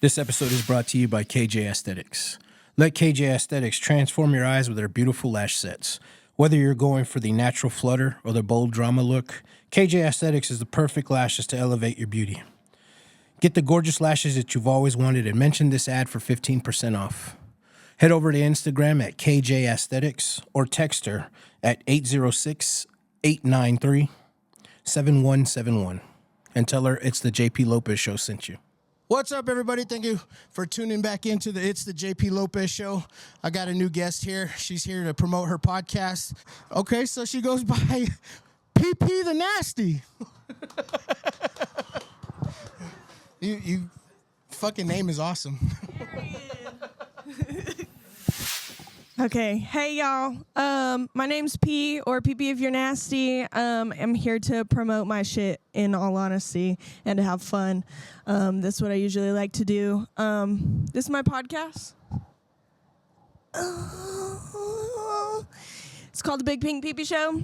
This episode is brought to you by KJ Aesthetics. Let KJ Aesthetics transform your eyes with their beautiful lash sets. Whether you're going for the natural flutter or the bold drama look, KJ Aesthetics is the perfect lashes to elevate your beauty. Get the gorgeous lashes that you've always wanted and mention this ad for 15% off. Head over to Instagram at KJ Aesthetics or text her at 806-893-7171 and tell her it's the JP Lopez Show sent you. What's up, everybody? Thank you for tuning back into the It's the JP Lopez Show. I got a new guest here. She's here to promote her podcast. Okay, so she goes by PP the Nasty. You fucking name is awesome. Okay, hey y'all. My name's P, or PP if you're nasty. I'm here to promote my shit, in all honesty, and to have fun. That's what I usually like to do. This is my podcast. It's called The Big Pink PP Show.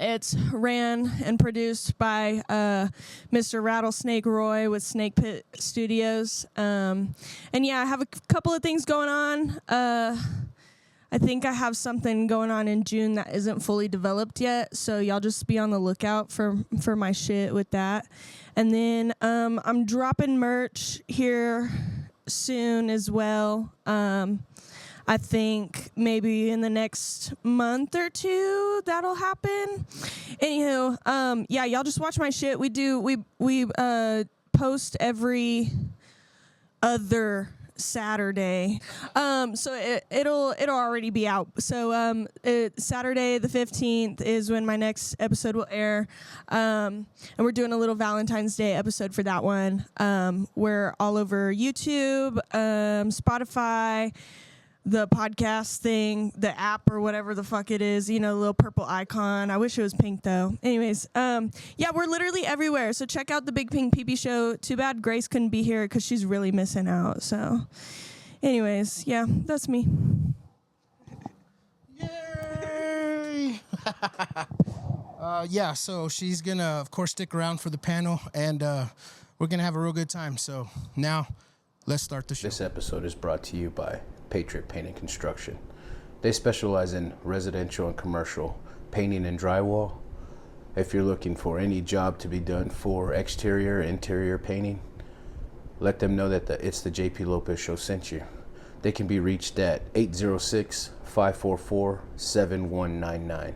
It's ran and produced by Mr. Rattlesnake Roy with Snake Pit Studios. And yeah, I have a couple of things going on. I think I have something going on in June that isn't fully developed yet, so y'all just be on the lookout for my shit with that. And then I'm dropping merch here soon as well. I think maybe in the next month or two that'll happen. Anywho, yeah, y'all just watch my shit. We post every other Saturday. So it'll already be out. So Saturday the 15th is when my next episode will air. And we're doing a little Valentine's Day episode for that one. We're all over YouTube, Spotify, the podcast thing, the app or whatever the fuck it is, you know, the little purple icon. I wish it was pink though. Anyways, yeah, we're literally everywhere. So check out the Big Pink PP Show. Too bad Grace couldn't be here because she's really missing out. So anyways, yeah, that's me. Yay! Yeah, so she's gonna, of course, stick around for the panel, and we're gonna have a real good time. So now, let's start the show. This episode is brought to you by Patriot Paint and Construction. They specialize in residential and commercial painting and drywall. If you're looking for any job to be done for exterior, interior painting, let them know that It's the JP Lopez Show sent you. They can be reached at 806-544-7199.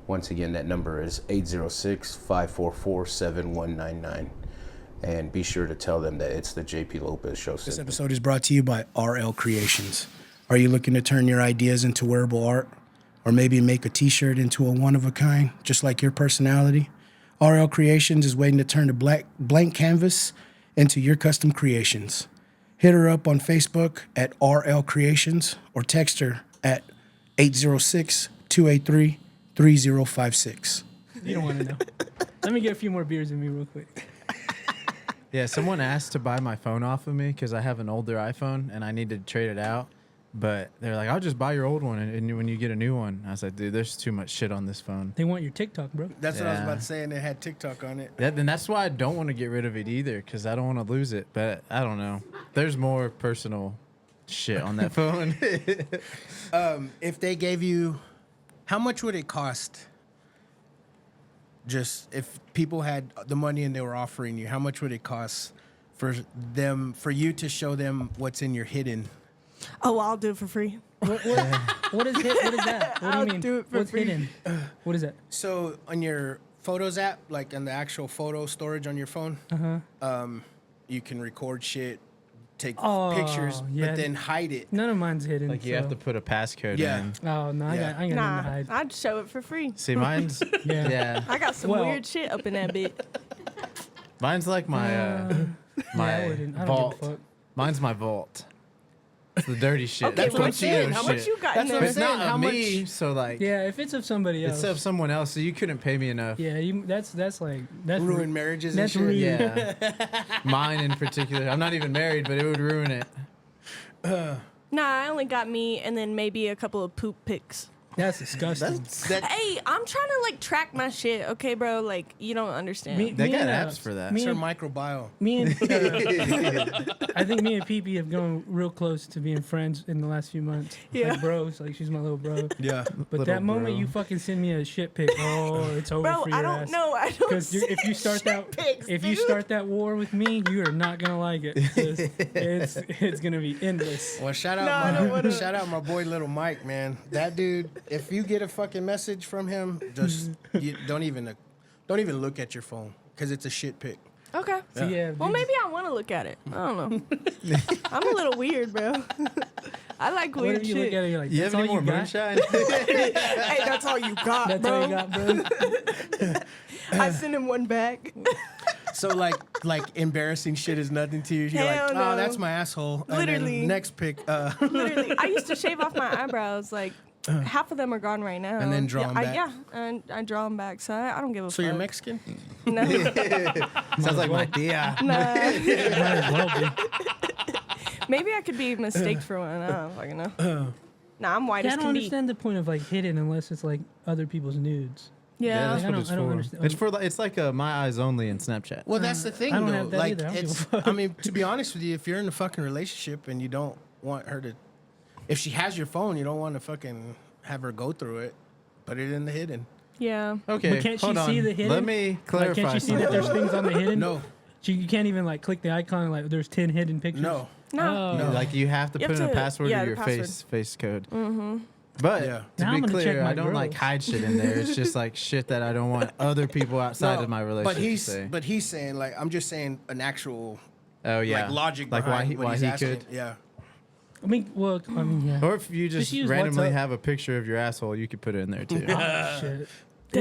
Once again, that number is 806-544-7199. And be sure to tell them that it's the JP Lopez Show. This episode is brought to you by RL Creations. Are you looking to turn your ideas into wearable art? Or maybe make a t-shirt into a one-of-a-kind, just like your personality? RL Creations is waiting to turn a blank canvas into your custom creations. Hit her up on Facebook at RL Creations or text her at 806-283-3056. You don't want to know. Let me get a few more beers in me real quick. Yeah, someone asked to buy my phone off of me because I have an older iPhone and I need to trade it out. But they're like, I'll just buy your old one and when you get a new one. I was like, dude, there's too much shit on this phone. They want your TikTok, bro. That's what I was about to say, and it had TikTok on it. And that's why I don't want to get rid of it either, because I don't want to lose it. But I don't know. There's more personal shit on that phone. If they gave you, how much would it cost? Just if people had the money and they were offering you, how much would it cost for you to show them what's in your hidden? Oh, I'll do it for free. What is that? What do you mean? Do it for What's free. hidden? What is that? So on your Photos app, like on the actual photo storage on your phone, you can record shit, take pictures, yeah. but then hide it. None of mine's hidden. Like you have to put a passcode in. Oh, no, I ain't got nothing to Nah, hide. I'd show it for free. See, mine's yeah. I got some weird shit up in that bit. Mine's like my I my don't vault. give a fuck. Mine's my vault. It's the dirty shit. Okay, That's well, what then, you how shit. much you got That's in what there? It's not How of much- me, so like Yeah, if it's of somebody else. it's of someone else, so you couldn't pay me enough. Yeah, that's Ruin marriages and that's shit. rude. Yeah. Mine in particular. I'm not even married, but it would ruin it. Nah, I only got me and then maybe a couple of poop pics. That's disgusting. Hey, I'm trying to like track my shit, okay, bro? Like you don't understand. They got and, apps for that. me It's her and- microbiome. Me and I think me and Pee have grown real close to being friends in the last few months. Yeah. Like bros, like she's my little bro. Yeah. But Little that moment bro. you fucking send me a shit pic, oh, it's over Bro, for your I don't ass. know. I don't. Because if you start that, pics, if you dude. start that war with me, you are not gonna like it. 'Cause it's gonna be endless. Well, shout No, I don't wanna- out my boy Little Mike, man. That dude. If you get a fucking message from him, just you don't even look at your phone because it's a shit pic. Okay. So, yeah. Well, dude, maybe I want to look at it. I don't know. I'm a little weird, bro. I like what weird if you shit. look at it, you're like, You that's have all any more you got? moonshine? Hey, that's all you got, That's bro. all you got, bro. I send him one back. So like embarrassing shit is nothing to you. You're Hell like, no. oh, that's my asshole. And Literally. then next pic. Literally, I used to shave off my eyebrows. Like half of them are gone right now. And then draw yeah, 'em back? and I draw them back. So I don't give a So fuck. you're Mexican? No, Sounds like my tia. nah. Might as well be. Maybe I could be mistaken for one. I don't fucking know. Nah, I'm white Yeah, I as don't can be. understand the point of like hidden unless it's like other people's nudes. Yeah. that's I what don't- it's I don't for. understand. It's for it's like a my eyes only in Snapchat. Well, that's the thing, I don't though. have that Like, either. I don't give a it's. fuck. I mean, to be honest with you, if you're in a fucking relationship and you don't want her to, if she has your phone, you don't want to fucking have her go through it. Put it in the hidden. Yeah. Okay, But can't she hold on. see the hidden? Let me clarify. Like, can't you see that there's things on the hidden? No, You can't even like click the icon like there's 10 hidden pictures. no. No. Oh. No. Like you have to You put have in a to- password yeah, or the your password. face code. Mm-hmm. But Yeah. to Now I'm be gonna check clear, my I don't like girls. hide shit in there. It's just like shit that I don't want other people outside of my relationship to see. But he's saying like I'm just saying an actual Oh yeah, like logic like behind what why he's he asking. could. Yeah. I mean, yeah. Or if you just use randomly WhatsApp. have a picture of your asshole, you could put it in there too. Oh, shit. It's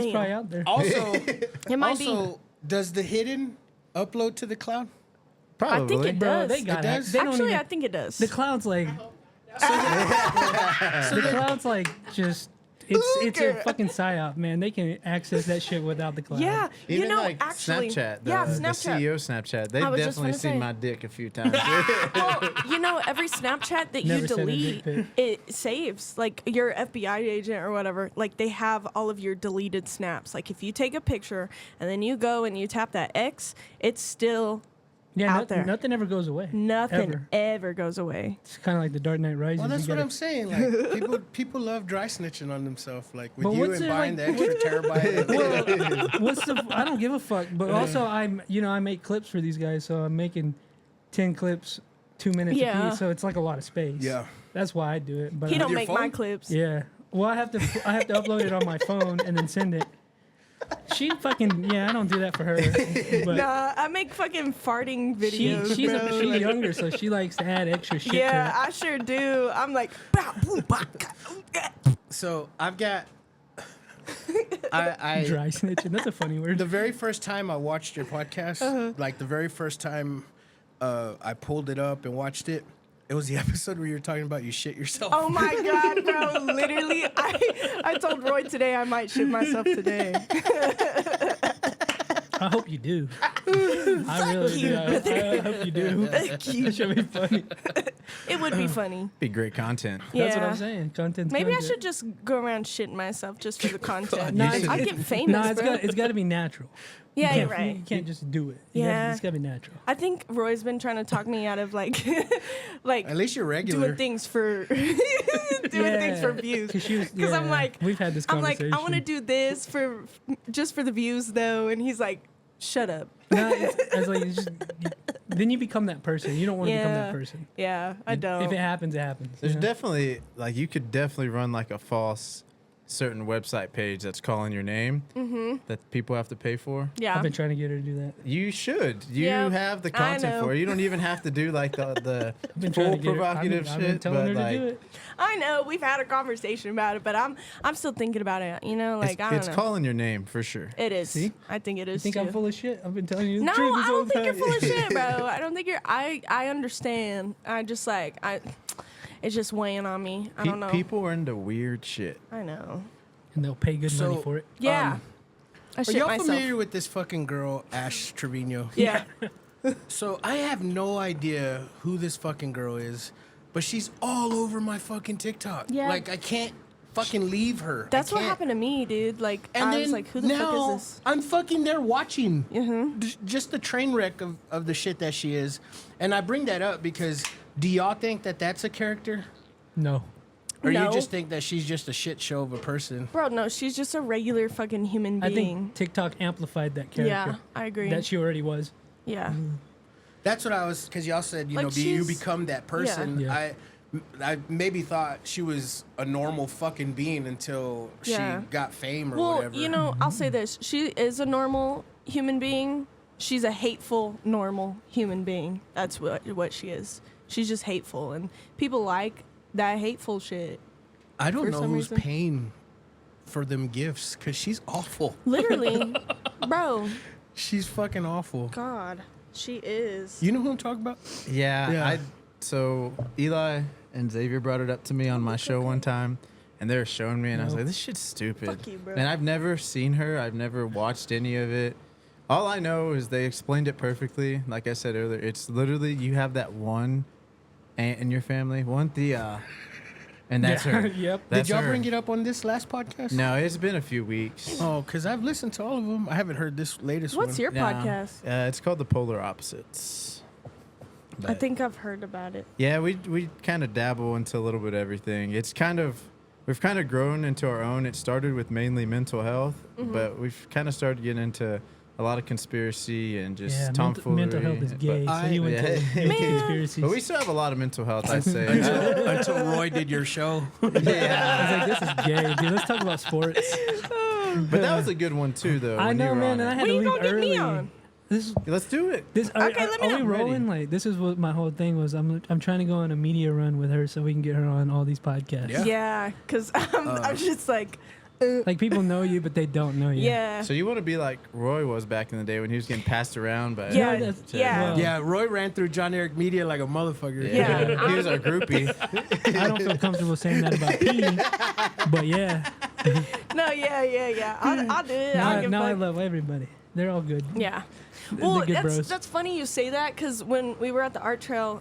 Damn. probably out there. Also, It might also, does the hidden upload to the cloud? Probably. I think it Bro, does. they got It does? They don't Actually, even, I think it does. the cloud's like. The cloud's like just. It's a fucking psyop, man. They can access that shit without the cloud. Yeah, Even you know, like actually, Snapchat, yeah, the Snapchat. CEO Snapchat, they've I was just definitely gonna seen say. my dick a few times. Well, you know, every Snapchat that you Never sent a dick delete, it saves. Like your FBI agent or whatever, like they have all of your deleted snaps. Like if you take a picture and then you go and you tap that X, it's still Yeah, out there. nothing ever goes away. nothing Ever. ever goes away. It's kind of like the Dark Knight Rises. Well, that's You what gotta- I'm saying. Like people love dry snitching on themselves. Like with But you what's and it buying like- the extra terabyte. What's the? I don't give a fuck. But also, I make clips for these guys, so I'm making 10 clips, 2 minutes a Yeah. piece. So it's like a lot of space. Yeah. That's why I do it. But He I- don't your make my phone? clips. Yeah. Well, I have to upload it on my phone and then send it. She fucking I don't do that for her. But Nah, I make fucking farting videos, she's bro. she's younger, so she likes to add extra shit. Yeah, to I sure do. I'm like, bow, boom, bah, So I've got. it. I Dry snitching. That's a funny word. the very first time I watched your podcast, like the very first time I pulled it up and watched it, it was the episode where you were talking about you shit yourself. Oh my god, bro! Literally, I told Roy today I might shit myself today. I hope you do. I really do. I hope you do. Thank you. That should be funny. It would be funny. Be great content. Yeah. That's what I'm saying. Content's Maybe I content. should just go around shitting myself just for the content. No, I get famous, No, bro. it's got to be natural. Yeah, you you're can't, right. You can't just do it. Yeah. It's got to be natural. I think Roy's been trying to talk me out of like At least you're regular. doing things for things for views. Because I'm like, we've had this I'm like, conversation. I want to do this for just for the views though, and he's like, shut up. No, it's like it's just, then you become that person. You don't want to become that Yeah. person. Yeah, I don't. If it happens, it happens. There's you know? definitely like you could definitely run like a false certain website page that's calling your name that people have to pay for. yeah. I've been trying to get her to do that. You should. You Yeah, have the I content know. for it. You don't even have to do like the I've been trying full to get her. provocative I've been shit. telling her But to like, do it. I know we've had a conversation about it, but I'm still thinking about it. You know, like I don't it's know. calling your name for sure. It is. See? I think it You is think too. I'm full of shit? I've been telling you the No, truth this I whole don't think you're time. full of shit, bro. I don't think you're. I understand. I just like it's just weighing on me. I don't know. People are into weird shit. I know. And they'll pay good money So- for it. Yeah. I Are shit y'all myself. familiar with this fucking girl, Ash Trevino? Yeah. So I have no idea who this fucking girl is, but she's all over my fucking TikTok. Yeah. Like I can't fucking leave her. That's I what can't. happened to me, dude. Like, And I then was like, who the fuck now is this? I'm fucking there watching Mm-hmm. just the train wreck of the shit that she is. And I bring that up because do y'all think that that's a character? No. Or No. you just think that she's just a shit show of a person? Bro, no, she's just a regular fucking human being. I think TikTok amplified that character. Yeah, I agree. That she already was. Yeah. That's what I was, because y'all said, you Like, know, you she's- become that person. Yeah. I maybe thought she was a normal fucking being until Yeah. she got fame or Well, whatever. you know, I'll say this. She is a normal human being. She's a hateful, normal human being. That's what she is. She's just hateful. And people like that hateful shit. I don't for know some who's reason. paying for them gifts, because she's awful. Literally. Bro, She's fucking awful. God, she is. You know who I'm talking about? Yeah. So Eli and Xavier brought it up to me on my show one time, and they were showing me, and I was like, "This shit's stupid." Fuck you, bro. And I've never seen her. I've never watched any of it. All I know is they explained it perfectly. Like I said earlier, it's literally you have that one aunt in your family, one Thea, and that's Yeah. her. Yep. That's Did y'all her. bring it up on this last podcast? No, it's been a few weeks. Oh, because I've listened to all of them. I haven't heard this latest What's one. your No. podcast? It's called The Polar Opposites. I But- think I've heard about it. Yeah, we kind of dabble into a little bit of everything. It's kind of we've kind of grown into our own. It started with mainly mental health, Mm-hmm. but we've kind of started getting into a lot of conspiracy and just Yeah, tomfoolery. mental health is but- gay. So you went to Yeah. conspiracies. But we still have a lot of mental health, I'd say. Until Roy did your show. I was like, this is gay, dude. Let's talk about sports. But that was a good one too, though. I when you know, were man, on and I it. had When to you leave gonna get early. me on? Let's do it. Okay, let me are we know. rolling? Like, this is what my whole thing was. I'm trying to go on a media run with her so we can get her on all these podcasts. Yeah. Yeah, because I'm just like, Like, people know you, but they don't know you. yeah. So you want to be like Roy was back in the day when he was getting passed around by Yeah, that's- yeah. well, Yeah, Roy ran through John Eric Media like a motherfucker. Yeah. he was our groupie. I don't feel comfortable saying that about P, but yeah. No, yeah. I'll do it. I Now, don't give a now I fuck. love everybody. They're all good. Yeah. They're Well, good bros. that's funny you say that because when we were at the art trail,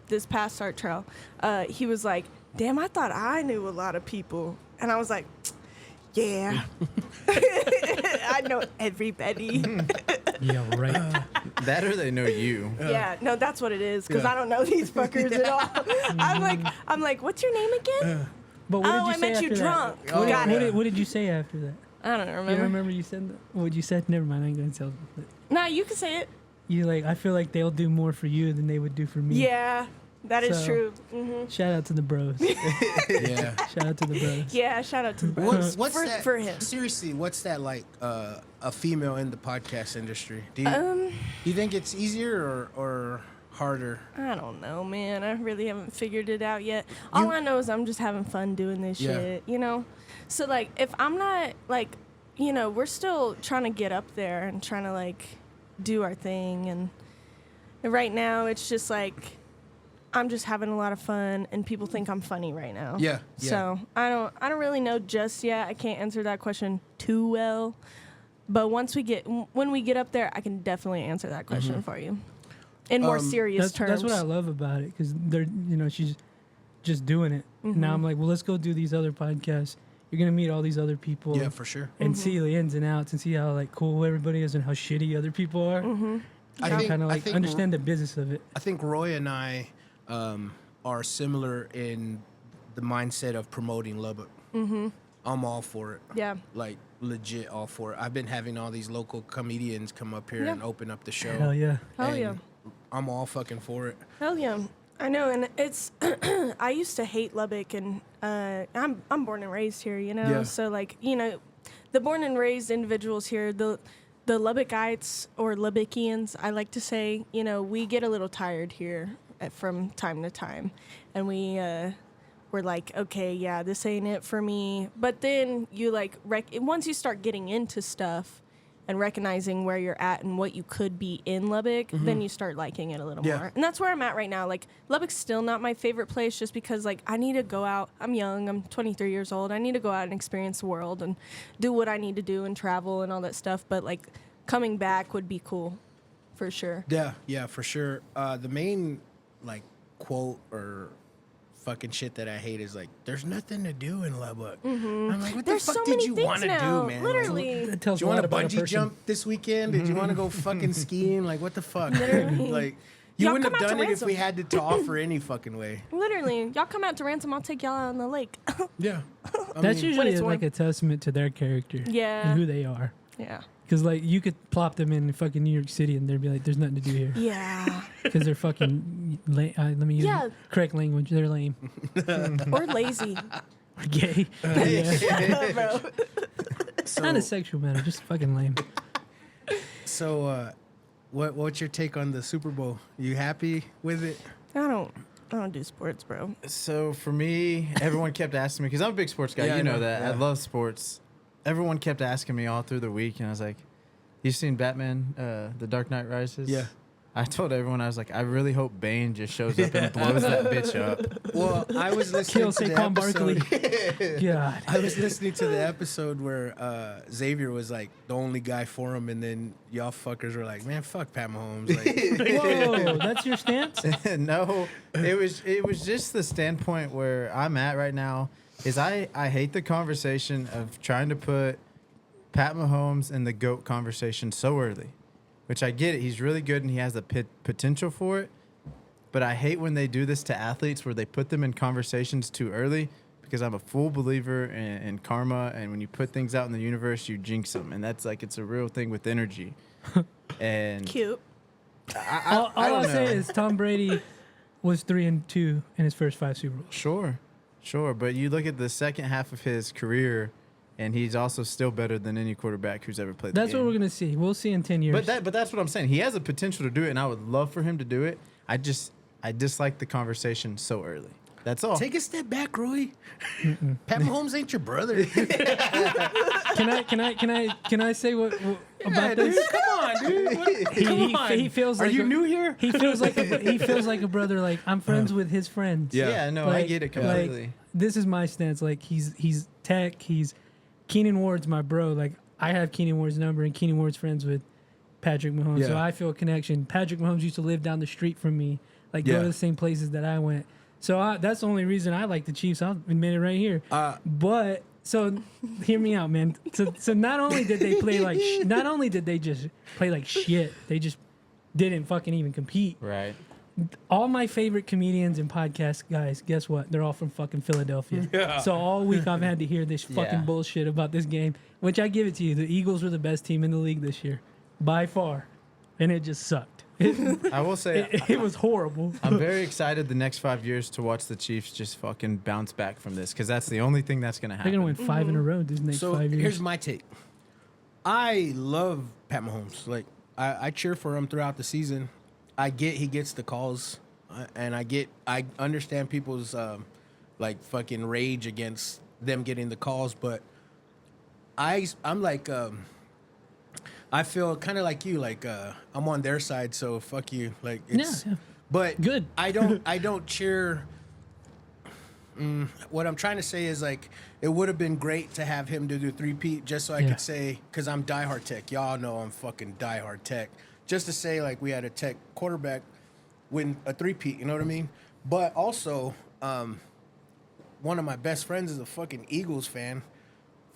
this past art trail, he was like, "Damn, I thought I knew a lot of people," and I was like, "Yeah, I know everybody." Yeah, right. That or they know you. Yeah, no, that's what it is because Yeah. I don't know these fuckers at all. I'm like, "What's your name again?" But what did Oh, you I say met you after drunk. That? What, Got did, what, it. did, what did you say after that? I don't You remember. remember you said that? What you said? Never mind. I ain't gonna tell. But Nah, you can say it. you like. I feel like they'll do more for you than they would do for me. Yeah, that is So- true. Hmm. Shout out to the bros. Yeah. Shout out to the bros. Yeah, shout out to the bros. What's for, that for him. Seriously, what's that like? A female in the podcast industry. Do you think it's easier or harder? I don't know, man. I really haven't figured it out yet. All I know is I'm just having fun doing this Yeah. shit, you know? So, like, if I'm not, like, you know, we're still trying to get up there and trying to, like, do our thing. And right now, it's just, like, I'm just having a lot of fun, and people think I'm funny right now. Yeah. So, I don't really know just yet. I can't answer that question too well. But when we get up there, I can definitely answer that question for you. In more serious terms. That's what I love about it because they're, she's just doing it. Mm-hmm. Now I'm like, well, let's go do these other podcasts. You're gonna meet all these other people. Yeah, for sure. And see the ins and outs and see how like cool everybody is and how shitty other people are. I think Kind of I like think understand the business of it. I think Roy and I are similar in the mindset of promoting Lubbock. Mm-hmm. I'm all for it. Yeah. Like legit all for it. I've been having all these local comedians come up here Yeah. and open up the show. Hell yeah. Hell and yeah. I'm all fucking for it. Hell yeah. I know, and it's I used to hate Lubbock, and I'm born and raised here, you know. Yeah. So like, you know, the born and raised individuals here, the Lubbockites or Lubbockians, I like to say, you know, we get a little tired here from time to time, and we're like, okay, yeah, this ain't it for me. But then you like once you start getting into stuff and recognizing where you're at and what you could be in Lubbock, then you start liking it a little Yeah. more. And that's where I'm at right now. Like, Lubbock's still not my favorite place just because, like, I need to go out. I'm young. I'm 23 years old. I need to go out and experience the world and do what I need to do and travel and all that stuff. But, like, coming back would be cool for sure. Yeah, for sure. The main like quote or fucking shit that I hate is like, there's nothing to do in Lubbock. I'm like, what There's the fuck so did many you things want to now, do, man? literally. That tells Do you a lot want to about a bungee person. jump this weekend? Did you want to go fucking skiing? Like, what the fuck? Literally. Like, you Y'all wouldn't come have out to done it if we Ransom. had to offer any fucking way. Literally, y'all come out to Ransom, I'll take y'all out on the lake. Yeah. That's when usually it's like a testament to their character. Yeah. And who they are. Yeah. Because, like, you could plop them in fucking New York City and they'd be like, there's nothing to do here. Yeah. Because they're fucking, let me use Yeah. correct language. They're lame. Or lazy. Or gay. Yeah. Bro. It's not a sexual matter, just fucking lame. So, what's your take on the Super Bowl? You happy with it? I don't do sports, bro. So for me, everyone kept asking me, because I'm a big sports guy. Yeah, you I know know, that. yeah. I love sports. Everyone kept asking me all through the week, and I was like, you seen Batman, The Dark Knight Rises? Yeah. I told everyone, I was like, I really hope Bane just shows up and blows that bitch up. Well, I was listening Kill to the Saquon Barkley. episode. God. I was listening to the episode where Xavier was like the only guy for him, and then y'all fuckers were like, "Man, fuck Pat Mahomes." Like, Whoa, that's your stance? No, it was just the standpoint where I'm at right now. Is I hate the conversation of trying to put Pat Mahomes in the GOAT conversation so early, which I get it. He's really good and he has the potential for it. But I hate when they do this to athletes where they put them in conversations too early, because I'm a full believer in karma. And when you put things out in the universe, you jinx them. And that's like, it's a real thing with energy. And Cute. All I don't I'll say know. is Tom Brady was 3-2 in his first 5 Super Bowls. Sure. But you look at the second half of his career, and he's also still better than any quarterback who's ever played the That's game. what we're gonna see. We'll see in 10 years. But that's what I'm saying. He has the potential to do it, and I would love for him to do it. I dislike the conversation so early. That's all. take a step back, Roy. Pat Mahomes ain't your brother. Can I say what about this? Come on, dude. What- He feels Are like you a, new here? He feels like a brother. Like, I'm friends with his friends. Yeah, no, I Like- get it completely. Like, this is my stance. Like, he's tech. Keenan Ward's my bro. Like, I have Keenan Ward's number, and Keenan Ward's friends with Patrick Mahomes. So Yeah. I feel a connection. Patrick Mahomes used to live down the street from me. Like, go Yeah. to the same places that I went. So that's the only reason I like the Chiefs. I'll admit it right here. But so hear me out, man. So not only did they play like not only did they just play like shit, they just didn't fucking even compete. Right. All my favorite comedians and podcast guys, guess what? They're all from fucking Philadelphia. Yeah. So all week I've had to hear this fucking Yeah. bullshit about this game, which I give it to you. The Eagles were the best team in the league this year, by far, and it just sucked. I will say, It was horrible. I'm very excited the next 5 years to watch the Chiefs just fucking bounce back from this, because that's the only thing that's going to They're happen. gonna win 5 in a row this next So 5 years. here's my take. I love Pat Mahomes. Like, I cheer for him throughout the season. I get he gets the calls, and I understand people's like fucking rage against them getting the calls, but I'm like I feel kind of like you, like I'm on their side, so fuck you. Like, it's Yeah. but Good. I don't cheer. What I'm trying to say is, like, it would have been great to have him do the three-peat just so I Yeah. could say, because I'm diehard Tech. Y'all know I'm fucking diehard Tech. Just to say, like, we had a Tech quarterback win a three-peat, you know what I mean? But also, one of my best friends is a fucking Eagles fan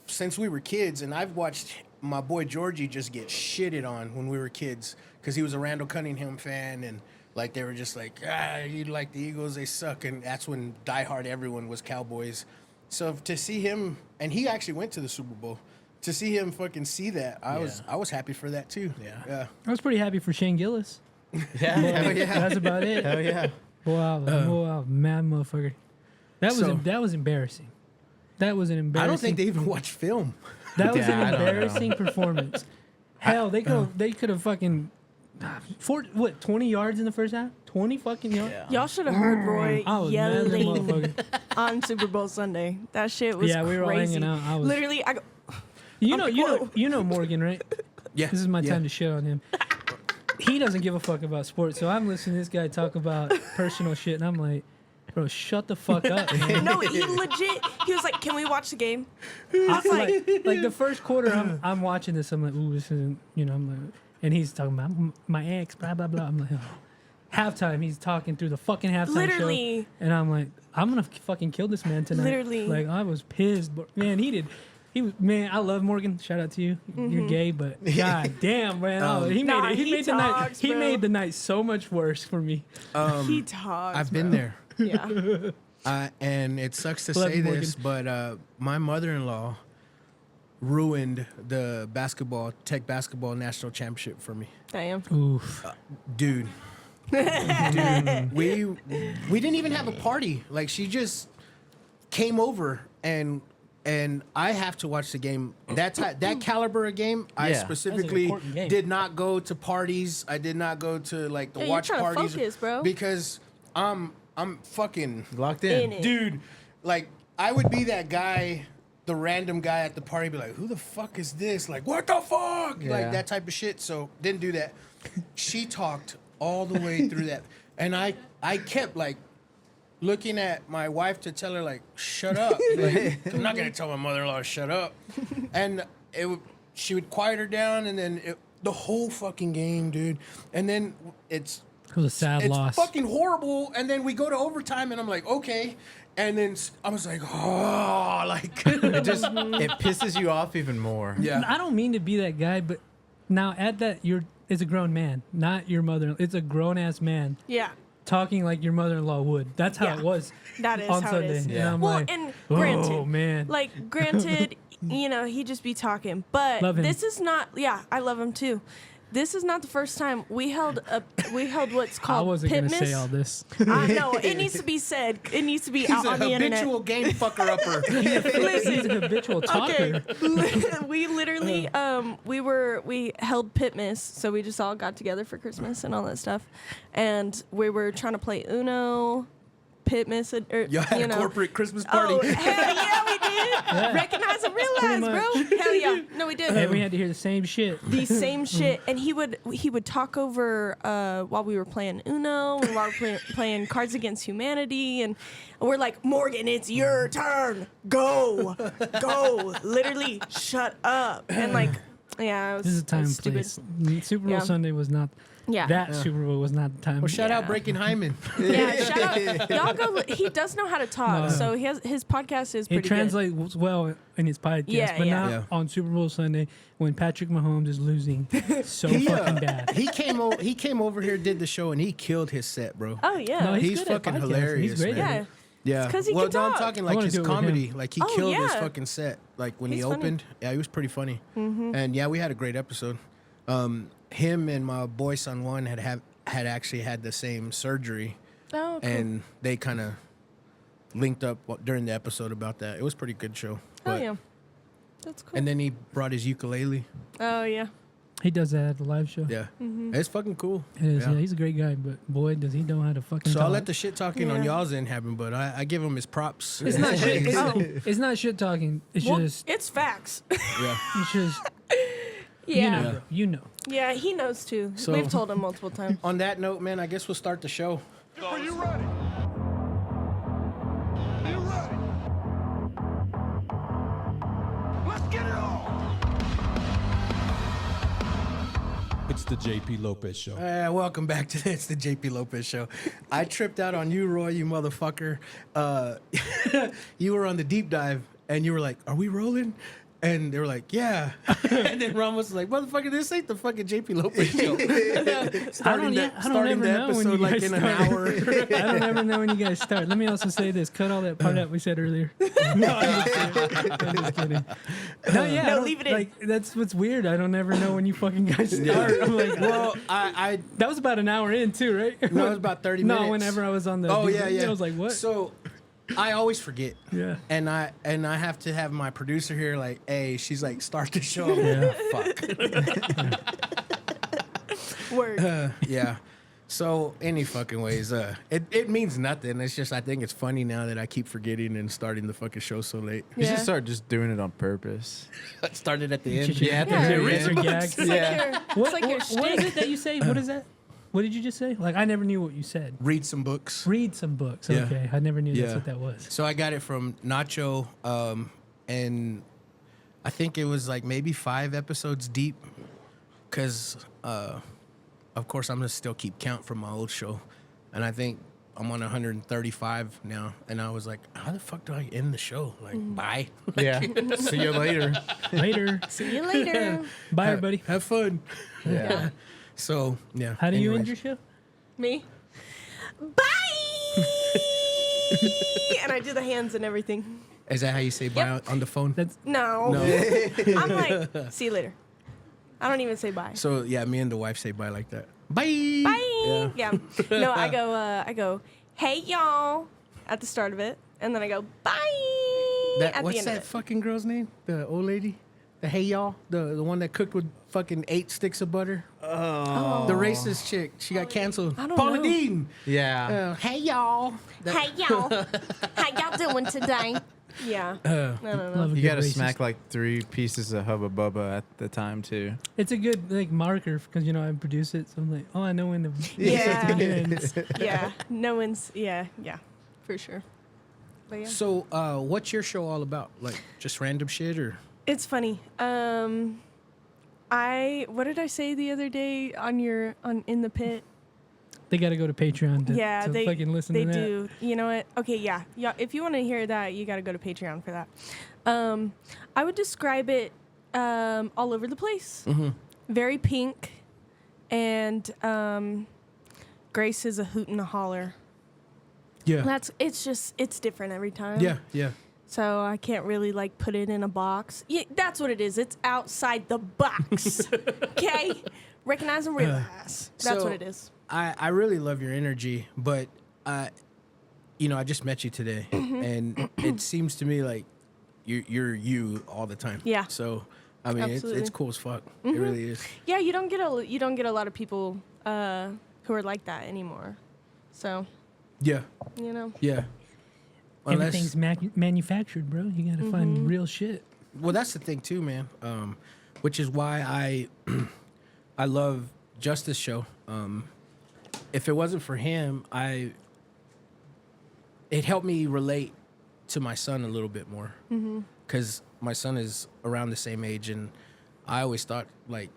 since we were kids, and I've watched my boy Georgie just get shitted on when we were kids because he was a Randall Cunningham fan, and like they were just like, you like the Eagles, they suck, and that's when diehard everyone was Cowboys. So to see him, and he actually went to the Super Bowl, to see him fucking see that, I was happy for that too. Yeah. I was pretty happy for Shane Gillis. Yeah, hell yeah. That's about it. Hell yeah. Wow, mad motherfucker. That was So- that was embarrassing. That was an I embarrassing. don't think they even watch film. That was Yeah, I an don't know. embarrassing performance. Hell, they could have fucking 20 yards in the first half. 20 fucking yards. Yeah. Y'all should have heard Roy I was mad as a yelling motherfucker. on Super Bowl Sunday. That shit was Yeah, we were all crazy. hanging out. I was- Literally, I go, You I'm know, like, whoa. you know Morgan, right? Yeah. This is my time to shit on him. He doesn't give a fuck about sports, so I'm listening to this guy talk about personal shit, and I'm like, bro, shut the fuck up, man. no, he legit. He was like, "Can we watch the game?" I was like, like the first quarter, I'm watching this. I'm like, ooh, this isn't, I'm like, and he's talking about my ex, blah blah blah. I'm like, oh. halftime, he's talking through the fucking halftime Literally. show. And I'm like, I'm going to fucking kill this man tonight. Literally. Like, I was pissed. But, man, man, I love Morgan. Shout out to you. You're gay, but god damn, man. He made the night so much worse for me. He talks. I've been there. Yeah. And it sucks to Love say Morgan. this, but my mother-in-law ruined the Tech basketball national championship for me. Damn. Oof. Dude, we didn't even have a party. Like, she just came over and I have to watch the game. That caliber of game, I Yeah. specifically important game. did not go to parties. I did not go to like the Yeah, watch you're trying to parties focus, bro. because I'm fucking Locked In in. it. dude. Like, I would be that guy, the random guy at the party, be like, "Who the fuck is this? Like, what the fuck?" Yeah. Like that type of shit. So didn't do that. She talked all the way through that, and I kept like looking at my wife to tell her like, "Shut up." Like, I'm not gonna tell my mother-in-law to shut up. And she would quiet her down, and then the whole fucking game, dude. And then It was a sad it's loss. fucking horrible. And then we go to overtime, and I'm like, okay. And then I was like, oh, like, It pisses you off even more. yeah. I don't mean to be that guy, but now at that, it's a grown man, not your mother. It's a grown ass man Yeah. talking like your mother-in-law would. That's how Yeah. it was. That is on how Sunday. it is. And Yeah. I'm Well, like, and granted, oh man, granted, he just be talking. But Love him. this is not. Yeah, I love him too. This is not the first time we held what's I called wasn't gonna Pitmas. say all this. I know it needs to be said. It needs to be He's out a on the internet. habitual game fucker upper. He's a habitual talker. Okay, we literally we held Pitmas, so we just all got together for Christmas and all that stuff, and we were trying to play Uno, Pitmas, or Y'all had you a know. corporate Christmas party. Oh hell yeah, we did! Recognize and realize, bro. Hell yeah, no, we did. And we had to hear the same shit. The same shit, and he would talk over while we were playing Uno and while we were playing Cards Against Humanity, and we're like, Morgan, it's your turn, go, literally, shut up, and like, yeah, it was, This is a time it and was stupid. place. Super Bowl Yeah. Sunday was not. Yeah. That Super Bowl was not the time. Well, shout out Yeah. Breaking Hyman. Yeah, shout out. Y'all go. He does know how to talk, No. so his podcast is pretty It translates well in his podcast, Yeah, but yeah. not Yeah. on Super Bowl Sunday when Patrick Mahomes is losing so fucking bad. He came over here, did the show, and he killed his set, bro. good. Oh yeah. No, He's good at fucking podcasting. hilarious, He's great man. at yeah. it. Yeah. It's 'cause he well, can no, I'm talk. talking I like wanna his do it with comedy. him. Like he Oh, killed his yeah. fucking set. Like when he He's funny. opened, yeah, he was pretty funny. And yeah, we had a great episode. Him and my boy Son One had actually had the same surgery, Oh, cool. and they kind of linked up during the episode about that. It was a pretty good show. Oh But- yeah. That's cool. And then he brought his ukulele. Oh yeah. He does that at the live show. Yeah, Mm-hmm. it's fucking cool. It is, Yeah. yeah, he's a great guy, but boy, does he know how to fucking So talk. I'll let the shit talking on Yeah. y'all's end happen, but I give him his props. It's not shit. It's, Oh. it's not shit talking. It's Well, just. Oh. it's facts. Yeah. It's just. yeah. You know. You know. Yeah, he knows too. So- We've told him multiple times. On that note, man, I guess we'll start the show. Are you ready? Are you ready? Let's get it on! It's the JP Lopez Show. Welcome back to It's the JP Lopez Show. I tripped out on you, Roy, you motherfucker. You were on the deep dive, and you were like, "Are we rolling?" And they were like, "Yeah." And then Ramos was like, "Motherfucker, this ain't the fucking JP Lopez Show." starting the know when you episode like guys in an start. hour. I don't ever know when you guys start. Let me also say this. Cut all that part out we said earlier. No, I'm just kidding. No, yeah. No, I don't- leave it in. Like, that's what's weird. I don't ever know when you fucking guys start. I'm like, Well, I that was about an hour in, too, right? no, it was about 30 minutes. No, whenever I was on the. Oh yeah. I was like, what? So I always forget. Yeah. And I have to have my producer here like, hey, she's like, start the show. I'm Yeah. like, fuck. Word. Yeah. So any fucking ways, it means nothing. It's just I think it's funny now that I keep forgetting and starting the fucking show so late. You Yeah. should start just doing it on purpose. It started at the end. Yeah, at the Yeah. very It's end. your gag. It's like your, What, it's like your what is shtick. it that you say? What is that? What did you just say? Like, I never knew what you said. Read some books. Read some books. Yeah. Okay. I never knew that's Yeah. what that was. So I got it from Nacho, and I think it was like maybe 5 episodes deep, because of course, I'm gonna still keep count from my old show, and I think I'm on 135 now. And I was like, how the fuck do I end the show? Like, bye. Yeah. See you later. Later. See you later. Bye, everybody. Have fun. Yeah. So yeah. How do you end anyways. your show? Me. Bye. And I do the hands and everything. Is that how you say bye on the phone? That's No. No. I'm like, see you later. I don't even say bye. So yeah, me and the wife say bye like that. Bye. Bye. Yeah. No, I go, hey y'all at the start of it, and then I go bye at the What's end that of it. fucking girl's name? The old lady? The hey y'all? The one that cooked with fucking 8 sticks of butter? Oh. The racist chick. She got canceled. I don't Paula know. Deen. Yeah. Hey y'all. Hey y'all, how y'all doing today? Yeah. I don't know. love a You good gotta racist. smack like 3 pieces of Hubba Bubba at the time too. It's a good like marker because I produce it, so I'm like, oh, I know when the Yeah. ends. Yeah. No one's. Yeah. For sure. But yeah. So, what's your show all about? Like, just random shit or? It's funny. What did I say the other day on In the Pit? They got to go to Patreon to, Yeah, to they fucking listen they to that. do. You know what? Okay, yeah. If you want to hear that, you got to go to Patreon for that. I would describe it all over the place. Mm-hmm. Very pink, and Grace is a hoot and a holler. Yeah. It's different every time. Yeah. So I can't really like put it in a box. Yeah, that's what it is. It's outside the box. Okay? Recognize and realize. That's So- what it is. I really love your energy, but, I just met you today, and it seems to me like you're you all the time. Yeah. So, I mean, Absolutely. it's cool as fuck. It really is. Yeah, you don't get a lot of people who are like that anymore. So, Yeah. Yeah. Everything's manufactured, bro. You got to find real shit. Well, that's the thing too, man. Which is why I love Justice Show. If it wasn't for him, it helped me relate to my son a little bit more. Because my son is around the same age, and I always thought like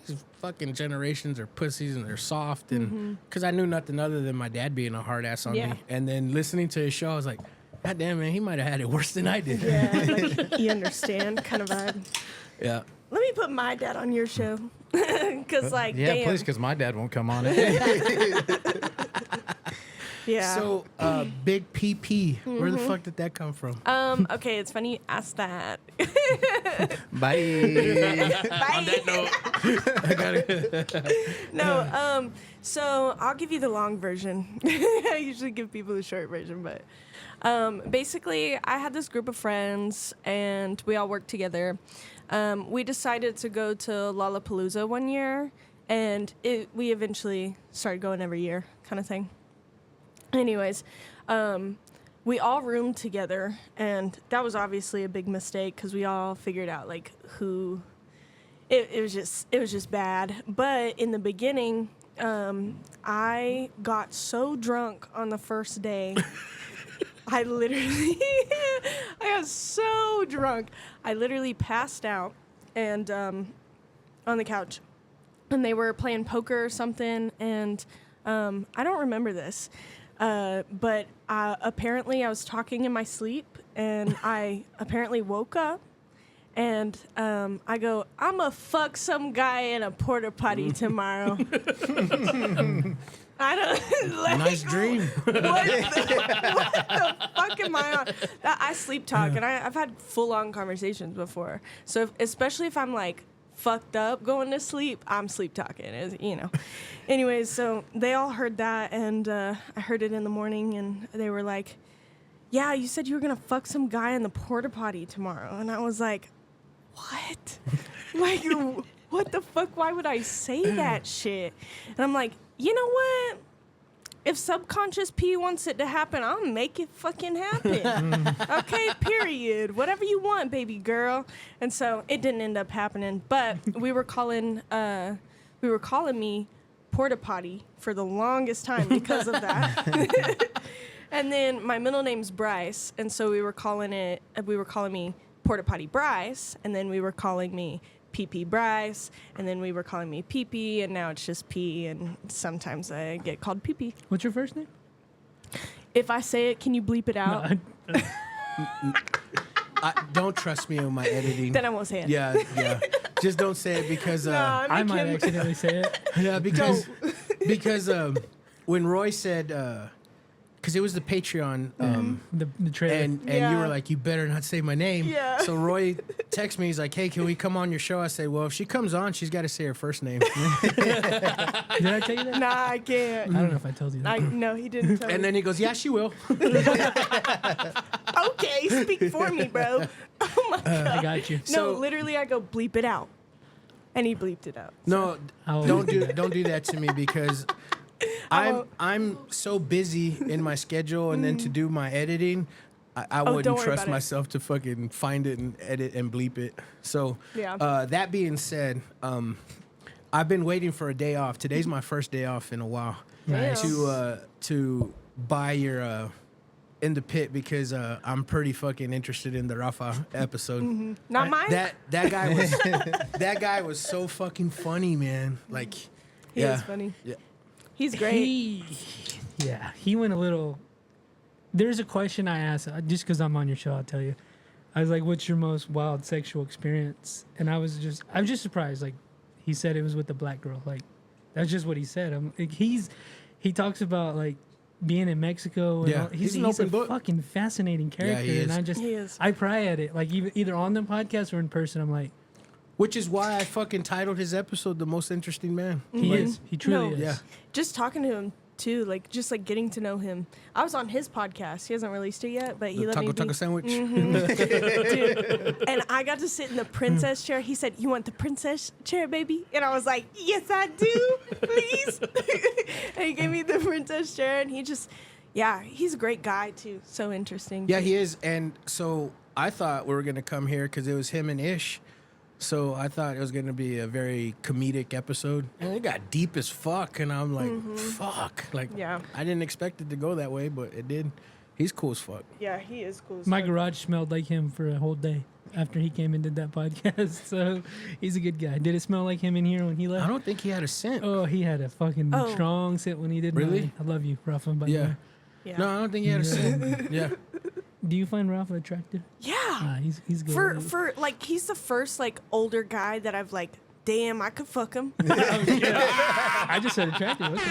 these fucking generations are pussies and they're soft, and because I knew nothing other than my dad being a hard ass on Yeah. me, and then listening to his show, I was like, God damn, man, he might have had it worse than I did. yeah, like, you understand kind of vibe. Yeah. Let me put my dad on your show. Because, like, Yeah, damn. please, because my dad won't come on it. Yeah. So, Big PP, where the fuck did that come from? Okay, it's funny you asked that. Bye. On that note. No, so I'll give you the long version. I usually give people the short version, but basically I had this group of friends and we all worked together. We decided to go to Lollapalooza one year, and we eventually started going every year kind of thing. Anyways, we all roomed together, and that was obviously a big mistake because we all figured out like who. It was just bad. But in the beginning, I got so drunk on the first day. I got so drunk. I literally passed out and on the couch, and they were playing poker or something, and I don't remember this. But apparently I was talking in my sleep, and I apparently woke up, and I go, "I'ma fuck some guy in a porta potty tomorrow." I don't like, Nice dream. what the fuck am I on? I sleep talk, and I've had full on conversations before. So especially if I'm like fucked up going to sleep, I'm sleep talking, Anyways, so they all heard that, and I heard it in the morning, and they were like, "Yeah, you said you were gonna fuck some guy in the porta potty tomorrow," and I was like, "What? Like, what the fuck? Why would I say that shit?" And I'm like, you know what? If Subconscious P wants it to happen, I'll make it fucking happen. Okay, period. Whatever you want, baby girl. And so it didn't end up happening, but we were calling me Porta Potty for the longest time because of that. And then my middle name's Bryce, and so we were calling me Porta Potty Bryce, and then we were calling me PP Bryce, and then we were calling me PP, and now it's just P, and sometimes I get called PP. What's your first name? If I say it, can you bleep it out? No, Don't trust me on my editing. Then I won't say it. Yeah. Just don't say it because Nah, I make might him- accidentally say it. yeah, because when Roy said because it was the Patreon The trailer. and you Yeah. were like, you better not say my name. Yeah. So Roy texts me, he's like, hey, can we come on your show? I say, well, if she comes on, she's got to say her first name. Did I tell you that? Nah, I can't. I don't know if I told you that. No, he didn't tell And me. then he goes, yeah, she will. Okay, speak for me, bro. Oh my god. I got you. No, So- literally, I go bleep it out, and he bleeped it out. No, I'll always don't do do that. don't do that to me because I'm so busy in my schedule, and then to do my editing, I don't wouldn't worry trust about it. myself to fucking find it and edit and bleep it. So Yeah. that being said, I've been waiting for a day off. Today's my first day off in a while Nice. to buy your in the pit because I'm pretty fucking interested in the Rafa episode. Not mine. That guy was so fucking funny, man. Like He is funny. Yeah. He's great. He went a little. There's a question I asked just because I'm on your show. I'll tell you. I was like, "What's your most wild sexual experience?" And I was just surprised. Like, he said it was with the black girl. Like, that's just what he said. I'm like, he talks about like being in Mexico. And Yeah. all, He's he's an a open book. fucking fascinating character. he and is. He is. I pry at it. Like either on the podcast or in person. I'm like, Which is why I fucking titled his episode "The Most Interesting Man." he is. He truly No. is. Yeah. Just talking to him too, like just like getting to know him. I was on his podcast. He hasn't released it yet, but he The let taco me taco be. sandwich. Dude. And I got to sit in the princess chair. He said, "You want the princess chair, baby?" And I was like, "Yes, I do, please." And he gave me the princess chair, and he's a great guy too. So interesting. Yeah, he is. And so I thought we were gonna come here because it was him and Ish. So I thought it was gonna be a very comedic episode, and it got deep as fuck. And I'm like, fuck, like, Yeah. I didn't expect it to go that way, but it did. He's cool as fuck. Yeah, he is cool. as My fuck. garage smelled like him for a whole day after he came and did that podcast. So he's a good guy. Did it smell like him in here when he left? I don't think he had a scent. Oh, he had a fucking Oh. strong scent when he did. Really? mine. I love you, Rafa. By the Yeah. way. Yeah. No, I don't think he had a scent. Yeah. Do you find Rafa attractive? Yeah. He's good. For like he's the first like older guy that I've like, damn, I could fuck him. I just said attractive. Okay.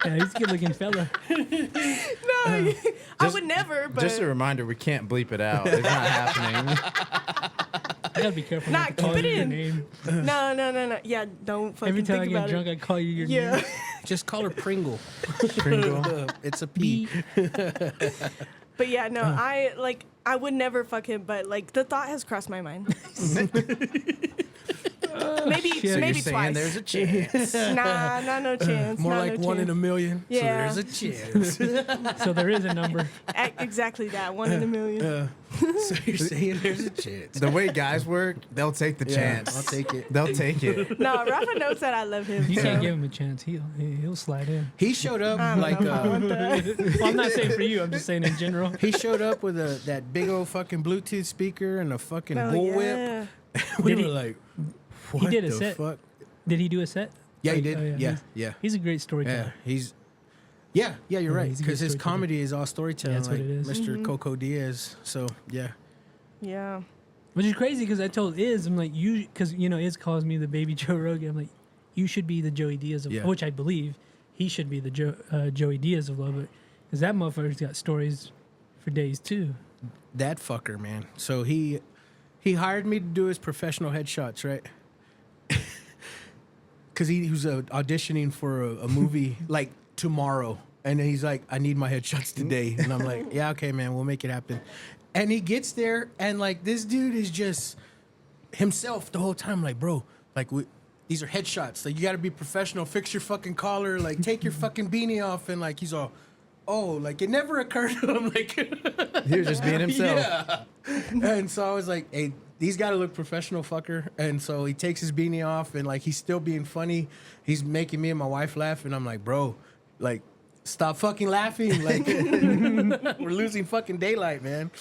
Yeah, he's a good looking fella. I would never, but Just a reminder, we can't bleep it out. It's not happening. I gotta be careful. Nah, not to call keep it you your in. name. No. Yeah, don't fucking Every time I think get about drunk, it. I call you your Yeah. name. Just call her Pringle. Pringle. It's a P. But yeah, no, I would never fuck him, but like the thought has crossed my mind. maybe shit. So You're maybe saying twice. there's a chance. Nah, no chance. More nah, like no one in chance. a million. Yeah. So there's a chance. So there is a number. Exactly that, 1 in a million. So you're saying there's a chance. The way guys work, they'll take the Yeah, chance. I'll take it. They'll take it. No, Rafa knows that I love him. You so. can't give him a chance. He'll slide in. He showed up I don't like know if I want that. Well, I'm not saying for you. I'm just saying in general. he showed up with that big old fucking Bluetooth speaker and a fucking Oh, bullwhip. yeah. We Did were he- like, what did a the set. fuck? Did he do a set? Yeah, he Oh, did. Yeah, yeah. He's a great storyteller. He's. Yeah, you're Yeah, right. he's a good Because his storyteller. comedy is all storytelling, Yeah, that's what like it is. Mr. Coco Diaz. So yeah, Yeah. Which is crazy because I told Iz, I'm like, because Iz calls me the baby Joe Rogan. I'm like, you should be the Joey Diaz of, Yeah. which I believe he should be the Joey Diaz of love, because that motherfucker's got stories for days too. that fucker, man. So he hired me to do his professional headshots, right? Because he was auditioning for a movie like tomorrow, and then he's like, "I need my headshots today," and I'm like, "Yeah, okay, man, we'll make it happen." And he gets there, and like this dude is just himself the whole time. Like, bro, like these are headshots. Like, you got to be professional. Fix your fucking collar. Like, take your fucking beanie off. And like, he's all, oh, like it never occurred to him. Like, He was just being himself. yeah. And so I was like, hey, he's got to look professional, fucker. And so he takes his beanie off, and like he's still being funny. He's making me and my wife laugh, and I'm like, bro, like, stop fucking laughing. Like, we're losing fucking daylight, man.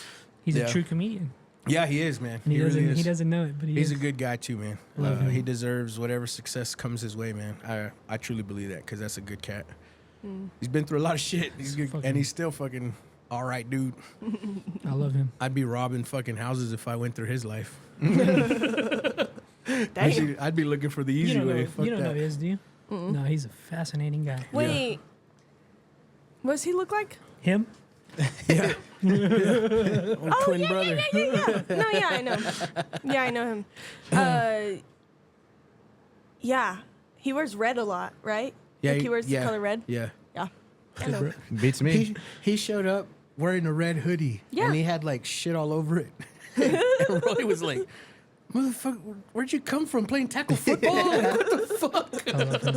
He's Yeah. a true comedian. Yeah, he is, man. And he really is. He doesn't know it, but He's is. a good guy too, man. Love him. He deserves whatever success comes his way, man. I truly believe that because that's a good cat. He's been through a lot of shit. He's good, and he's still fucking all right, dude. I love him. I'd be robbing fucking houses if I went through his life. I'd be looking for the easy way. Fuck you don't that. know his, do you? No, he's a fascinating guy. Wait, what does he look like? Him? Yeah. Twin yeah, brother. Yeah. No, yeah, I know. Yeah, I know him. Yeah, he wears red a lot, right? Yeah, Like he wears yeah, the color red. Yeah. Yeah, I know. Beats me. He showed up wearing a red hoodie. Yeah. And he had like shit all over it. And Roy was like, motherfucker, where'd you come from playing tackle football? Like, what the fuck? I love him.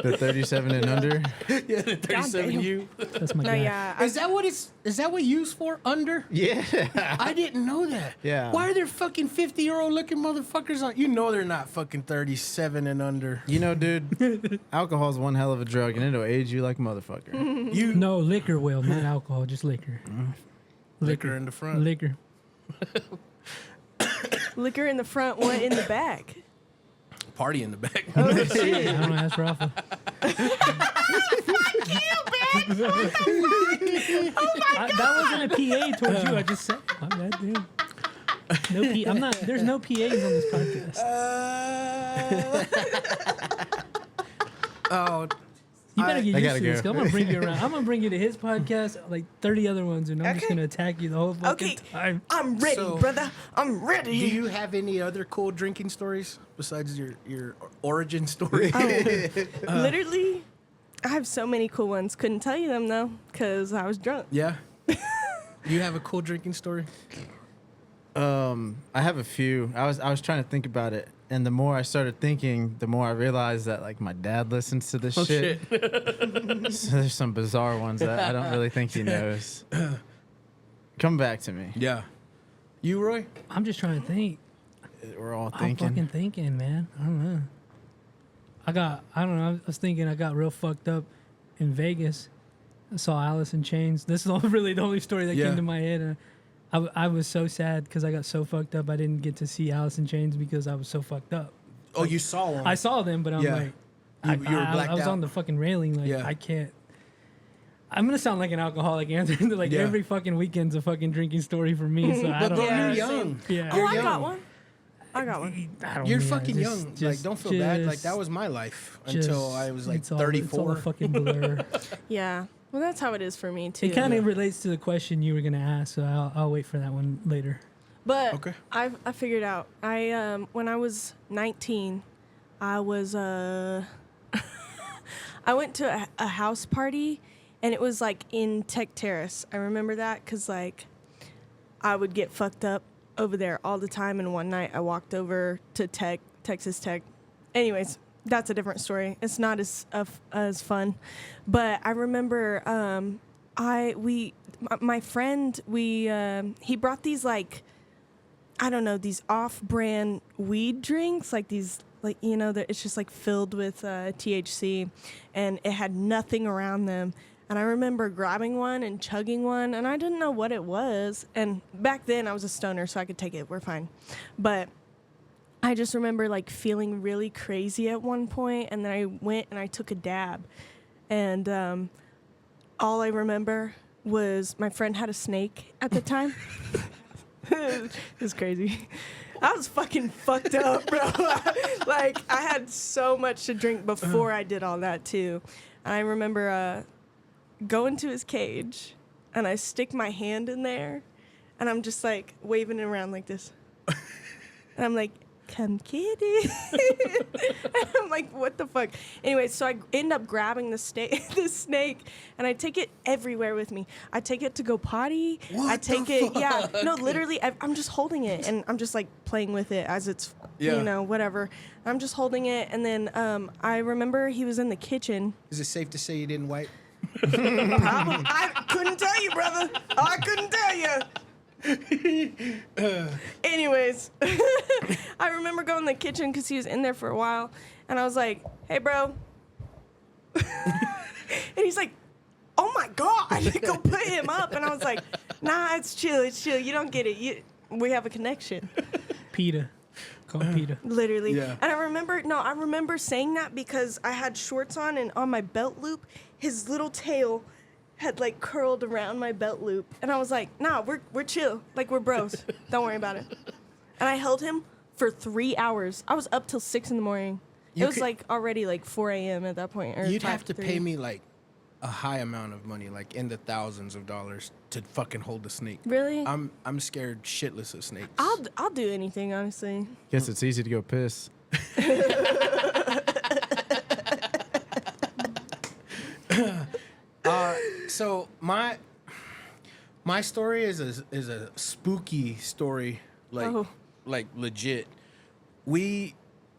The 37 and under. Yeah, the 37U. That's my No, guy. yeah. Is that what you use for? Under? Yeah. I didn't know that. Yeah. Why are there fucking 50-year-old looking motherfuckers on? You know they're not fucking 37 and under. You know, dude, alcohol's one hell of a drug, and it'll age you like a motherfucker. You No, liquor will, not alcohol, just liquor. liquor in the front. Liquor. Liquor in the front, what in the back? Party in the back. I don't know, that's Rafa. That wasn't a PA towards you. I just said, my bad, dude. No P. I'm not. There's no PAs on this podcast. Oh, You better get I used gotta to this. go. 'Cause I'm gonna bring you around. I'm gonna bring you to his podcast, like 30 other ones, and I'm just Okay. gonna attack you the whole fucking Okay, time. I'm ready, So- brother. I'm ready. do you have any other cool drinking stories besides your origin story? Literally, I have so many cool ones. Couldn't tell you them though, because I was drunk. Yeah. You have a cool drinking story? I have a few. I was trying to think about it, and the more I started thinking, the more I realized that like my dad listens to this shit. So there's some bizarre ones that I don't really think he knows. Come back to me. Yeah. You, Roy? I'm just trying to think. We're all I'm thinking. fucking thinking, man. I don't know. I don't know. I was thinking I got real fucked up in Vegas. I saw Alice in Chains. This is really the only story that Yeah. came to my head. And I was so sad because I got so fucked up. I didn't get to see Alice in Chains because I was so fucked up. Oh, you saw one. I saw them, but I'm Yeah. like, You were blacked I was out. on the fucking railing. Like, Yeah. I can't. I'm gonna sound like an alcoholic answering to like Yeah. every fucking weekend's a fucking drinking story for me. So I But don't. bro, Yeah, you're same. young. Yeah. Oh, You're I got young. one. I got one. I don't You're know, fucking just- young. Like, don't feel bad. Like, just- that was my life just- until I was like it's all 34. a fucking blur. Yeah. Well, that's how it is for me too. It kind of relates to the question you were gonna ask, so I'll wait for that one later. But Okay. I figured out. When I was 19, I was I went to a house party, and it was like in Tech Terrace. I remember that because like I would get fucked up over there all the time. And one night I walked over to Texas Tech. Anyways, that's a different story. It's not as fun, but I remember my friend he brought these like, I don't know, these off-brand weed drinks, like these, like, you know, that it's just like filled with THC, and it had nothing around them. And I remember grabbing one and chugging one, and I didn't know what it was. And back then I was a stoner, so I could take it. We're fine. But I just remember like feeling really crazy at one point, and then I went and I took a dab, and all I remember was my friend had a snake at the time. It was crazy. I was fucking fucked up, bro. Like, I had so much to drink before I did all that, too. And I remember going to his cage, and I stick my hand in there, and I'm just, like, waving it around like this. And I'm like, come kitty. And I'm like, what the fuck? Anyway, so I end up grabbing the snake, and I take it everywhere with me. I take it to go potty. I take it, yeah. No, literally, I'm just holding it, and I'm just like playing with it as it's, Yeah. you know, whatever. I'm just holding it, and then I remember he was in the kitchen. Is it safe to say you didn't wipe? Probably, I couldn't tell you, brother. I couldn't tell you. Anyways, I remember going in the kitchen because he was in there for a while, and I was like, hey, bro. And he's like, oh my God, go put him up. And I was like, nah, it's chill, you don't get it. we have a connection. PETA. Called PETA. Literally. Yeah. And I remember saying that because I had shorts on, and on my belt loop, his little tail had like curled around my belt loop. And I was like, nah, we're chill. Like, we're bros. Don't worry about it. And I held him for 3 hours. I was up till 6 in the morning. It was like already like 4 a.m. at that point. Or You'd 5, have to 3. pay me like a high amount of money, like in the thousands of dollars, to fucking hold a snake. Really? I'm scared shitless of snakes. I'll do anything, honestly. Guess it's easy to go piss. So my story is a spooky story, like legit.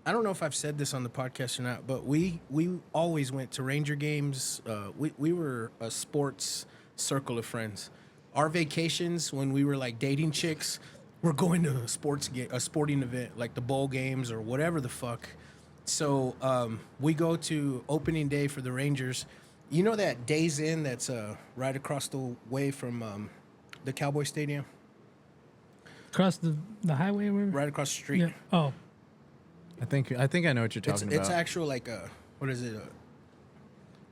I don't know if I've said this on the podcast or not, but we always went to Ranger games. We were a sports circle of friends. Our vacations when we were like dating chicks, we're going to a sporting event like the bowl games or whatever the fuck. So we go to opening day for the Rangers. You know that Days Inn that's right across the way from the Cowboy Stadium? Across the highway or whatever? Right across the street. Yeah. Oh. I think I know what you're talking about. It's actual like what is it?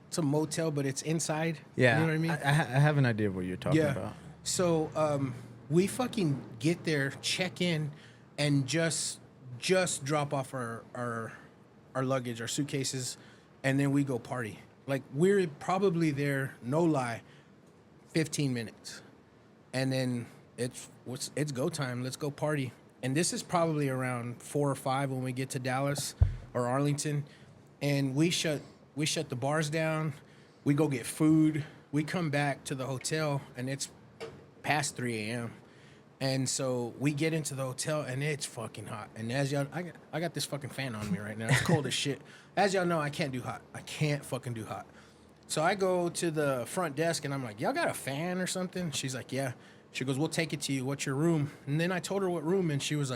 It's a motel, but it's inside. Yeah. You know what I mean? I have an idea of what you're talking about. So we fucking get there, check in, and just drop off our luggage, our suitcases, and then we go party. Like, we're probably there, no lie, 15 minutes. And then it's go time. Let's go party. And this is probably around 4 or 5 when we get to Dallas or Arlington. And we shut the bars down. We go get food. We come back to the hotel, and it's past 3 a.m. And so we get into the hotel, and it's fucking hot. And as y'all, I got this fucking fan on me right now. It's cold as shit. As y'all know, I can't do hot. I can't fucking do hot. So I go to the front desk, and I'm like, y'all got a fan or something? She's like, yeah. She goes, we'll take it to you. What's your room? And then I told her what room, and she was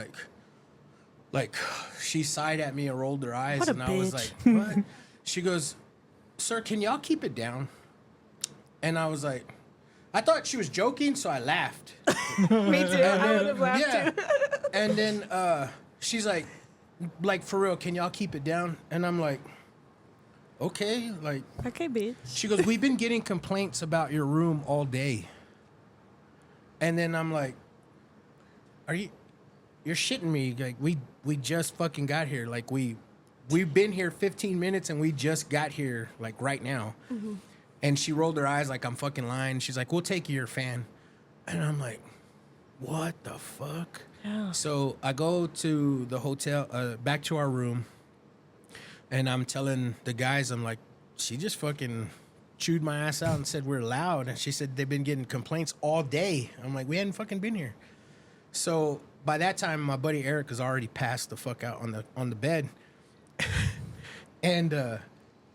like, she sighed at me and rolled her eyes. What a and I was bitch. like, what? She goes, sir, can y'all keep it down? And I was like, I thought she was joking, so I laughed. Me too. I would have laughed too. And then she's like, for real, can y'all keep it down? And I'm like, okay. Like, Okay, bitch. she goes, we've been getting complaints about your room all day. And then I'm like, you're shitting me. Like, we just fucking got here. Like, we've been here 15 minutes and we just got here, like, right now. Mm-hmm. And she rolled her eyes like I'm fucking lying. She's like, we'll take your fan. And I'm like, what the fuck? Yeah. So I go to the hotel, back to our room, and I'm telling the guys, I'm like, she just fucking chewed my ass out and said we're loud. And she said they've been getting complaints all day. I'm like, we hadn't fucking been here. So by that time, my buddy Eric has already passed the fuck out on the bed. And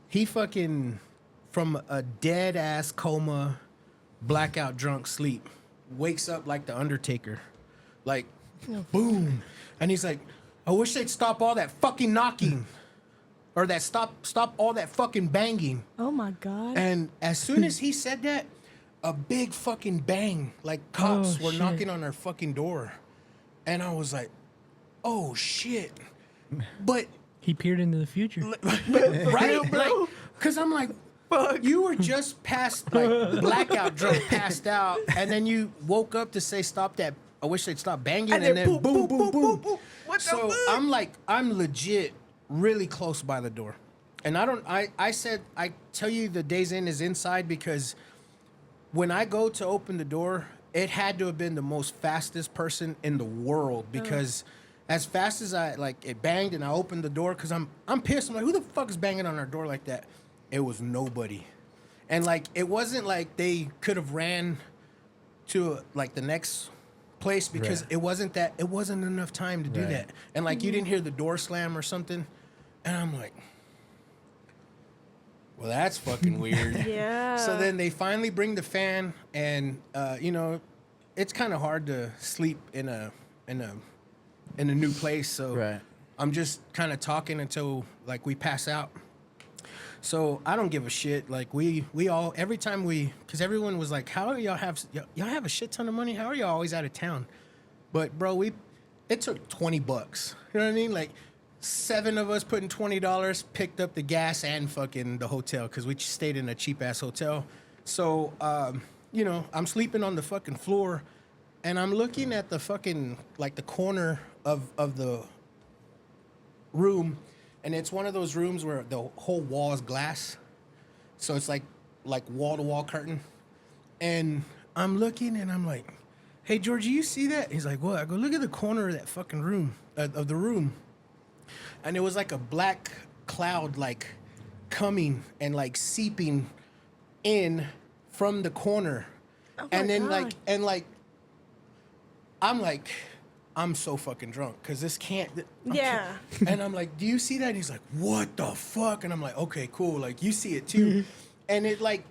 he fucking, from a dead ass coma, blackout drunk sleep, wakes up like the Undertaker. Like, boom. And he's like, I wish they'd stop all that fucking knocking. Or that stop all that fucking banging. Oh my God. And as soon as he said that, a big fucking bang, like cops were shit. knocking on our fucking door. And I was like, oh shit. But He peered into the future. right? Like, cause I'm like, fuck. You were just past like blackout drunk, passed out, and then you woke up to say stop that. I wish they'd stop banging, and then boom, boom, boom. What the So fuck? I'm like, I'm legit really close by the door. And I said, I tell you the Days Inn is inside because when I go to open the door, it had to have been the most fastest person in the world because as fast as it banged and I opened the door because I'm pissed. I'm like, who the fuck is banging on our door like that? It was nobody. And like, it wasn't like they could have ran to like the next place because it wasn't enough time to do that. And like, you didn't hear the door slam or something. And I'm like, well, that's fucking weird. Yeah. So then they finally bring the fan, and it's kind of hard to sleep in a new place. So I'm just kind of talking until like we pass out. So I don't give a shit. Like we all every time because everyone was like, how do y'all have a shit ton of money? How are y'all always out of town? But bro, it took $20. You know what I mean? Like 7 of us putting $20 picked up the gas and fucking the hotel because we stayed in a cheap ass hotel. So you know, I'm sleeping on the fucking floor, and I'm looking at the fucking like the corner of the room, and it's one of those rooms where the whole wall is glass, so it's like wall to wall curtain. And I'm looking, and I'm like, "Hey, Georgie, you see that?" He's like, "What?" I go, "Look at the corner of that fucking room, of the room." And it was like a black cloud, like coming and like seeping in from the corner. Oh And my then God. I'm so fucking drunk because this can't. Yeah. And I'm like, "Do you see that?" And he's like, "What the fuck?" And I'm like, "Okay, cool. Like, you see it too." And it like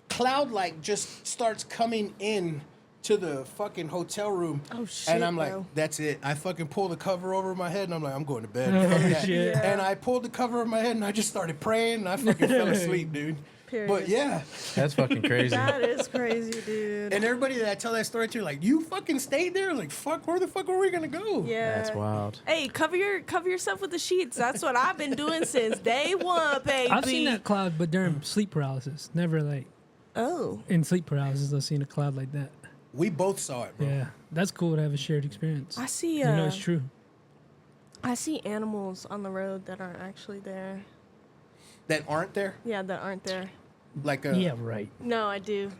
cloud like just starts coming in to the fucking hotel room. Oh, shit, And I'm like, bro. "That's it." I fucking pull the cover over my head, and I'm like, "I'm going to bed." Oh, Fuck that. shit. And I pulled the cover over my head, and I just started praying, and I fucking fell asleep, dude. Period. But yeah. That's fucking crazy. That is crazy, dude. And everybody that I tell that story to, like, "You fucking stayed there?" Like, fuck, where the fuck were we gonna go? Yeah. That's wild. Hey, cover yourself with the sheets. That's what I've been doing since day one, baby. I've seen that cloud, but during sleep paralysis. Never like Oh. in sleep paralysis. I've seen a cloud like that. We both saw it, bro. Yeah, that's cool to have a shared experience. I see. You know, it's true. I see animals on the road that aren't actually there. That aren't there? Yeah, that aren't there. Like a Yeah, right. No, I do.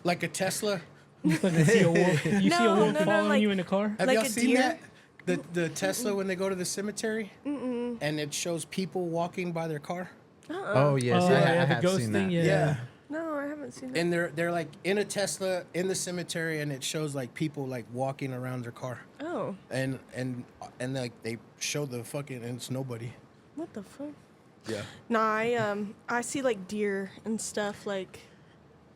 like a Tesla. You fucking see a wolf. You see a No, wolf no, following like- you in the car. Have Like y'all a seen deer? that? The Tesla when they go to the cemetery, and it shows people walking by their car, Oh yes, oh, I, yeah, I the have ghost seen thing. that. Yeah. No, I haven't seen that. and they're like in a Tesla in the cemetery, and it shows like people like walking around their car, Oh, and like they show the fucking and it's nobody. what the fuck? Yeah. Nah, I see like deer and stuff like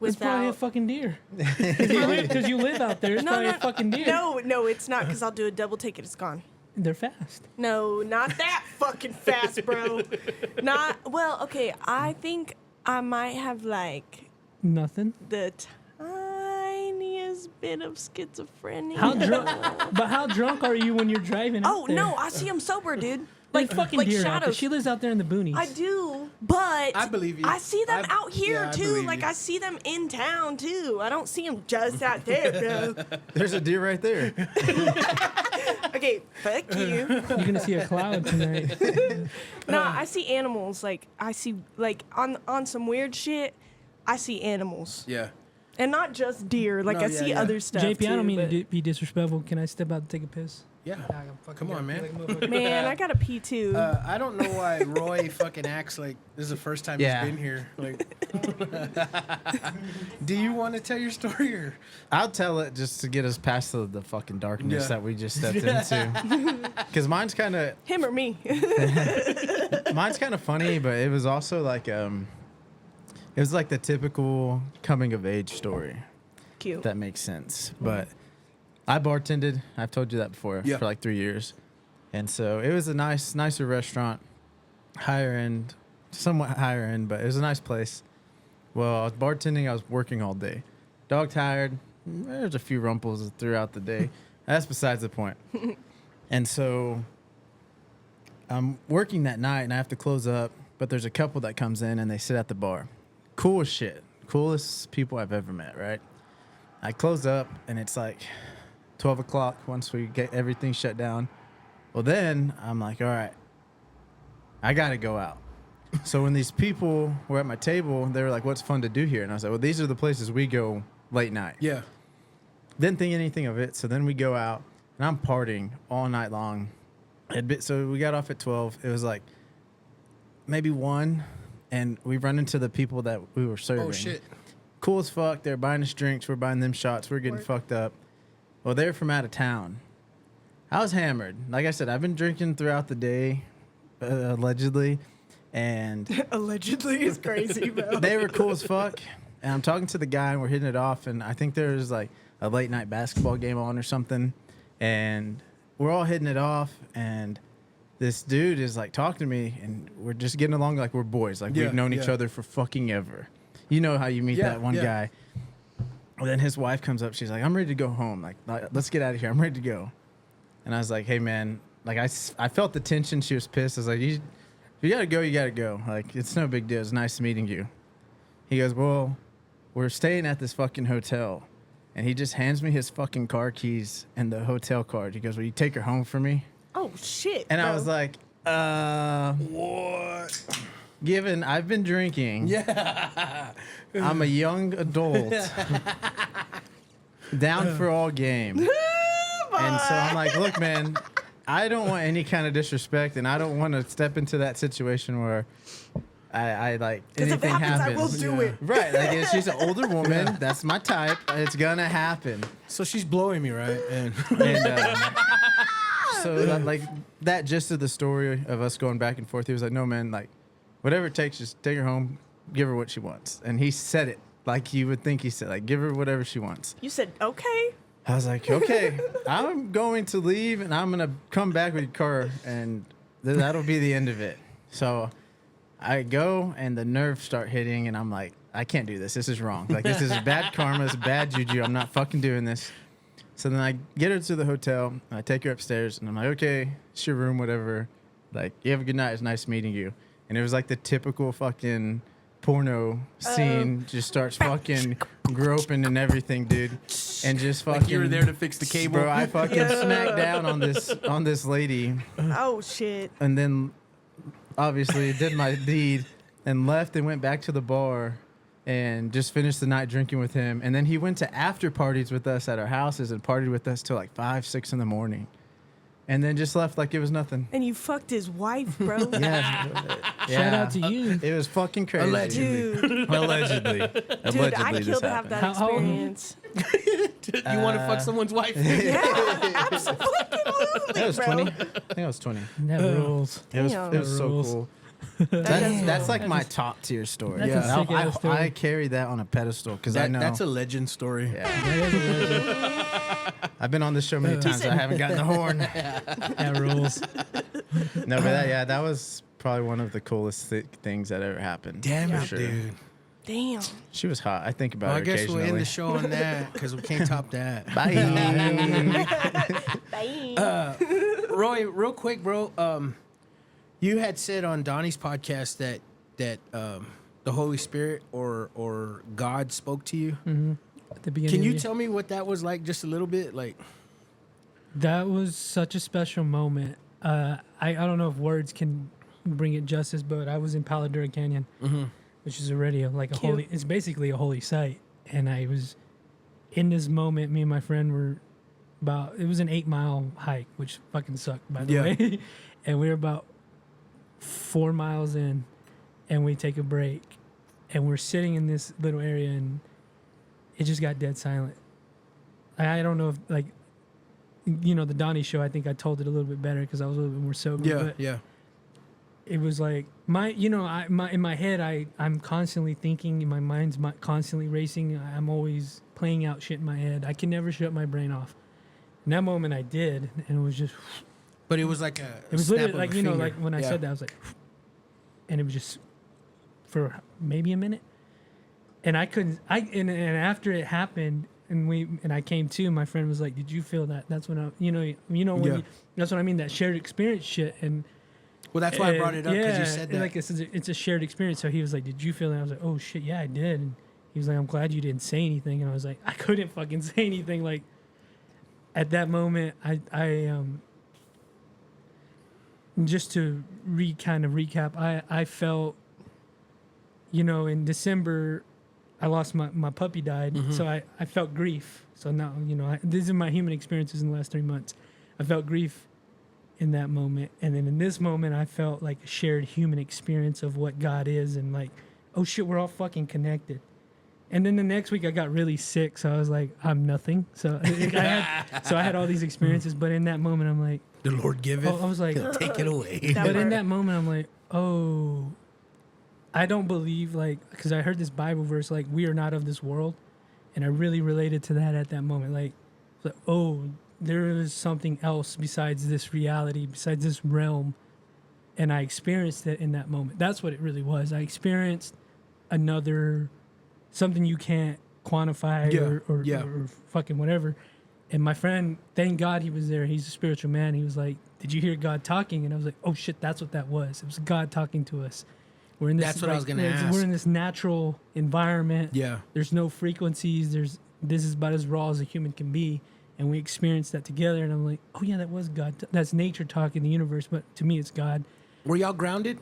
It's probably a without. fucking deer. Because you live out there. It's probably a fucking deer. No, it's not because I'll do a double take it. It's gone. They're fast. No, not that fucking fast, bro. Okay. I think I might have like Nothing. the tiniest bit of schizophrenia. How drunk? But how drunk are you when you're driving? Oh out there? no, I see them sober, dude. Like Like fucking like deer out there. shadows. She lives out there in the boonies. I do, but I believe you. I see them out here I too. believe Like you. I see them in town too. I don't see them just out there, bro. There's a deer right there. Okay, fuck you. You're gonna see a cloud tonight. No, I see animals. Like I see like on some weird shit. I see animals, Yeah. and not just deer. Like No, I yeah, see yeah. other stuff. JP, I too, don't mean but- to be disrespectful. Can I step out and take a piss? Yeah. Come on, man. Man, I gotta pee too. I don't know why Roy fucking acts like this is the first time Yeah. he's been here. Like, do you want to tell your story or? I'll tell it just to get us past the fucking darkness Yeah. that we just stepped into. Because mine's kind of Him or me? funny, but it was also like it was like the typical coming of age story. Cute. If that makes sense. But I bartended. I've told you that before Yeah. for like 3 years, and so it was a nicer restaurant, higher end, somewhat higher end, but it was a nice place. Well, I was bartending. I was working all day, dog tired. There's a few rumples throughout the day. That's besides the point. And so I'm working that night, and I have to close up. But there's a couple that comes in, and they sit at the bar. Cool as shit. Coolest people I've ever met. Right. I close up, and it's like 12 o'clock once we get everything shut down. Well, then I'm like, all right, I got to go out. So when these people were at my table, they were like, what's fun to do here? And I was like, well, these are the places we go late night. Yeah. Didn't think anything of it. So then we go out, and I'm partying all night long. So we got off at 12. It was like maybe 1, and we run into the people that we were serving. Oh shit. Cool as fuck. They're buying us drinks. We're buying them shots. We're getting fucked up. Well, they're from out of town. I was hammered. Like I said, I've been drinking throughout the day, allegedly, and Allegedly is crazy, bro. they were cool as fuck. And I'm talking to the guy, and we're hitting it off, and I think there's like a late night basketball game on or something, and we're all hitting it off, and this dude is like talking to me, and we're just getting along like we're boys, like Yeah, we've known each yeah. other for fucking ever. You know how you meet Yeah, that one yeah. guy. Well, then his wife comes up. She's like, I'm ready to go home. Like, let's get out of here. I'm ready to go. And I was like, hey, man, like I felt the tension. She was pissed. I was like, you got to go. You got to go. Like, it's no big deal. It's nice meeting you. He goes, well, we're staying at this fucking hotel. And he just hands me his fucking car keys and the hotel card. He goes, will you take her home for me? Oh, shit. And bro. I was like, What? given I've been drinking. Yeah. I'm a young adult. Down for all game. And so I'm like, look, man, I don't want any kind of disrespect, and I don't want to step into that situation where I like anything if it happens, happens. I will do it. Right. Like, she's an older woman. That's my type. It's going to happen. So she's blowing me, right? And so like that gist of the story of us going back and forth, he was like, no, man, like whatever it takes, just take her home, give her what she wants. And he said it like you would think he said, like, give her whatever she wants. You said, okay. I was like, okay, I'm going to leave and I'm going to come back with your car and that'll be the end of it. So I go and the nerves start hitting and I'm like, I can't do this. This is wrong. Like, this is bad karma. It's bad juju. I'm not fucking doing this. So then I get her to the hotel and I take her upstairs and I'm like, okay, it's your room, whatever. Like, you have a good night. It's nice meeting you. And it was like the typical fucking porno scene. Just starts fucking groping and everything, dude. And just fucking. like you were there to fix the cable. Bro, I fucking smacked down on this lady. Oh, shit. And then obviously did my deed and left and went back to the bar and just finished the night drinking with him. And then he went to after parties with us at our houses and partied with us till like 5, 6 in the morning. And then just left like it was nothing. And you fucked his wife, bro. Yeah. Shout out to you. It was fucking crazy. Dude, Allegedly. dude, I'd kill to have that How- experience. You want to fuck someone's wife? Yeah, absolutely, That was bro. 20. I think I was 20. That rules. It was Damn. so Rules. cool. does That's like my top tier story. That's a Yeah. sick ass story. I carry that on a pedestal because I know. That's a legend story. Yeah. That is a legend. I've been on this show many times. I haven't gotten the horn. That rules. No, but that was probably one of the coolest things that ever happened. Damn for it, sure. dude. Damn. She was hot. I think about Well, I her guess we'll occasionally. end the show on that because we can't top that. Bye. Roy, real quick, bro. You had said on Donnie's podcast that the Holy Spirit or God spoke to you. At the beginning Can of you the- tell me what that was like, just a little bit, like? That was such a special moment. I don't know if words can bring it justice, but I was in Palo Duro Canyon, which is already like a Cute. holy. It's basically a holy site, and I was in this moment. Me and my friend were about. It was an 8-mile hike, which fucking sucked, by the Yeah. way. And we were about 4 miles in, and we take a break, and we're sitting in this little area, and it just got dead silent. I don't know if like. You know, the Donnie show, I think I told it a little bit better because I was a little bit more sober. But Yeah. it was like in my head, I'm constantly thinking, my mind's constantly racing. I'm always playing out shit in my head. I can never shut my brain off. In that moment, I did, and it was just. But it was like It was literally like like when I said that, I was like, and it was just for maybe a minute, and I couldn't. And after it happened. And I came to. My friend was like, "Did you feel that?" That's when when Yeah. that's what I mean. That shared experience shit. And Well, that's why I brought it up because you said that. like it's a shared experience. So he was like, "Did you feel that?" I was like, "Oh shit, yeah, I did." And he was like, "I'm glad you didn't say anything." And I was like, "I couldn't fucking say anything." Like at that moment, I just to kind of recap, I felt, in December. I lost my puppy died, so I felt grief. So now, these are my human experiences in the last 3 months. I felt grief in that moment. And then in this moment, I felt like a shared human experience of what God is and like, oh shit, we're all fucking connected. And then the next week I got really sick. So I was like, I'm nothing. So I had all these experiences. But in that moment, I'm like, The Lord giveth, I was like, He'll take it away. but in that moment, I'm like, oh, I don't believe, because I heard this Bible verse, like, we are not of this world. And I really related to that at that moment. Like, oh, there is something else besides this reality, besides this realm. And I experienced it in that moment. That's what it really was. I experienced something you can't quantify or fucking whatever. And my friend, thank God he was there. He's a spiritual man. He was like, "Did you hear God talking?" And I was like, "Oh shit, that's what that was. It was God talking to us." We're in this. That's what I was gonna ask. We're in this natural environment. Yeah. There's no frequencies. This is about as raw as a human can be, and we experienced that together. And I'm like, "Oh yeah, that was God. That's nature talking, the universe." But to me, it's God. Were y'all grounded?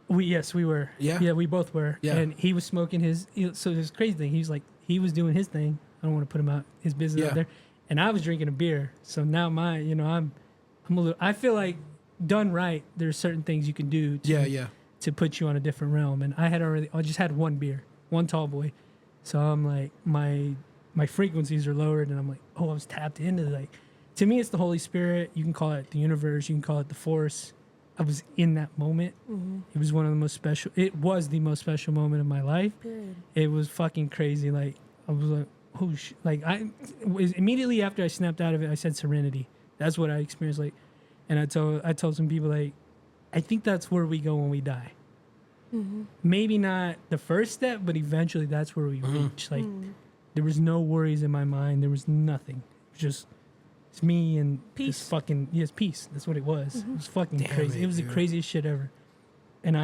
Yes, we were. Yeah? we both were. Yeah. And he was smoking his. So this crazy thing. He was doing his thing. I don't want to put him out his business Yeah. out there. And I was drinking a beer. So now I'm a little. I feel like done right. There's certain things you can do. To put you on a different realm. And I just had one beer, one tall boy. So I'm like, my frequencies are lowered, and I'm like, oh, I was tapped into like. To me, it's the Holy Spirit. You can call it the universe. You can call it the force. I was in that moment. It was one of the most special. It was the most special moment of my life. Period. It was fucking crazy. Like I was like, oh shit. Like I was immediately after I snapped out of it, I said serenity. That's what I experienced. Like, and I told some people like, I think that's where we go when we die. Maybe not the first step, but eventually that's where we reach. Like there was no worries in my mind. There was nothing. It was just. It's me and Peace. this fucking peace. That's what it was. It was fucking crazy. It was dude. the craziest shit ever. And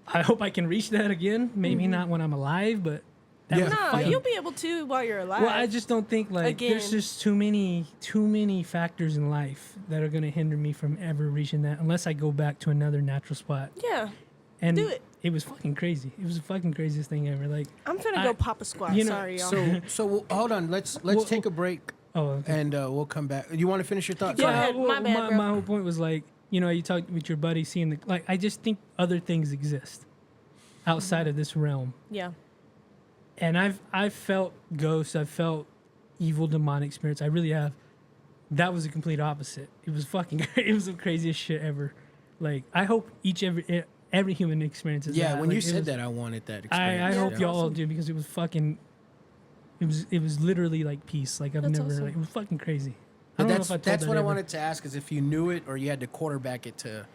I hope I can reach that again. Maybe not when I'm alive, but that was No, fucking- you'll be able to while you're alive. Well, I just don't think like there's Again. just too many factors in life that are gonna hinder me from ever reaching that unless I go back to another natural spot. Yeah. And Do it. It was fucking crazy. It was the fucking craziest thing ever. Like I'm finna go pop a squat. you know, Sorry, y'all. So hold on. Let's Well- take a break oh okay. and we'll come back. You want to finish your thoughts? Go ahead. well, My bad, bro. my whole point was like, you talked with your buddy seeing the like. I just think other things exist outside of this realm, Yeah. and I've felt ghosts. I've felt evil demonic spirits. I really have. That was the complete opposite. It was fucking. It was the craziest shit ever. Like I hope every human experiences. Yeah. that. When Like, you it said was- that, I wanted that I experience. hope Yeah. y'all all do because it was fucking. It was literally like peace. Like I've That's never. awesome. Like, it was fucking crazy. I don't know if I told That's that what I ever. wanted to ask is if you knew it or you had to quarterback it to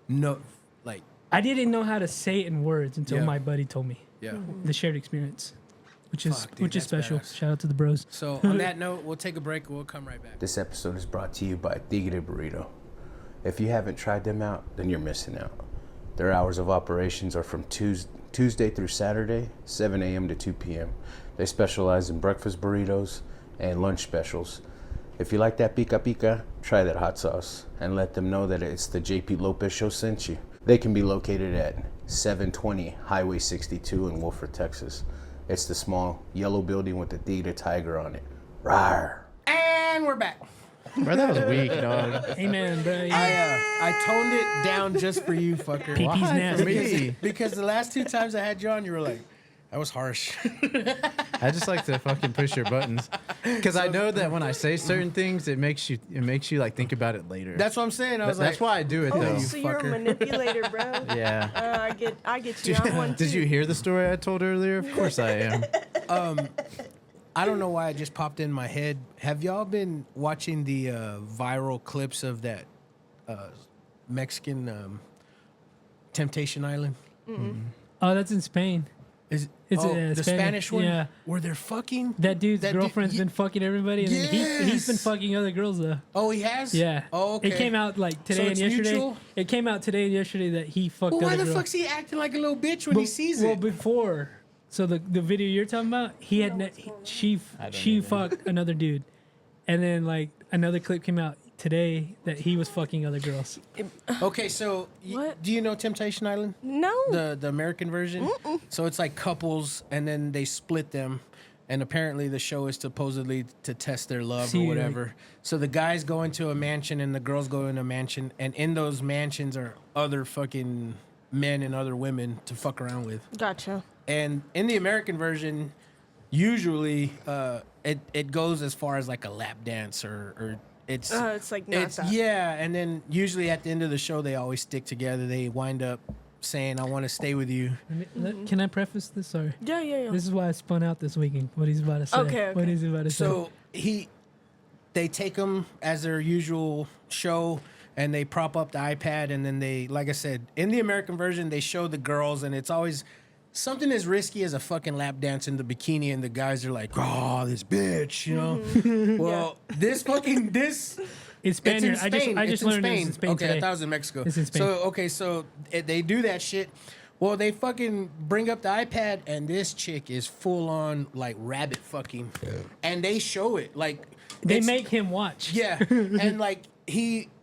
know, like, I didn't know how to say it in words until Yeah. my buddy told me. yeah. The shared experience, which is Fuck, dude, that's special. badass. Shout out to the bros. So on that note, we'll take a break. We'll come right back. This episode is brought to you by Tigre Burrito. If you haven't tried them out, then you're missing out. Their hours of operations are from Tuesday through Saturday, 7 a.m. to 2 p.m. They specialize in breakfast burritos and lunch specials. If you like that pica pica, try that hot sauce and let them know that it's the JP Lopez Show sent you. They can be located at 720 Highway 62 in Wolford, Texas. It's the small yellow building with the Tigre tiger on it. Rawr. And we're back. Bro, that was weak, dog. Amen, bro. I toned it down just for you, fucker. PP's nasty. Me. Because the last two times I had you on, you were like, that was harsh. I just like to fucking push your buttons because I know that when I say certain things, it makes you like think about it later. That's what I'm saying. I was That's like, why I do it Oh, though. so you're a fucker. manipulator, bro. Yeah. I get you. I'm one Did too. you hear the story I told earlier? Of course I am. I don't know why it just popped in my head. Have y'all been watching the viral clips of that Mexican Temptation Island? Oh, that's in Spain. Is It's the Spanish one? Yeah. Where they're fucking? That dude's That dude- girlfriend's ye- been fucking everybody, and then he's been Yes. fucking other girls though. Oh, he has? Yeah. Oh, okay. It came out like today and it's yesterday. mutual? It came out today and yesterday that he fucked Well, why other the girls. fuck's he acting like a little bitch when he sees Well, it? before, so the video you're talking about, he had she fucked another dude, and then like another clip came out today that he was fucking other girls. Okay, so What? do you know Temptation Island? No. The American version? So it's like couples and then they split them. And apparently the show is supposedly to test their love See, or whatever. So the guys go into a mansion and the girls go into a mansion. And in those mansions are other fucking men and other women to fuck around with. Gotcha. And in the American version, usually it goes as far as like a lap dance or it's like not that. yeah, and then usually at the end of the show they always stick together. They wind up saying, "I want to stay with you." Can I preface this? Sorry. Yeah. This is why I spun out this weekend. What he's about to say. Okay. What he's about to say. So they take them as their usual show, and they prop up the iPad, and then they, like I said, in the American version, they show the girls, and it's always something as risky as a fucking lap dance in the bikini, and the guys are like, "Oh, this bitch," you know. Well, this It's Spaniard. It's in Spain. I just It's learned in it was Spain. in Spain Okay, today. I thought it was in Mexico. It's in Spain. So they do that shit. Well, they fucking bring up the iPad, and this chick is full on like rabbit fucking, and they show it like They it's- make him watch. yeah, and like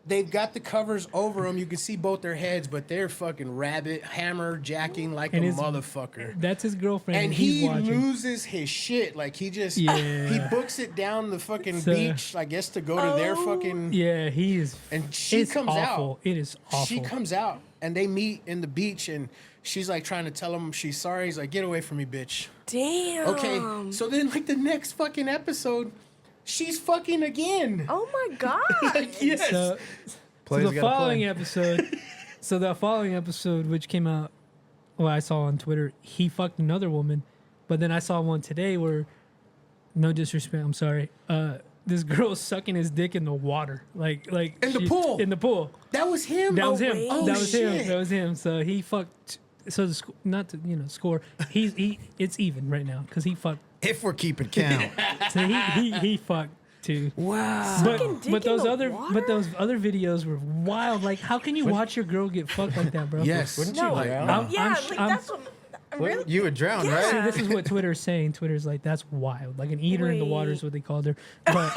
they've got the covers over them. You can see both their heads, but they're fucking rabbit hammer jacking like And a his- motherfucker. That's his girlfriend. And he's he watching. loses his shit. Like he just Yeah. he books it down the fucking So- beach, I guess, to go to their fucking. Yeah, he is. And she it's comes awful. out. It is awful. She comes out and they meet in the beach, and she's like trying to tell him she's sorry. He's like, "Get away from me, bitch." Damn. Okay, so then like the next fucking episode, she's fucking again. Oh my god. Like, yes. So Players the gotta following play. episode, the following episode, which came out, well, I saw on Twitter, he fucked another woman, but then I saw one today where, no disrespect, I'm sorry, this girl's sucking his dick in the water, like In the pool? in the pool. That was him. That was him. wait. Oh, that was shit. him. That was him. So he fucked. So the not to score. It's even right now because he fucked. If we're keeping count. So he fucked too. Wow. Sucking dick But those in the other water? but those other videos were wild. Like, how can you watch your girl get fucked like that, bro? Yes. Wouldn't No, you like? I'm- yeah, I'm- like I'm- that's what. Really? You would drown, Yeah. See, right? this is what Twitter's saying. Twitter's like, that's wild. Like an eater in the water is Wait. what they called her. But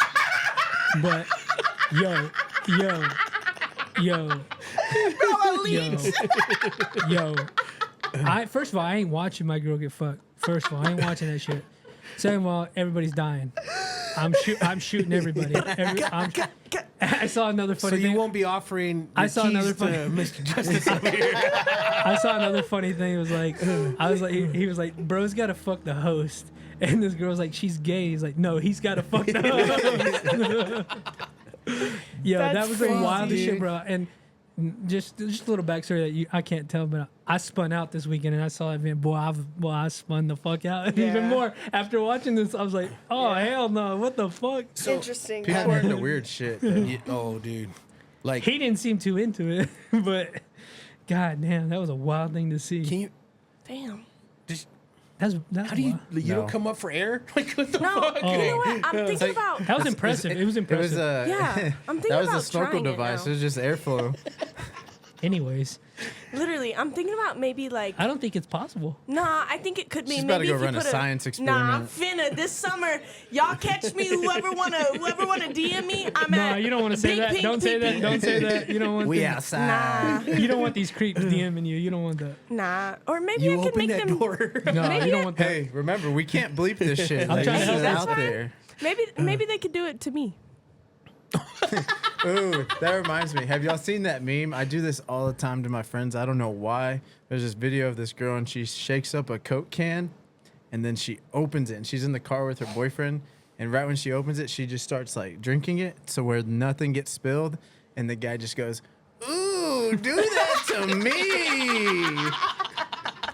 yo, first of all, I ain't watching my girl get fucked. First of all, I ain't watching that shit. Second of all, everybody's dying. I'm shooting everybody. I saw another So funny you thing. won't be offering. I your saw keys another to funny- Mr. Justice over here. I saw another funny thing. It was like, I was like, he was like, bro's got to fuck the host. And this girl's like, she's gay. He's like, no, he's got to fuck the host. Yo, that That's was the crazy. wildest shit, bro. And just a little backstory that I can't tell, but I spun out this weekend and I saw that video. I spun the fuck out. And even Yeah. more after watching this, I was like, oh hell no, what the fuck? Interesting. People are into weird shit. Oh, dude. Like, He didn't seem too into it, but god damn, that was a wild thing to see. can you? Damn. That's How do you? wild. You No. don't come up for air? Like what the No, fuck? you know what? I'm thinking about. That was impressive. It was It impressive. was a. Yeah, I'm thinking that was about a snorkel trying it device. now. It was just airflow. Anyways, Literally, I'm thinking about maybe like. I don't think it's possible. Nah, I think it could be. She's maybe about to go if you run a put science Nah, I'm experiment. finna this summer. Y'all catch me. Whoever wanna DM me. I'm No, at. you don't want to say Big that. Pink Don't say that. PP. Don't say that. You don't want. We them- outside. Nah, You don't want these creeps DMing you. You don't want that. nah. Or maybe You I could open make that them. door. No, Maybe you don't that- want that. Hey, remember, we can't bleep this shit. I'm Like, trying to this help is you. out That's there. Maybe they could do it to me. Ooh, that reminds me. Have y'all seen that meme? I do this all the time to my friends. I don't know why. There's this video of this girl and she shakes up a Coke can and then she opens it and she's in the car with her boyfriend. And right when she opens it, she just starts like drinking it so where nothing gets spilled. And the guy just goes, "Ooh, do that to me."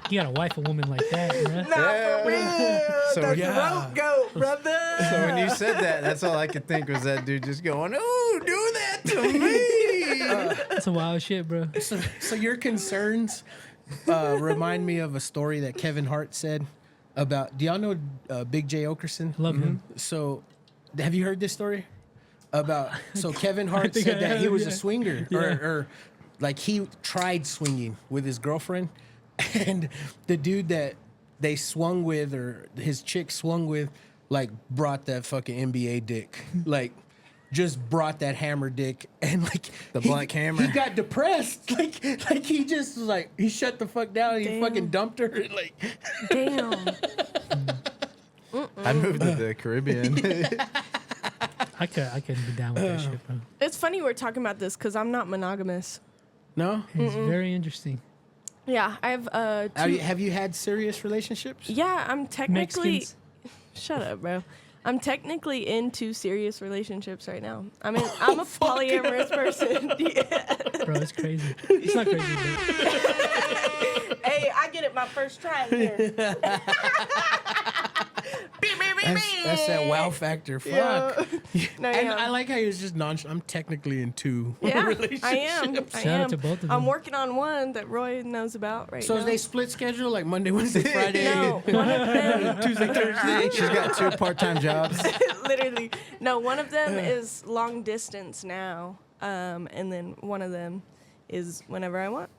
You got to wife a woman like that, man. Nah, for real. So, The yeah. throat goat, brother. So when you said that, that's all I could think was that dude just going, "Ooh, do that to me." That's some wild shit, bro. So your concerns remind me of a story that Kevin Hart said about. Do y'all know Big J Okerson? Love him. So, have you heard this story about? So Kevin Hart think said I that he have, was yeah. a swinger, Yeah. or like he tried swinging with his girlfriend, and the dude that they swung with, or his chick swung with, like brought that fucking NBA dick, like. Just brought that hammer dick and like The black hammer. He got depressed, like he just was like he shut the fuck down. And he Damn. fucking dumped her, and, like Damn. I moved to the Caribbean. I couldn't be down with that shit, bro. It's funny we're talking about this because I'm not monogamous. no. It's very interesting. Yeah, I have two. Have you had serious relationships? Yeah, I'm technically. Mexicans. Shut up, bro. I'm technically into serious relationships right now. I mean, I'm a polyamorous person. Yeah. Bro, it's crazy. It's not crazy, but Hey, I get it my first try here. Beep, beep, That's that wow factor. Fuck. Yeah. No, And yeah. I like how he was just nonchalant. I'm technically in 2 Yeah, relationships. I am. Shout out to both of them. I'm working on one that Roy knows about right So now. is they split schedule like Monday, Wednesday, Friday? No, one of them, Tuesday, Thursday. She's got 2 part-time jobs. literally. No, one of them is long distance now, and then one of them is whenever I want.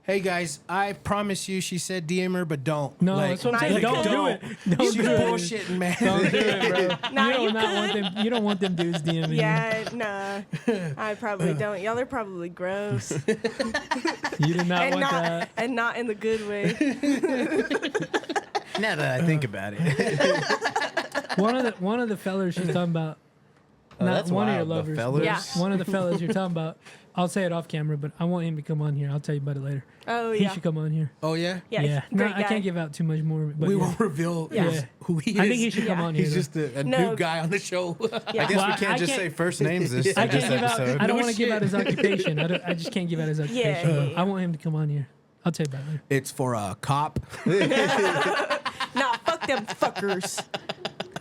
Hey guys, I promise you, she said DM her, but don't. No, Like, that's what I'm Not saying. even Don't do don't. it. Don't She's do it. bullshitting, man. Don't do it, bro. Nah, you you do not want could. them. You don't want them dudes DMing you. Yeah, nah, I probably don't. Y'all are probably gross, You do not and want that. not in the good way. Now that I think about it. One of the fellas she's talking about. Not that's one wild, of the your lovers. fellas? Yeah. One of the fellas you're talking about. I'll say it off camera, but I want him to come on here. I'll tell you about it later. Oh He yeah, should come on here. Oh yeah. yeah, No, great I guy. can't give out too much more. But We yeah. won't reveal Yeah. who he is. I think he should come Yeah. on here. He's though. just a No. new guy on the show. Yeah. I guess Well, we I can't just can't- say first names this, I this can't give out. episode. I don't No want to give shit. out his occupation. I just can't give out his occupation. Yeah, yeah. I want him to come on here. I'll tell you about it later. It's for a cop. Nah, fuck them fuckers.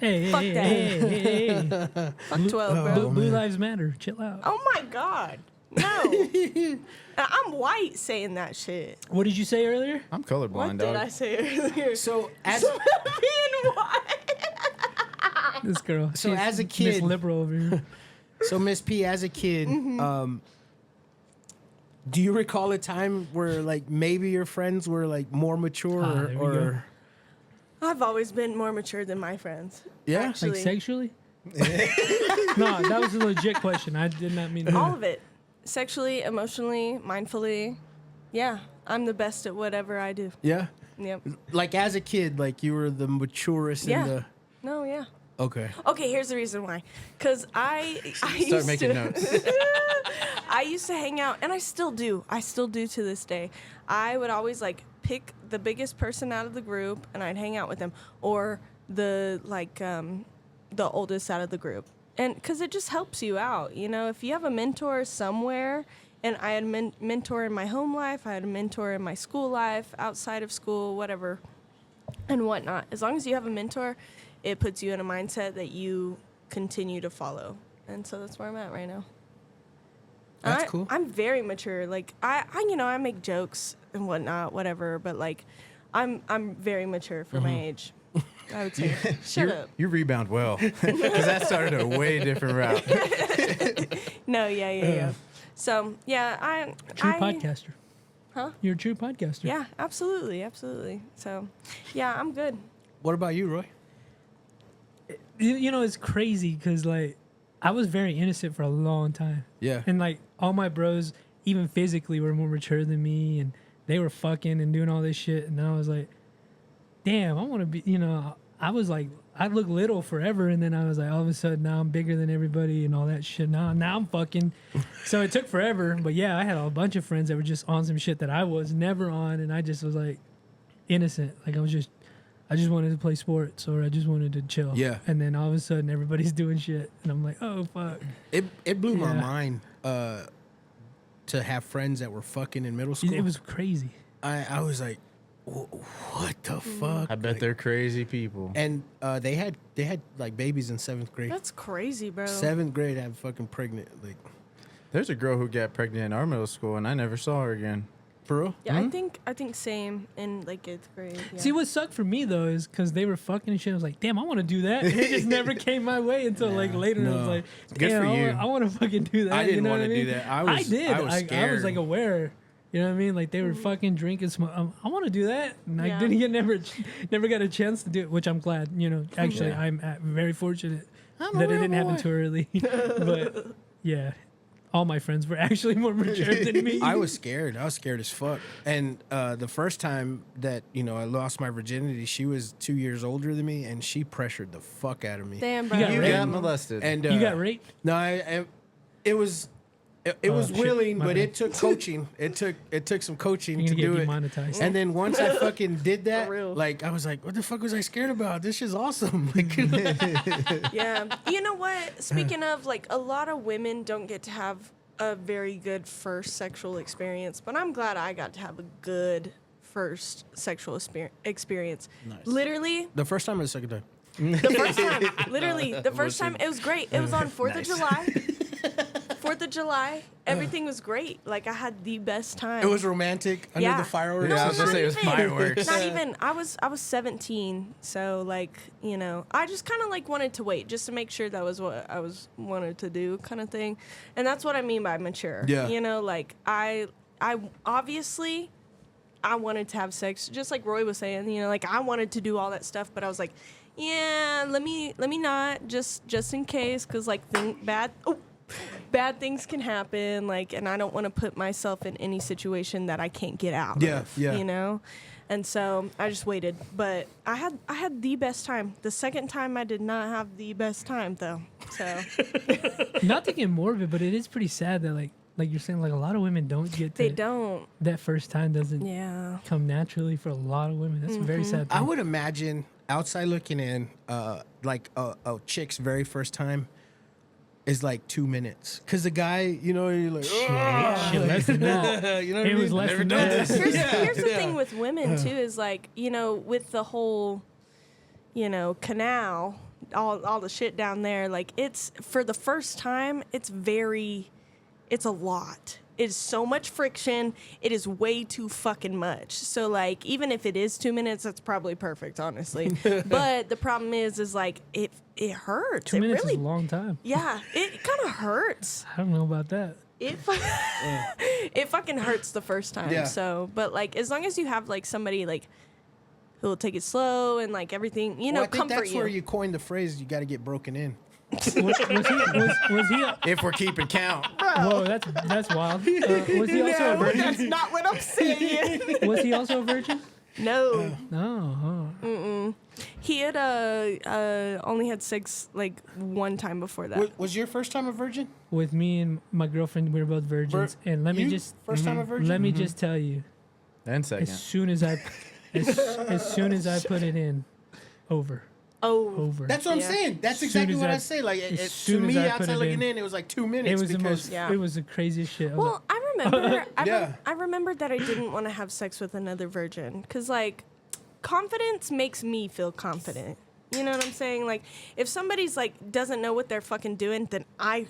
Hey, Fuck hey, that. hey, hey, hey. Fuck 12, bro. Blue Lives Matter. Chill out. Oh my god, no. I'm white saying that shit. What did you say earlier? I'm What colorblind, did dog. I say earlier? So as Being white. This girl. So She's as a Miss kid- Liberal over here. so Miss P, as a kid, do you recall a time where like maybe your friends were like more mature there we go. or I've always been more mature than my friends. Yeah? Like Actually, sexually? No, that was a legit question. I did not mean all of it. Sexually, emotionally, mindfully. Yeah, I'm the best at whatever I do. yeah? Yep. Like as a kid, like you were the maturest Yeah. in the No, yeah. Okay. Okay, here's the reason why. Because I Start used making to, notes. I used to hang out, and I still do. I still do to this day. I would always like pick the biggest person out of the group, and I'd hang out with them, or the the oldest out of the group, and because it just helps you out. You know, if you have a mentor somewhere, and I had a mentor in my home life, I had a mentor in my school life, outside of school, whatever, and whatnot. As long as you have a mentor, it puts you in a mindset that you continue to follow. And so that's where I'm at right now. That's cool. I'm very mature. Like I make jokes and whatnot, whatever, but like I'm very mature for my age. I would say. Shut up. You rebound well because that started a way different route. No, yeah. So yeah, True I podcaster. Huh? You're a true podcaster. Yeah, absolutely. So yeah, I'm good. What about you, Roy? You know, it's crazy because, like, I was very innocent for a long time. Yeah. And, like, all my bros, even physically, were more mature than me. And they were fucking and doing all this shit. And I was like, damn, I want to be, you know, I was like, I looked little forever. And then I was like, all of a sudden, now I'm bigger than everybody and all that shit. Now I'm fucking. So it took forever. But, yeah, I had a bunch of friends that were just on some shit that I was never on. And I just was, like, innocent. Like, I just wanted to play sports or I just wanted to chill. Yeah. And then all of a sudden everybody's doing shit. And I'm like, oh, fuck. It blew my Yeah. mind to have friends that were fucking in middle school. It was crazy. I was like, what the fuck? I bet they're crazy people. And they had like babies in 7th grade. That's crazy, bro. 7th grade, had fucking pregnant. Like, There's a girl who got pregnant in our middle school, and I never saw her again. for real? Yeah, I think same in like 8th grade. Yeah. See, what sucked for me, though, is because they were fucking and shit. I was like, damn, I want to do that. It just never came my way until like later. I was No. like, Good damn, for you. I want to fucking do that. I didn't you know wanna what I do mean? that. I did. was I scared. was like aware. You know what I mean? Like they were fucking drinking, smoke. I want to do that, and I Yeah. didn't get never got a chance to do it, which I'm glad. You know, actually, Yeah. I'm very fortunate that it didn't happen too early. But yeah, all my friends were actually more mature than me. I was scared. I was scared as fuck. And the first time that, you know, I lost my virginity, she was 2 years older than me, and she pressured the fuck out of me. Damn, bro. You got You raped? got molested. And You got raped? No, it was. It was shit. willing, My but bad. it took coaching. It took some coaching You're to gonna do get it. demonetized. And then once I fucking did that, real. like I was like, what the fuck was I scared about? This is awesome. Like, Yeah. You know what? Speaking of, like, a lot of women don't get to have a very good first sexual experience, but I'm glad I got to have a good first sexual experience. Nice. Literally, the first time or the second time? The first time, literally, the first time, it was great. It was on 4th of July. 4th of July, everything was great. Like, I had the best time. It was romantic under Yeah. the fireworks. No, Yeah, I was gonna not say it was even. fireworks. Not even. I was 17, so like, you know, I just kind of like wanted to wait just to make sure that was what I was wanted to do, kind of thing. And that's what I mean by mature. Yeah. You know, like I obviously I wanted to have sex, just like Roy was saying. You know, like I wanted to do all that stuff, but I was like, yeah, let me not just in case, because like bad things can happen, like, and I don't want to put myself in any situation that I can't get out of, you know? And so I just waited, but I had the best time. The second time I did not have the best time though. So Not to get morbid, but it is pretty sad that like you're saying, like a lot of women don't get they to, don't. that first time doesn't Yeah. come naturally for a lot of women. That's a very sad thing. I would imagine outside looking in, like a chick's very first time is like 2 minutes. Cause the guy, you know, you're like, oh, Shit, less than that. you know what It I was mean? less Never than done that. this. Here's the thing with women too, is like, you know, with the whole, you know, canal, all the shit down there, like it's for the first time, it's a lot. It's so much friction. It is way too fucking much. So like, even if it is 2 minutes, that's probably perfect, honestly. But the problem is like it hurts. 2 It minutes really, is a long time. yeah, it kind of hurts. I don't know about that. It it fucking hurts the first time. Yeah. So, but like, as long as you have like somebody like who will take it slow and like everything, you know, Well, I think comfort that's where you coined the phrase, you got to get broken in. Was he If we're keeping count. whoa, that's wild. Was he also a virgin? That's not what I'm saying. Was he also a virgin? No, No. he had only had sex like one time before that. Was your first time a virgin? With me and my girlfriend, we were both virgins. And let me You? just First time a virgin? let me just tell you, And second. as soon as I put it in, over. Oh, That's what I'm Yeah. saying. That's Soon exactly as what I- I say. Like, as to soon as me, I put outside it looking in, in, it was like 2 minutes. It was the because most. Yeah. It was the craziest shit. I was well, I remember. Yeah. I remembered that I didn't want to have sex with another virgin because like confidence makes me feel confident. You know what I'm saying? Like if somebody's like doesn't know what they're fucking doing, then I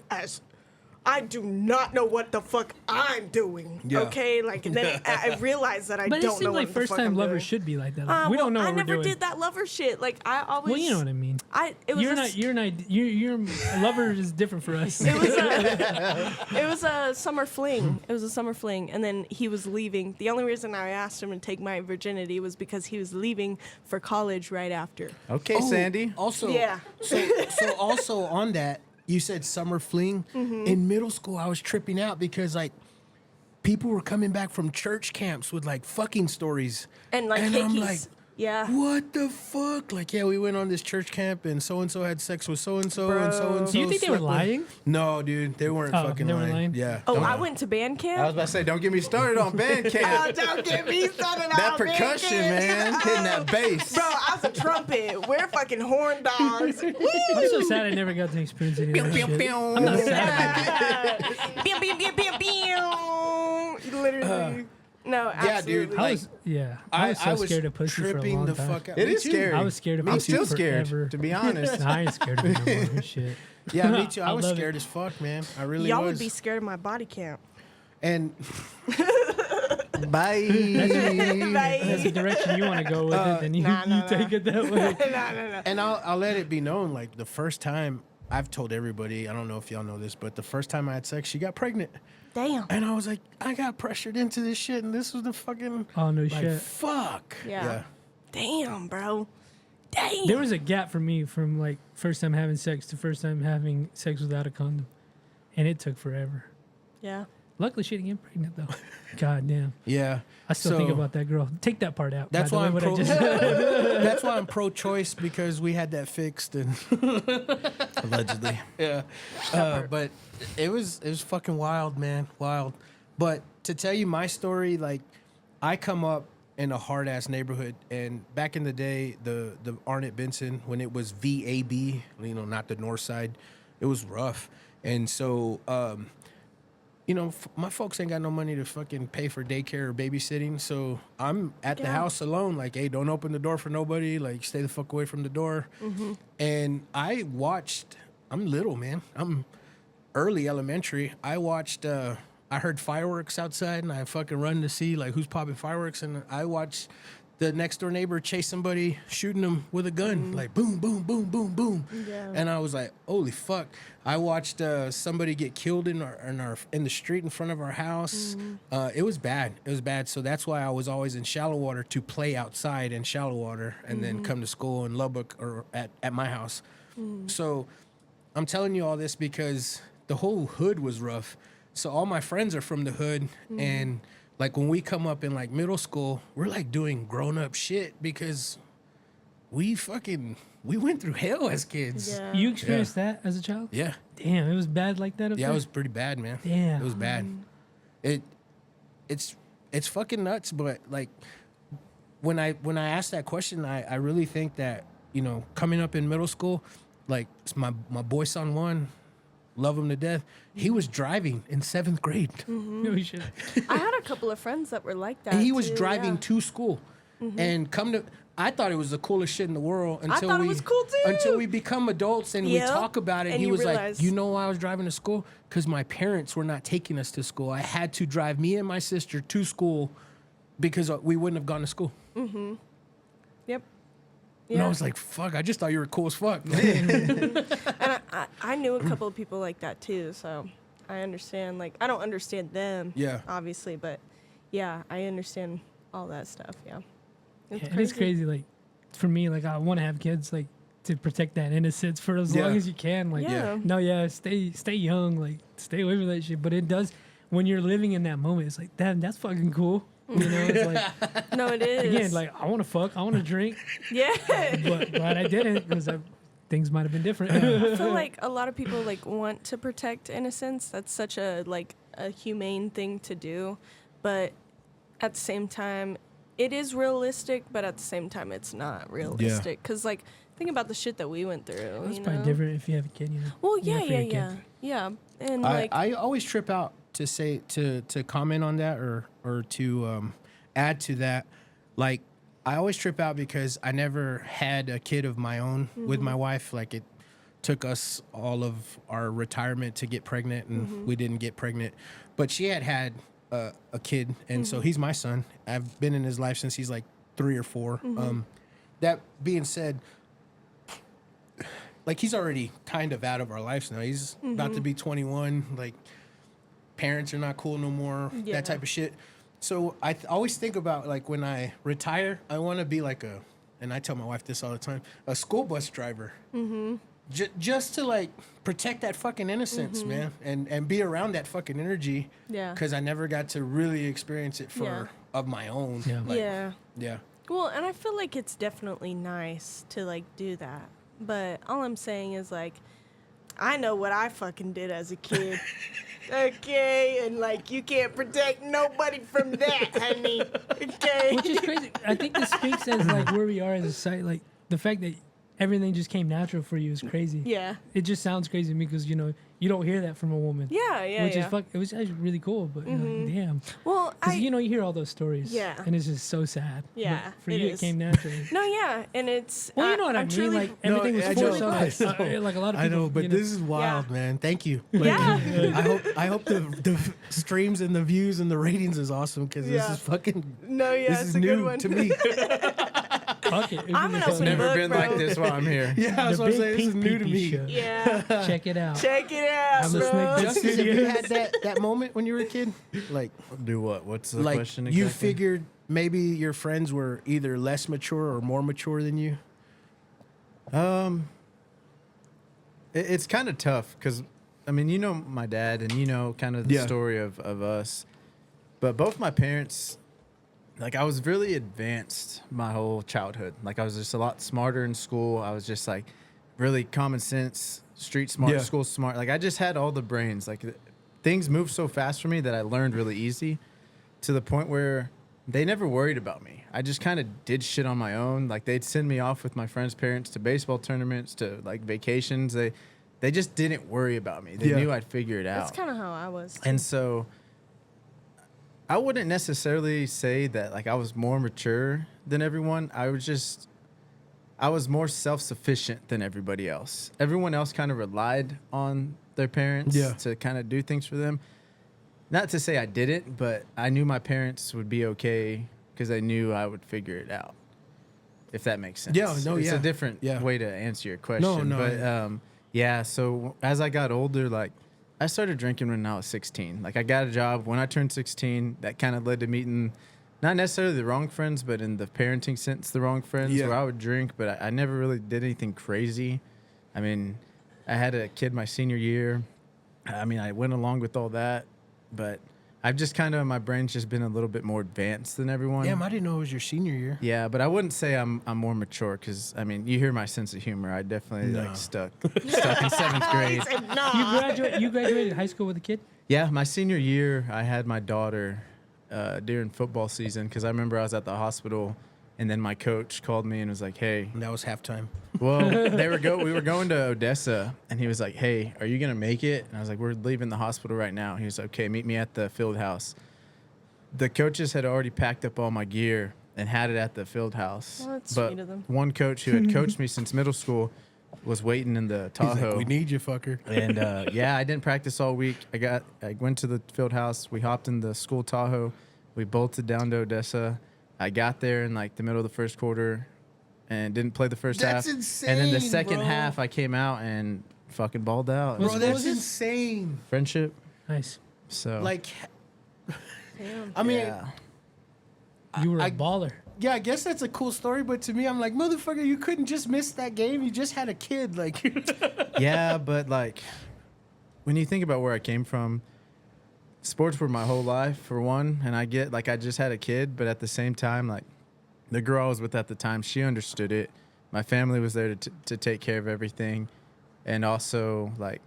do not know what the fuck I'm doing. Yeah. Okay, like and then I realize that I but it don't know seems what like the first fuck time I'm lovers doing. should be like that. Like, we don't know I what never we're doing. did that lover shit. Like I always. Well, you know what I mean. It was Your lover is different for us. It was a summer fling. It was a summer fling, and then he was leaving. The only reason I asked him to take my virginity was because he was leaving for college right after. Okay, Sandy. Also, Yeah. So also on that, you said summer fling. Mm-hmm. In middle school, I was tripping out because like people were coming back from church camps with like fucking stories, And like I'm hickeys. like, Yeah. what the fuck? Like, yeah, we went on this church camp and so had sex with so and so and so and so. Do you think they were lying? No, dude, they weren't Oh, fucking they weren't lying. lying? Yeah. Oh, I went to band I was camp. about to say, don't get me started on band camp. Don't get me started That on percussion, band camp. man. Hitting that bass. Bro, I was a trumpet. We're fucking horn dogs. I'm so sad I never got to experience any of that shit. I'm not sad. Pew, pew, pew, pew, pew. Literally. No, absolutely. dude, I like, was, I was so scared of pussy for a tripping long the time. fuck out. It Me is too. scary. I was scared of I'm pussy still forever. scared, to be honest. Nah, I ain't scared of it no more. Shit. Yeah, me too. I I was love scared it. as fuck, man. I really Y'all was. would be scared of my body count. And Bye. That's the direction you want to go with it, then you take it that way. and I'll let it be known, like the first time I've told everybody, I don't know if y'all know this, but the first time I had sex, she got pregnant. Damn. And I was like, I got pressured into this shit, and this was the fucking Oh, no like, shit. fuck. Yeah. Damn, bro. Damn. There was a gap for me from like first time having sex to first time having sex without a condom. And it took forever. Yeah. Luckily, she didn't get pregnant, though. God damn. Yeah. I still think about that girl. Take that part out. That's by why the way, I'm what I just that's why I'm pro-choice, because we had that fixed and Allegedly. yeah. But it was fucking wild, man. Wild. But to tell you my story, like I come up in a hard ass neighborhood, and back in the day, the Arnett Benson, when it was VAB, not the north side, it was rough. And so you know, my folks ain't got no money to fucking pay for daycare or babysitting, so I'm at the house alone. Like, hey, don't open the door for nobody. Like, stay the fuck away from the door. And I watched. I'm little, man. I'm early elementary. I watched. I heard fireworks outside, and I fucking run to see like who's popping fireworks, and I watched the next door neighbor chase somebody, shooting them with a gun, like boom, boom, boom, boom, boom. Yeah. And I was like, holy fuck. I watched somebody get killed in the street in front of our house. It was bad. It was bad. So that's why I was always in shallow water to play outside in shallow water and then come to school in Lubbock or at my house. So I'm telling you all this because the whole hood was rough. So all my friends are from the hood, and like when we come up in like middle school, we're like doing grown up shit because we went through hell as kids. Yeah. You experienced that as a child? Yeah. Damn, it was bad like that up Yeah, there? it was pretty bad, man. Damn. It was bad. It's fucking nuts, but like when I asked that question, I really think that, you know, coming up in middle school, like my boy son one, love him to death. He was driving in 7th grade. No shit. I had a couple of friends that were like that. And he was too, driving yeah. to school. And I thought it was the coolest shit in the world until thought it we was cool too. Until we become adults and we Yep. talk about it. And He you was realize- like, you know why I was driving to school? Because my parents were not taking us to school. I had to drive me and my sister to school because we wouldn't have gone to school. Yep. And I Yeah. was like, fuck, I just thought you were cool as fuck. And I knew a couple of people like that too, so I understand. Like, I don't understand them, Yeah. obviously, but yeah, I understand all that stuff. Yeah, Yeah, it's crazy. Like, for me, like, I want to have kids, like, to protect that innocence for as long Yeah. as you can. Like, Yeah. no, yeah, stay young. Like, stay away from that shit. But it does, when you're living in that moment, it's like, damn, that's fucking cool. You know, it's like, No, it is. again, like, I want to fuck, I want to drink, yeah. but glad I didn't because things might have been different. I feel like a lot of people like want to protect innocence. That's such a humane thing to do, but at the same time, it is realistic. But at the same time, it's not realistic because like think about the shit that we went through. It's you probably know? different if you have a kid, you know. Well, Yeah, yeah, for yeah, your yeah, kids. yeah. And like, I always trip out to say to comment on that or to add to that. Like I always trip out because I never had a kid of my own with my wife. Like it took us all of our retirement to get pregnant, and we didn't get pregnant. But she had a kid, and so he's my son. I've been in his life since he's like 3 or 4. That being said, like he's already kind of out of our lives now. He's about to be 21. Like parents are not cool no more. Yeah. That type of shit. So I always think about like when I retire, I want to be like and I tell my wife this all the time, a school bus driver. Just to like protect that fucking innocence, man, and be around that fucking energy. Yeah. Because I never got to really experience it Yeah. of my own. Yeah. Like, yeah. Yeah. Well, and I feel like it's definitely nice to like do that. But all I'm saying is like, I know what I fucking did as a kid. Okay, and like you can't protect nobody from that, honey. Okay. Which is crazy. I think this speaks as like where we are as a society. Like the fact that everything just came natural for you is crazy. Yeah. It just sounds crazy to me because you know you don't hear that from a woman. Yeah, yeah, Which yeah. is it was actually really cool, but you know, damn. Well, Because you know you hear all those stories. Yeah. And it's just so sad. But Yeah, for it you is. it came naturally. No, yeah, and it's. Well, you know what I I'm mean. truly- Like everything was I forced know, on I us. know. Like a lot of people. I know, but you this is wild, Yeah. man. Thank you. Yeah. I hope the streams and the views and the ratings is awesome because this Yeah. is fucking. No, yeah, this it's is a good new one. to me. Fuck it. I'm an It's open Never book, been bro. like this while I'm here. Yeah, that's the what I'm Big saying. This is Pink new to Pee-Pee me. Show. Yeah. Check it out. Check it out, I'm the bro. Snake Pit Justice, have you Studios. had that moment when you were a kid? Like, Do what? What's the like question you exactly? figured maybe your friends were either less mature or more mature than you? It's kind of tough because, I mean, you know my dad and you know kind of the Yeah. story of us. But both my parents, like I was really advanced my whole childhood. Like I was just a lot smarter in school. I was just like really common sense, street smart, Yeah. school smart. Like I just had all the brains. Like things moved so fast for me that I learned really easy to the point where they never worried about me. I just kind of did shit on my own. Like they'd send me off with my friends' parents to baseball tournaments, to like vacations. They they just didn't worry about me. They Yeah. knew I'd figure it out. That's kind of how I was. And so I wouldn't necessarily say that like I was more mature than everyone. I was more self-sufficient than everybody else. Everyone else kind of relied on their parents to kind of do things for them. Not to say I didn't, but I knew my parents would be okay because I knew I would figure it out. If that makes sense. Yeah, no, it's yeah. a different Yeah. way to answer your question. No, But yeah, so as I got older, like I started drinking when I was 16. Like I got a job when I turned 16. That kind of led to meeting not necessarily the wrong friends, but in the parenting sense, the wrong friends Yeah. where I would drink, but I never really did anything crazy. I mean, I had a kid my senior year. I mean, I went along with all that, but I've just kind of, my brain's just been a little bit more advanced than everyone. Damn, I didn't know it was your senior year. Yeah, but I wouldn't say I'm more mature because, I mean, you hear my sense of humor. I definitely No. like stuck in 7th grade. You graduated high school with a kid? Yeah, my senior year, I had my daughter during football season because I remember I was at the hospital and then my coach called me and was like, hey. And that was halftime. Well, we were going to Odessa and he was like, hey, are you going to make it? And I was like, we're leaving the hospital right now. He was like, okay, meet me at the field house. The coaches had already packed up all my gear and had it at the field house. Well, that's but sweet of them. one coach who had coached me since middle school was waiting in the He's like, Tahoe. we need you, fucker. And yeah, I didn't practice all week. I went to the field house. We hopped in the school Tahoe. We bolted down to Odessa. I got there in like the middle of the first quarter and didn't play the first That's half. insane, And then the second bro. half, I came out and fucking balled out. Bro, What that's was this? insane. Friendship. Nice. So Like, Damn. I mean, yeah. You were a I- baller. yeah, I guess that's a cool story, but to me, I'm like, motherfucker, you couldn't just miss that game. You just had a kid. Like, Yeah, but like when you think about where I came from, sports were my whole life for one, and I get like I just had a kid, but at the same time, like the girl I was with at the time, she understood it. My family was there to take care of everything, and also like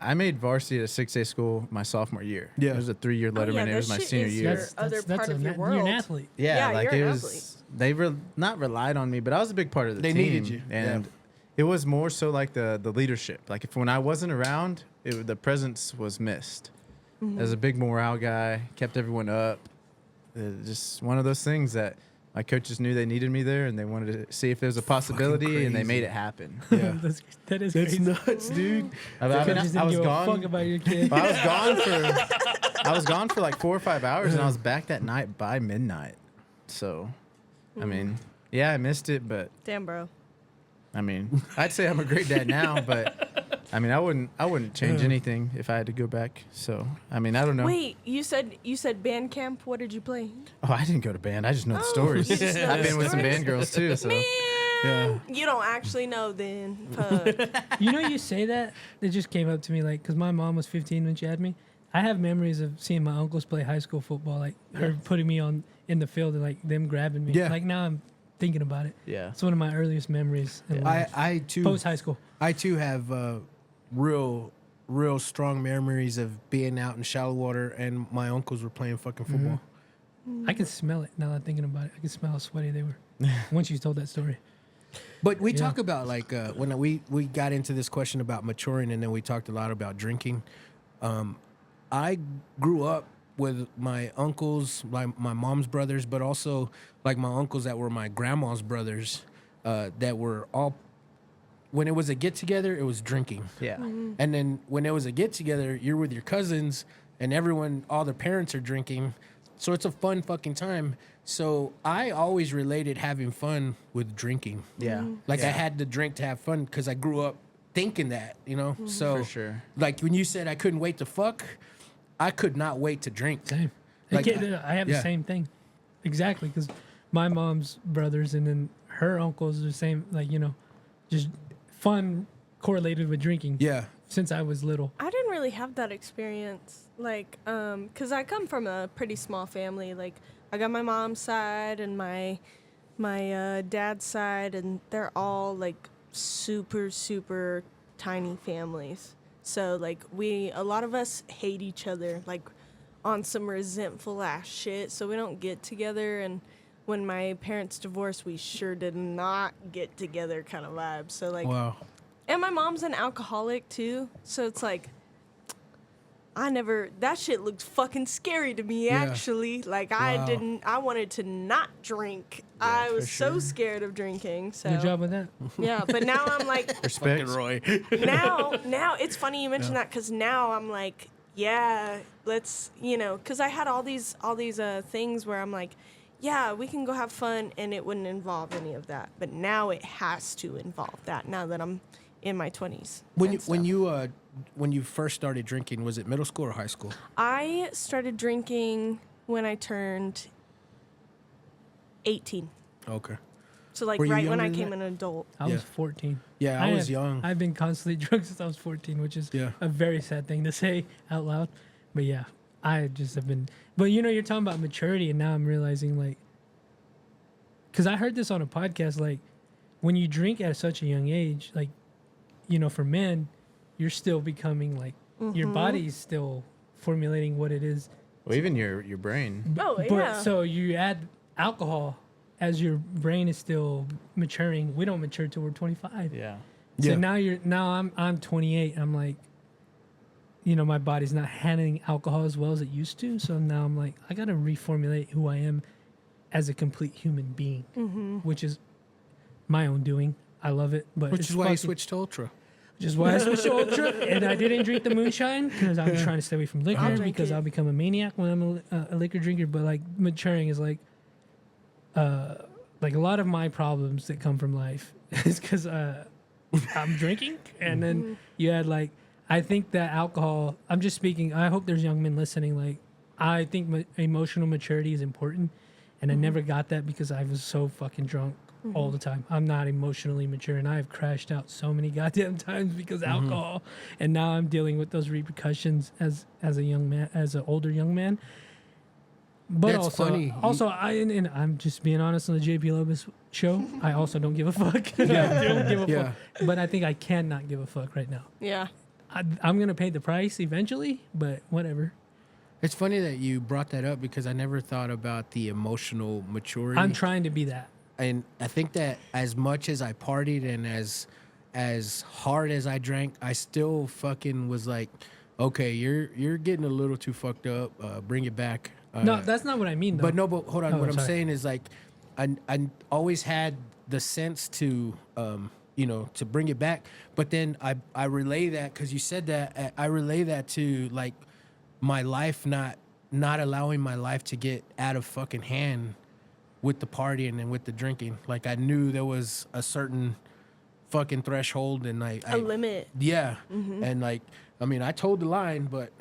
I made varsity at a 6A school my sophomore year. Yeah. It was a 3-year letterman. It was my senior year. Other part of your You're an world. athlete. Yeah, like you're it an was. athlete. They not relied on me, but I was a big part of the They team. needed you, and yeah. it was more so like the leadership. Like if when I wasn't around, the presence was missed. As a big morale guy, kept everyone up. Just one of those things that my coaches knew they needed me there, and they wanted to see if there was a possibility, and they crazy. made it happen. yeah, that is that's crazy. nuts, dude. I mean, Coaches didn't I was give a gone. fuck about your kid. I was gone for like 4 or 5 hours, and I was back that night by midnight. So, I mean, yeah, I missed it, but Damn, bro. I mean, I'd say I'm a great dad now, but I mean, I wouldn't change anything if I had to go back. So, I mean, I don't know. Wait, you said band camp. What did you play? Oh, I didn't go to band. I just know the Oh, stories. you just know I've the been with some stories? band girls too. So, Man, you don't actually know then. Fuck. You know, you say that. It just came up to me, like, because my mom was 15 when she had me. I have memories of seeing my uncles play high school football, like her putting me on in the field and like them grabbing me. Yeah. Like now I'm thinking about it. yeah. It's one of my earliest memories. In life. I too, Post high school. I too have real strong memories of being out in shallow water, and my uncles were playing fucking football. I can smell it now that I'm thinking about it. I can smell how sweaty they were once you told that story. But we talk about like when we got into this question about maturing, and then we talked a lot about drinking. I grew up with my uncles, my mom's brothers, but also like my uncles that were my grandma's brothers, that were all. When it was a get together, it was drinking. Yeah. And then when it was a get together, you're with your cousins and everyone, all their parents are drinking. So it's a fun fucking time. So I always related having fun with drinking. Yeah. Like I had to drink to have fun because I grew up thinking that, you know? So For sure. like when you said I couldn't wait to fuck, I could not wait to drink. Same. Like, I have yeah. the same thing. Exactly. Because my mom's brothers and then her uncles are the same, like, you know, just fun correlated with drinking. Yeah. Since I was little. I didn't really have that experience, like, cause I come from a pretty small family. Like, I got my mom's side and my dad's side, and they're all like super tiny families. So like a lot of us hate each other, like on some resentful ass shit. So we don't get together. And when my parents divorced, we sure did not get together, kind of vibe. So like. Wow. And my mom's an alcoholic too, so it's like that shit looked fucking scary to me, actually. Like, Wow. I wanted to not drink. I was so scared of drinking. So Good job with that. yeah, but now I'm like, Respect. Roy. now it's funny you mention that, because now I'm like, yeah, let's, because I had all these things where I'm like, yeah, we can go have fun, and it wouldn't involve any of that. But now it has to involve that, now that I'm in my 20s. When you first started drinking, was it middle school or high school? I started drinking when I turned 18. Okay. So, like, Were you right when I younger than came that? an adult. I was 14. Yeah, I was young. I've been constantly drunk since I was 14, which is a very sad thing to say out loud. But yeah, I just have been. But you're talking about maturity, and now I'm realizing, like, because I heard this on a podcast, like, when you drink at such a young age, like, for men, you're still becoming, like, your body's still formulating what it is. Well, even your brain. But so you add alcohol as your brain is still maturing. We don't mature till we're 25. Yeah. So now I'm 28. I'm like, my body's not handling alcohol as well as it used to. So now I'm like, I gotta reformulate who I am as a complete human being, which is my own doing. I love it, but Which is why you switched to Ultra. Which is why I switched to Ultra, and I didn't drink the moonshine because I'm trying to stay away from liquor because I'll become a maniac when I'm a liquor drinker. But like maturing is like a lot of my problems that come from life is because I'm drinking, and then you add like, I think that alcohol. I'm just speaking. I hope there's young men listening. Like, I think emotional maturity is important, and I never got that because I was so fucking drunk all the time. I'm not emotionally mature, and I've crashed out so many goddamn times because of alcohol, and now I'm dealing with those repercussions as a young man, as an older young man. But That's funny. Also, and I'm just being honest on the JP Lopez show. I also don't give a fuck. I don't give a fuck. But I think I cannot give a fuck right now. Yeah. I'm gonna pay the price eventually, but whatever. It's funny that you brought that up because I never thought about the emotional maturity. I'm trying to be that. And I think that as much as I partied and as hard as I drank, I still fucking was like, okay, you're getting a little too fucked up. Bring it back. No, that's not what I mean, though. But hold on. Oh, What I'm sorry. saying is like, I always had the sense to, to bring it back. But then I relay that because you said that. I relay that to like my life not allowing my life to get out of fucking hand with the partying and with the drinking. Like, I knew there was a certain fucking threshold and A limit. Yeah. And like, I mean, I told the line, but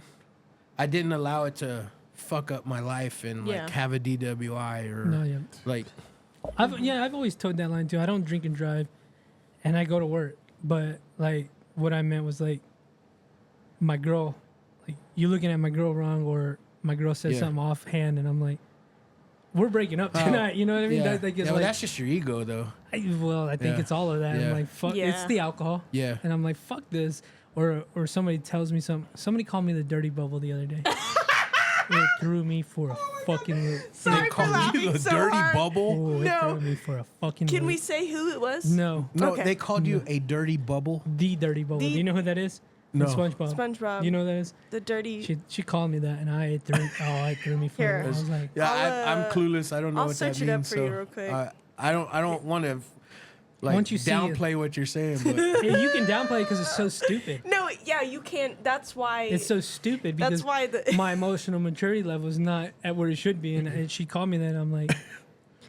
I didn't allow it to fuck up my life and like have a DWI or like. I've always told that line too. I don't drink and drive, and I go to work. But like, what I meant was like, my girl, like, you looking at my girl wrong, or my girl said something offhand, and I'm like, we're breaking up tonight. You know what I mean? Yeah. Well, that's just your ego, though. I think it's all of that. Yeah. I'm like, fuck, it's the alcohol. Yeah. And I'm like, fuck this. Or somebody tells me somebody called me the dirty bubble the other day. It threw me for a fucking loop. Sorry for laughing so hard. bubble? Oh, it No. threw me for a fucking Can loop. we say who it was? No. No, Okay. they called you a dirty bubble. The dirty bubble. Do you know who that is? No. SpongeBob. SpongeBob. You know who that is? The dirty. She called me that, and it threw me for Here. a loop. I was like, Yeah, I'm clueless. I don't know I'll what that search it up means. for so you real quick. I don't want to like Once you see it- downplay what you're saying, but hey, you can downplay it because it's so stupid. No, yeah, you can't. That's why. It's so stupid because That's why the my emotional maturity level is not at where it should be, and she called me that. And I'm like,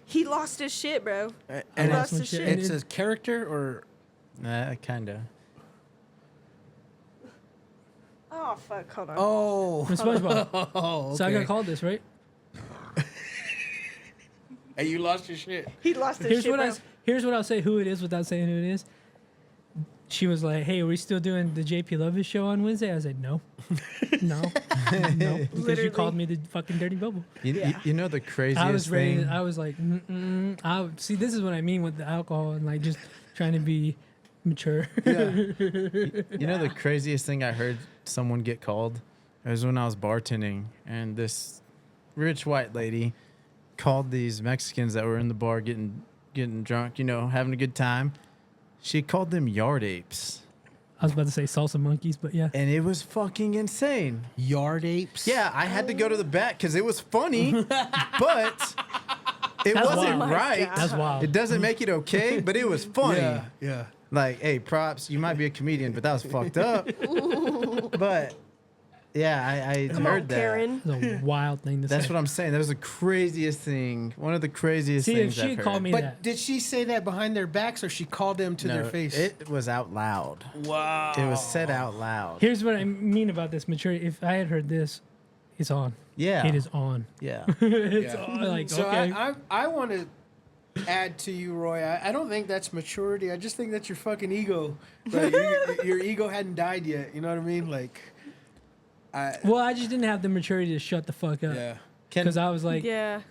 he lost his shit, bro. and He lost lost my his shit. shit. it's a character or Kinda. Oh fuck! Hold on. oh, from SpongeBob. oh So I got okay. called this, right? And you lost your shit. He lost his Here's shit, what bro. here's what I'll say who it is without saying who it is. She was like, "Hey, are we still doing the JP Lopez show on Wednesday?" I said, "No, no, because Literally. you called me the fucking dirty bubble." You know the craziest I was ready. thing? I was like, see, this is what I mean with the alcohol and like just trying to be mature. You know the craziest thing I heard someone get called? It was when I was bartending, and this rich white lady called these Mexicans that were in the bar getting drunk, having a good time. She called them yard apes. I was about to say salsa monkeys, but yeah. And it was fucking insane. Yard apes. Yeah, I had to go to the back because it was funny, but it That's wasn't wild. right. That's wild. It doesn't make it okay, but it was funny. Yeah. Like, hey, props. You might be a comedian, but that was fucked up. But yeah, I Come heard on, that. Karen. It's a wild thing to That's say. what I'm saying. That was the craziest thing. One of the craziest See, things if she I've had called heard. me But that. did she say that behind their backs, or she called them to their face? It was out loud. Wow. It was said out loud. Here's what I mean about this maturity. If I had heard this, it's on. Yeah. It is on. Yeah. It's on. Like, So okay. I want to add to you, Roy. I don't think that's maturity. I just think that's your fucking ego. Like, your ego hadn't died yet. You know what I mean? Like, Well, I just didn't have the maturity to shut the fuck up. yeah. Because I was like, Yeah.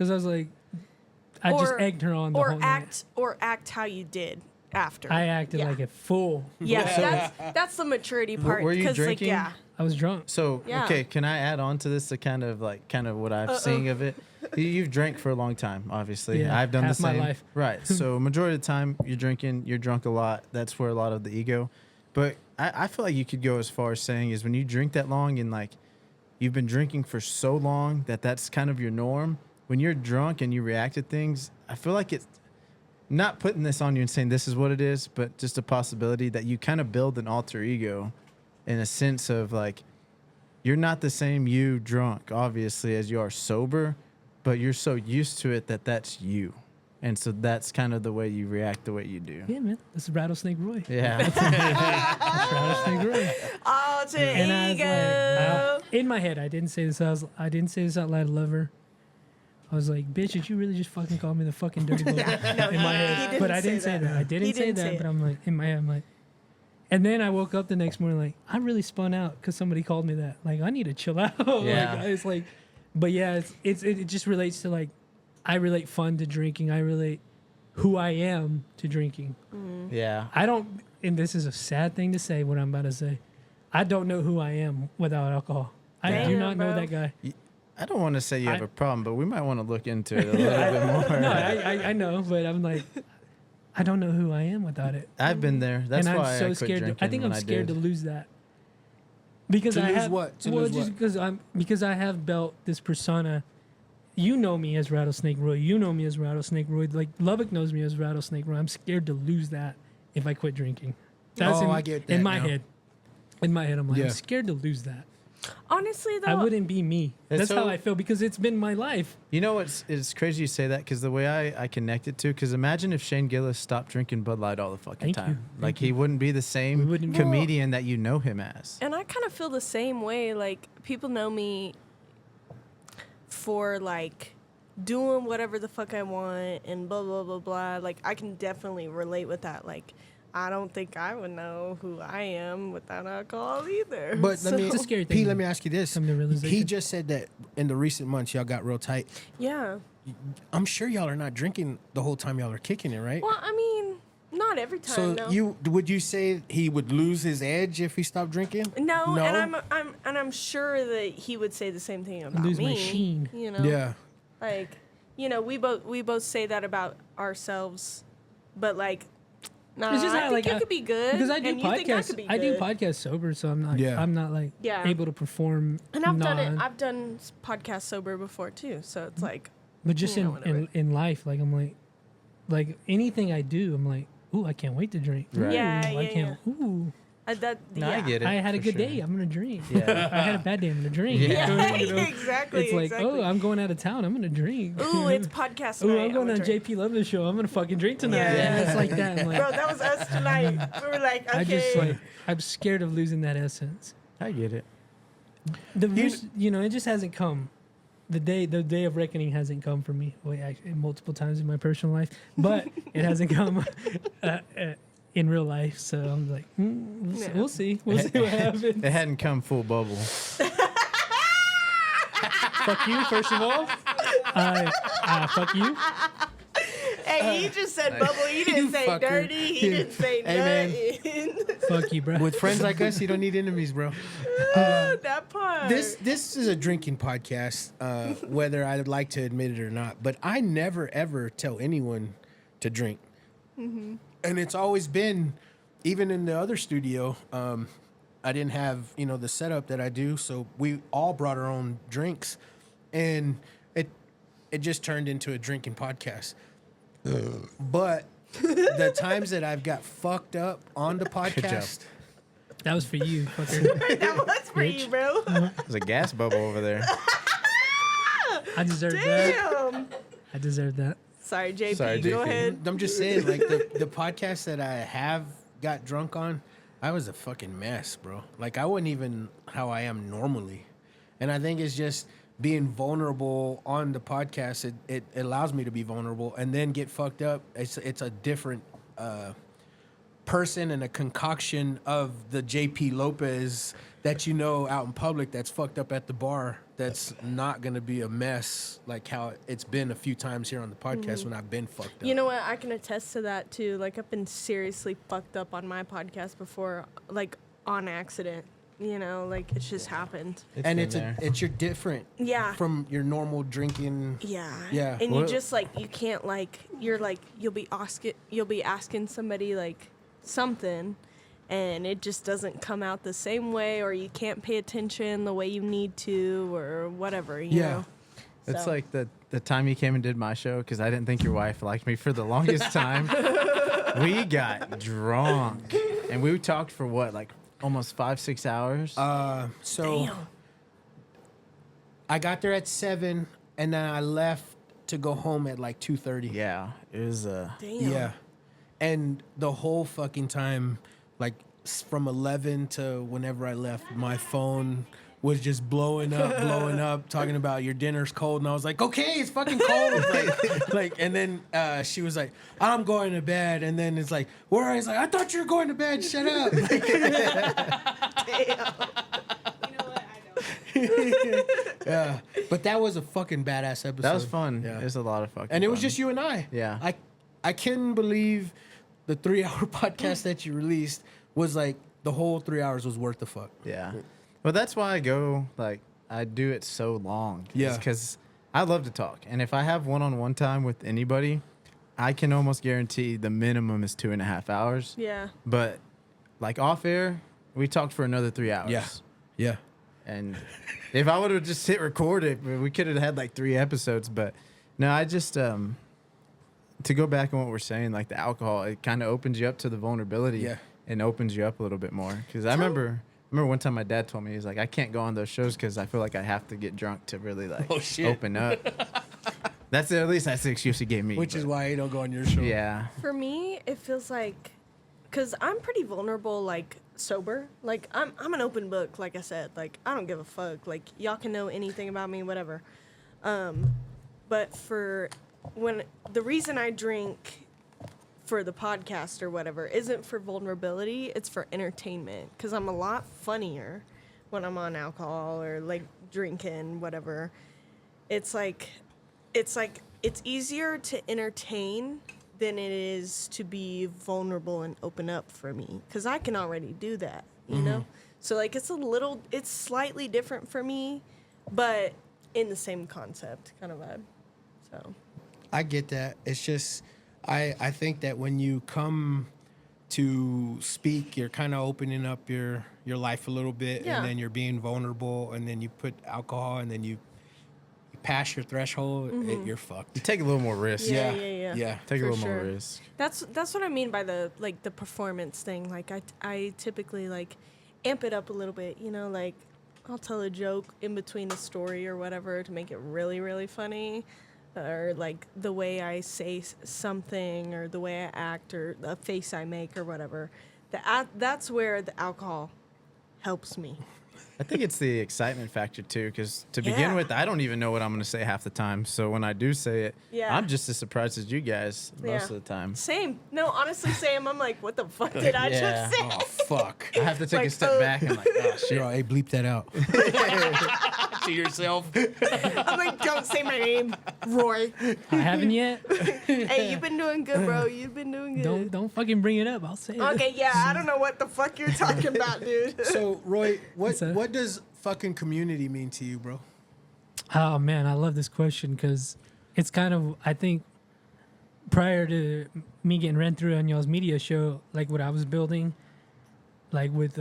I just Or- egged her on the whole night. Or act how you did after. I acted Yeah. like a fool. Yeah, that's the maturity part. were you 'cause, drinking? Like, yeah. I was drunk. So Yeah. okay, can I add on to this to kind of what I've seen of it? You've drank for a long time, obviously. Yeah, I've done half the my same. life. Right. So majority of the time you're drinking, you're drunk a lot. That's where a lot of the ego. But I feel like you could go as far as saying is when you drink that long and like you've been drinking for so long that that's kind of your norm. When you're drunk and you react to things, I feel like it's not putting this on you and saying this is what it is, but just a possibility that you kind of build an alter ego in a sense of like, you're not the same you drunk, obviously, as you are sober, but you're so used to it that that's you. And so that's kind of the way you react, the way you do. Yeah, man. This is Rattlesnake Roy. Yeah. That's Rattlesnake Roy. Alter And I was ego. like, in my head, I didn't say this. I didn't say this out loud. I love her. I was like, bitch, did you really just fucking call me the fucking dirty boy? In my head. But I didn't say that. I didn't say that, but I'm like, in my head, I'm like, and then I woke up the next morning like, I really spun out because somebody called me that. Like, I need to chill out. Yeah. Like, it's like, but yeah, it just relates to like, I relate fun to drinking. I relate who I am to drinking. Yeah. I don't, and this is a sad thing to say, what I'm about to say. I don't know who I am without alcohol. I do Damn, not know bro. that guy. I don't want to say you have a problem, but we might want to look into it a little bit more. No, I know, but I'm like, I don't know who I am without it. I've been there. That's and why I'm so I quit scared. drinking I think I'm when scared to did. lose that. Because To I lose have what? To well, lose just what? because I have built this persona. You know me as Rattlesnake Roy. You know me as Rattlesnake Roy. Like Lubbock knows me as Rattlesnake Roy. I'm scared to lose that if I quit drinking. Oh, I get that in my now. head. In my head, I'm like, Yeah. I'm scared to lose that. Honestly, though, I wouldn't be me. And That's so- how I feel because it's been my life. You know it's crazy you say that because the way I connect it to, because imagine if Shane Gillis stopped drinking Bud Light all the fucking Thank you. time. Thank Like you. he wouldn't be the same We wouldn't be- comedian that you know him as. And I kind of feel the same way. Like, people know me for, like, doing whatever the fuck I want and blah, blah, blah, blah. Like, I can definitely relate with that. Like, I don't think I would know who I am without alcohol either. But let me, It's a scary thing P, to let me ask you this. come to realization. He just said that in the recent months y'all got real tight. Yeah. I'm sure y'all are not drinking the whole time y'all are kicking it, right? Well, I mean, not every time, So no. would you say he would lose his edge if he stopped drinking? No, and I'm sure that he would say the same thing about lose me. my sheen. You know, Yeah. like, you know, we both say that about ourselves, but like, nah, It's just I how, think like, you could be good, Because I do and you think I podcasts. could be I do good. podcasts sober, so I'm not. Yeah. I'm not like Yeah. able to perform. And I've done it. non- I've done podcasts sober before too, so it's like, But just you know, in whatever. life, like I'm like anything I do, I'm like, ooh, I can't wait to drink. Right. Yeah, Ooh, I yeah, can't. Ooh, that. No, yeah. I get it. I had a for good sure. day. I'm gonna drink. Yeah. I had a bad day. I'm gonna drink. Yeah, You know? exactly. It's like, exactly. oh, I'm going out of town. I'm gonna drink. Ooh, it's podcast Ooh, night. I'm going gonna on drink. JP Love's show. I'm gonna fucking drink tonight. Yeah. It's like that. I'm like, Bro, that was us tonight. We were like, okay. I just like, I'm scared of losing that essence. I get it. It just hasn't come. The day of reckoning hasn't come for me. Well, actually, multiple times in my personal life, but it hasn't come in real life. So I'm like, we'll see. We'll see what happens. It hadn't come full bubble. Fuck you, first of all. Fuck you. Hey, he just said bubble. He didn't say fucker. dirty. He didn't say Hey, nothing. Fuck you, bro. With friends like us, you don't need enemies, bro. That part. This is a drinking podcast, whether I'd like to admit it or not. But I never ever tell anyone to drink, and it's always been even in the other studio, I didn't have, the setup that I do. So we all brought our own drinks, and it just turned into a drinking podcast. But the times that I've got fucked up on the podcast, That was for you, fucker. That was for you, bro. There's a gas bubble over there. I deserve that. Damn. I deserve that. Sorry, JP. Sorry, Go JP. ahead. I'm just saying, like the podcast that I have got drunk on, I was a fucking mess, bro. Like I wasn't even how I am normally, and I think it's just being vulnerable on the podcast. It allows me to be vulnerable and then get fucked up. It's a different person and a concoction of the JP Lopez that out in public that's fucked up at the bar. That's not gonna be a mess like how it's been a few times here on the podcast when I've been fucked up. You know what? I can attest to that too. Like I've been seriously fucked up on my podcast before, like on accident. Like it's just happened. It's your different Yeah. from your normal drinking. Yeah. Yeah. And Well- you just you can't you'll be asking somebody like something, and it just doesn't come out the same way, or you can't pay attention the way you need to, or whatever. You know? It's So- like the time you came and did my show because I didn't think your wife liked me for the longest time. We got drunk and we talked for what, like almost 5-6 hours. So Damn. I got there at 7, and then I left to go home at like 2:30. Yeah, it was. Damn. Yeah. And the whole fucking time, like from 11 to whenever I left, my phone was just blowing up, talking about your dinner's cold. And I was like, okay, it's fucking cold. And then she was like, I'm going to bed. And then it's like, where are you? He's like, I thought you were going to bed. Shut up. Yeah. But that was a fucking badass episode. That was fun. Yeah. It was a lot of fucking. And it was fun. just you and I. Yeah. I couldn't believe the 3-hour podcast that you released was like the whole 3 hours was worth the fuck. Yeah. Well, that's why I do it so long. Yeah. Because I love to talk. And if I have one-on-one time with anybody, I can almost guarantee the minimum is 2.5 hours. Yeah. But like off air, we talked for another 3 hours. Yeah. Yeah. And if I would have just hit record it, we could have had like 3 episodes. But no, I just, to go back on what we're saying, like the alcohol, it kind of opens you up to the vulnerability. Yeah. And opens you up a little bit more. Because I remember one time my dad told me, he's like, I can't go on those shows because I feel like I have to get drunk to really like open up. That's the excuse he gave me. Which is why you don't go on your show. Yeah. For me, it feels like, because I'm pretty vulnerable, like sober. Like I'm an open book. Like I said, like I don't give a fuck. Like y'all can know anything about me, whatever. But for the reason I drink for the podcast or whatever isn't for vulnerability, it's for entertainment, because I'm a lot funnier when I'm on alcohol or like drinking, whatever. It's easier to entertain than it is to be vulnerable and open up for me, because I can already do that, you know? So like it's slightly different for me, but in the same concept kind of vibe. So I get that. It's just I think that when you come to speak, you're kind of opening up your life a little bit, Yeah. and then you're being vulnerable, and then you put alcohol, and then you pass your threshold, you're fucked. You take a little more risk. Yeah. Yeah. Take For a little sure. more risk. That's what I mean by the performance thing. Like I typically like amp it up a little bit, you know, like I'll tell a joke in between a story or whatever to make it really, really funny. Or like the way I say something, or the way I act, or the face I make, or whatever. That's where the alcohol helps me. I think it's the excitement factor too, because to begin Yeah. with, I don't even know what I'm going to say half the time. So when I do say it, Yeah. I'm just as surprised as you guys most Yeah. of the time. Same. No, honestly, Sam, I'm like, what the fuck did I Yeah. just say? Oh fuck. I have to take a Like, step back and like, oh shit. Yo, hey, bleep that out. To yourself. I'm like, don't say my name, Roy. I haven't yet. Hey, you've been doing good, bro. You've been doing good. Don't fucking bring it up. I'll say it. Okay, yeah, I don't know what the fuck you're talking about, dude. So, Roy, What's that? what does fucking community mean to you, bro? Oh man, I love this question because it's kind of, I think, prior to me getting ran through on y'all's media show, like what I was building, like with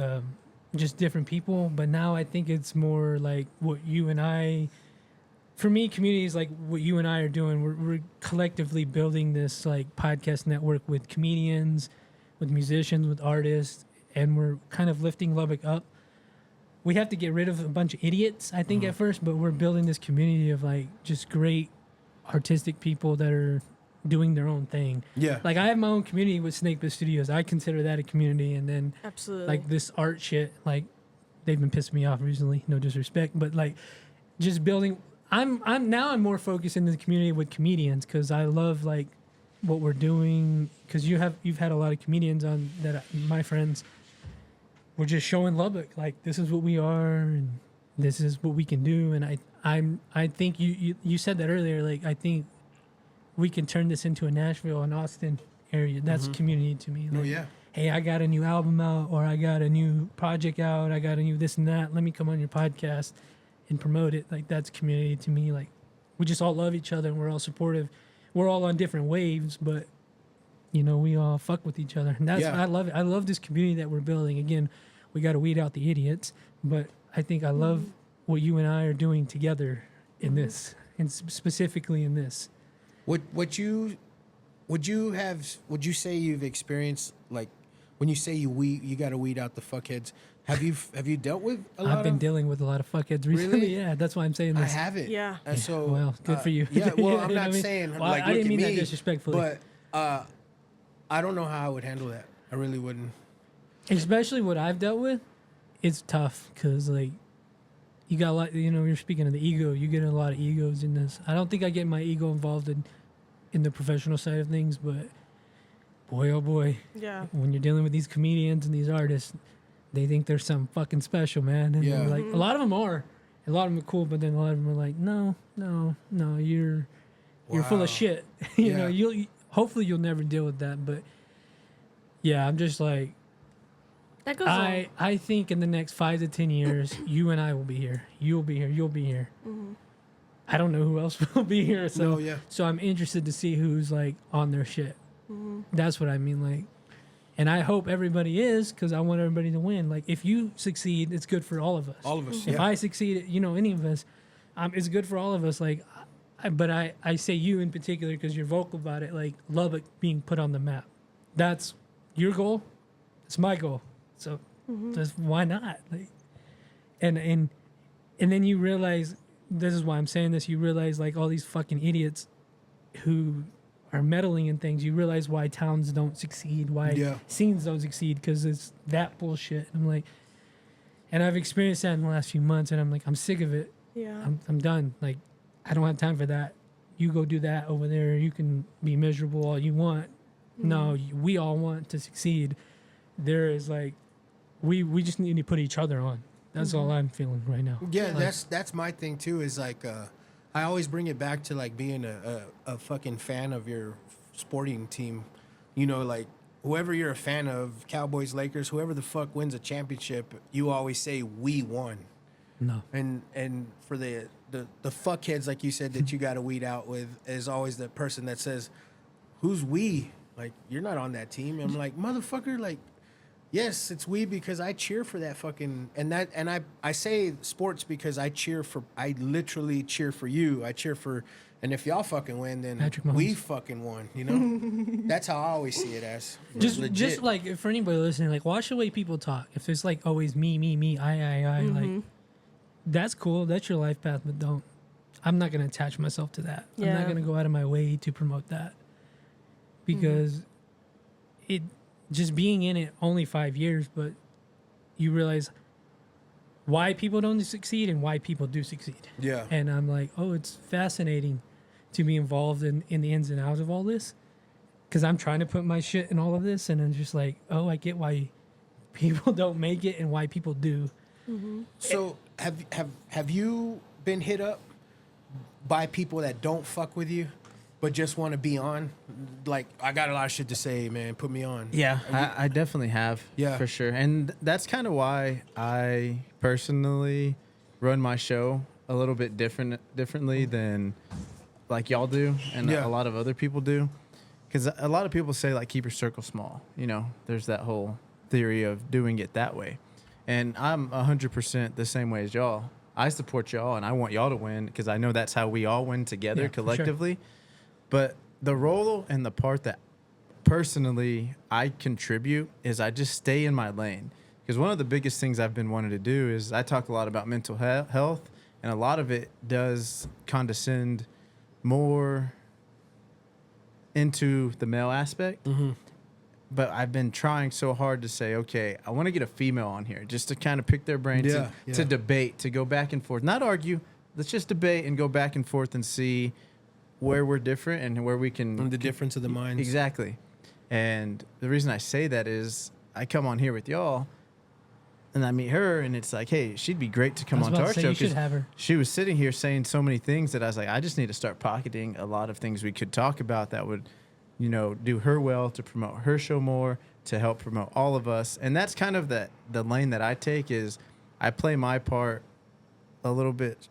just different people. But now I think it's more like what you and I, for me, community is like what you and I are doing. We're collectively building this like podcast network with comedians, with musicians, with artists, and we're kind of lifting Lubbock up. We have to get rid of a bunch of idiots, I think, at first, but we're building this community of like just great artistic people that are doing their own thing. Yeah. Like I have my own community with Snake Pit Studios. I consider that a community. And then Absolutely. like this art shit, like they've been pissing me off recently, no disrespect, but like just building, I'm now more focused in the community with comedians because I love like what we're doing because you've had a lot of comedians on that my friends were just showing Lubbock like this is what we are and this is what we can do. And I think you said that earlier, like I think we can turn this into a Nashville and Austin area. That's community to me. Like, Oh yeah. hey, I got a new album out or I got a new project out. I got a new this and that. Let me come on your podcast and promote it. Like that's community to me. Like we just all love each other and we're all supportive. We're all on different waves, but you know, we all fuck with each other. And that's, I love it. I love this community that we're building. Again, we got to weed out the idiots, but I think I love what you and I are doing together in this and specifically in this. Would you say you've experienced like when you say you got to weed out the fuckheads? Have you dealt with a lot? I've been dealing with a lot of fuckheads recently. Really? Yeah, that's why I'm saying I this. haven't. Yeah. And so Well, good for you. Yeah. Well, You I'm know not what I mean? saying Well, like I didn't look mean at that me, disrespectfully. but I don't know how I would handle that. I really wouldn't. Especially what I've dealt with, it's tough because like you got a lot. You know, you're speaking of the ego. You get a lot of egos in this. I don't think I get my ego involved in the professional side of things, but boy, oh boy, Yeah. when you're dealing with these comedians and these artists, they think they're something fucking special, man. And Yeah. they're like a lot of them are. A lot of them are cool, but then a lot of them are like, no, you're full Wow. of shit. you know, Yeah. hopefully you'll never deal with that, but yeah, I'm just like. That goes on. I think in the next 5 to 10 years, you and I will be here. You'll be here. You'll be here. I don't know who else will be here. So, No, yeah. so I'm interested to see who's like on their shit. That's what I mean. Like, and I hope everybody is because I want everybody to win. Like, if you succeed, it's good for all of us. All of us. If Yeah. I succeed, you know, any of us, it's good for all of us. Like, but I say you in particular because you're vocal about it. Like Lubbock being put on the map. That's your goal. It's my goal. So just why not? Like, and then you realize this is why I'm saying this. You realize like all these fucking idiots who are meddling in things. You realize why towns don't succeed, why scenes don't succeed because it's that bullshit. I'm like, and I've experienced that in the last few months, and I'm like, I'm sick of it. Yeah. I'm done. Like, I don't have time for that. You go do that over there. You can be miserable all you want. No, we all want to succeed. There is like, we just need to put each other on. That's all I'm feeling right now. Yeah, Like, that's my thing too. Is like I always bring it back to like being a fucking fan of your sporting team. You know, like whoever you're a fan of, Cowboys, Lakers, whoever the fuck wins a championship, you always say we won. no. And for the fuckheads like you said that you got to weed out with is always the person that says, "Who's we?" Like you're not on that team. I'm like, motherfucker, like. Yes, it's we because I cheer for that fucking and I say sports because I literally cheer for you. I cheer for, and if y'all fucking win, then Patrick Mahomes. we fucking won. You know, that's how I always see it as. Just like for anybody listening, like watch the way people talk. If it's like always me, I, like that's cool. That's your life path, but don't. I'm not gonna attach myself to that. I'm Yeah. not gonna go out of my way to promote that because it. Just being in it only 5 years, but you realize why people don't succeed and why people do succeed. Yeah. And I'm like, oh, it's fascinating to be involved in the ins and outs of all this because I'm trying to put my shit in all of this, and I'm just like, oh, I get why people don't make it and why people do. So have you been hit up by people that don't fuck with you, but just want to be on? Like, I got a lot of shit to say, man. Put me on. Yeah, I definitely have. Yeah. For sure. And that's kind of why I personally run my show a little bit differently than like y'all do and Yeah. a lot of other people do. because a lot of people say like keep your circle small. You know, there's that whole theory of doing it that way, and I'm 100% the same way as y'all. I support y'all, and I want y'all to win because I know that's how we all win together collectively. Sure. But the role and the part that personally I contribute is I just stay in my lane. Because one of the biggest things I've been wanting to do is I talk a lot about mental health, and a lot of it does condescend more into the male aspect. Mm-hmm. But I've been trying so hard to say, okay, I want to get a female on here just to kind of pick their brain, to debate, to go back and forth, not argue. Let's just debate and go back and forth and see where we're different and where we can. And the difference of the minds. Exactly. And the reason I say that is I come on here with y'all and I meet her and it's like, hey, she'd be great to come on to our show. You should have her. She was sitting here saying so many things that I was like, I just need to start pocketing a lot of things we could talk about that would, you know, do her well, to promote her show more, to help promote all of us. And that's kind of the lane that I take is I play my part a little bit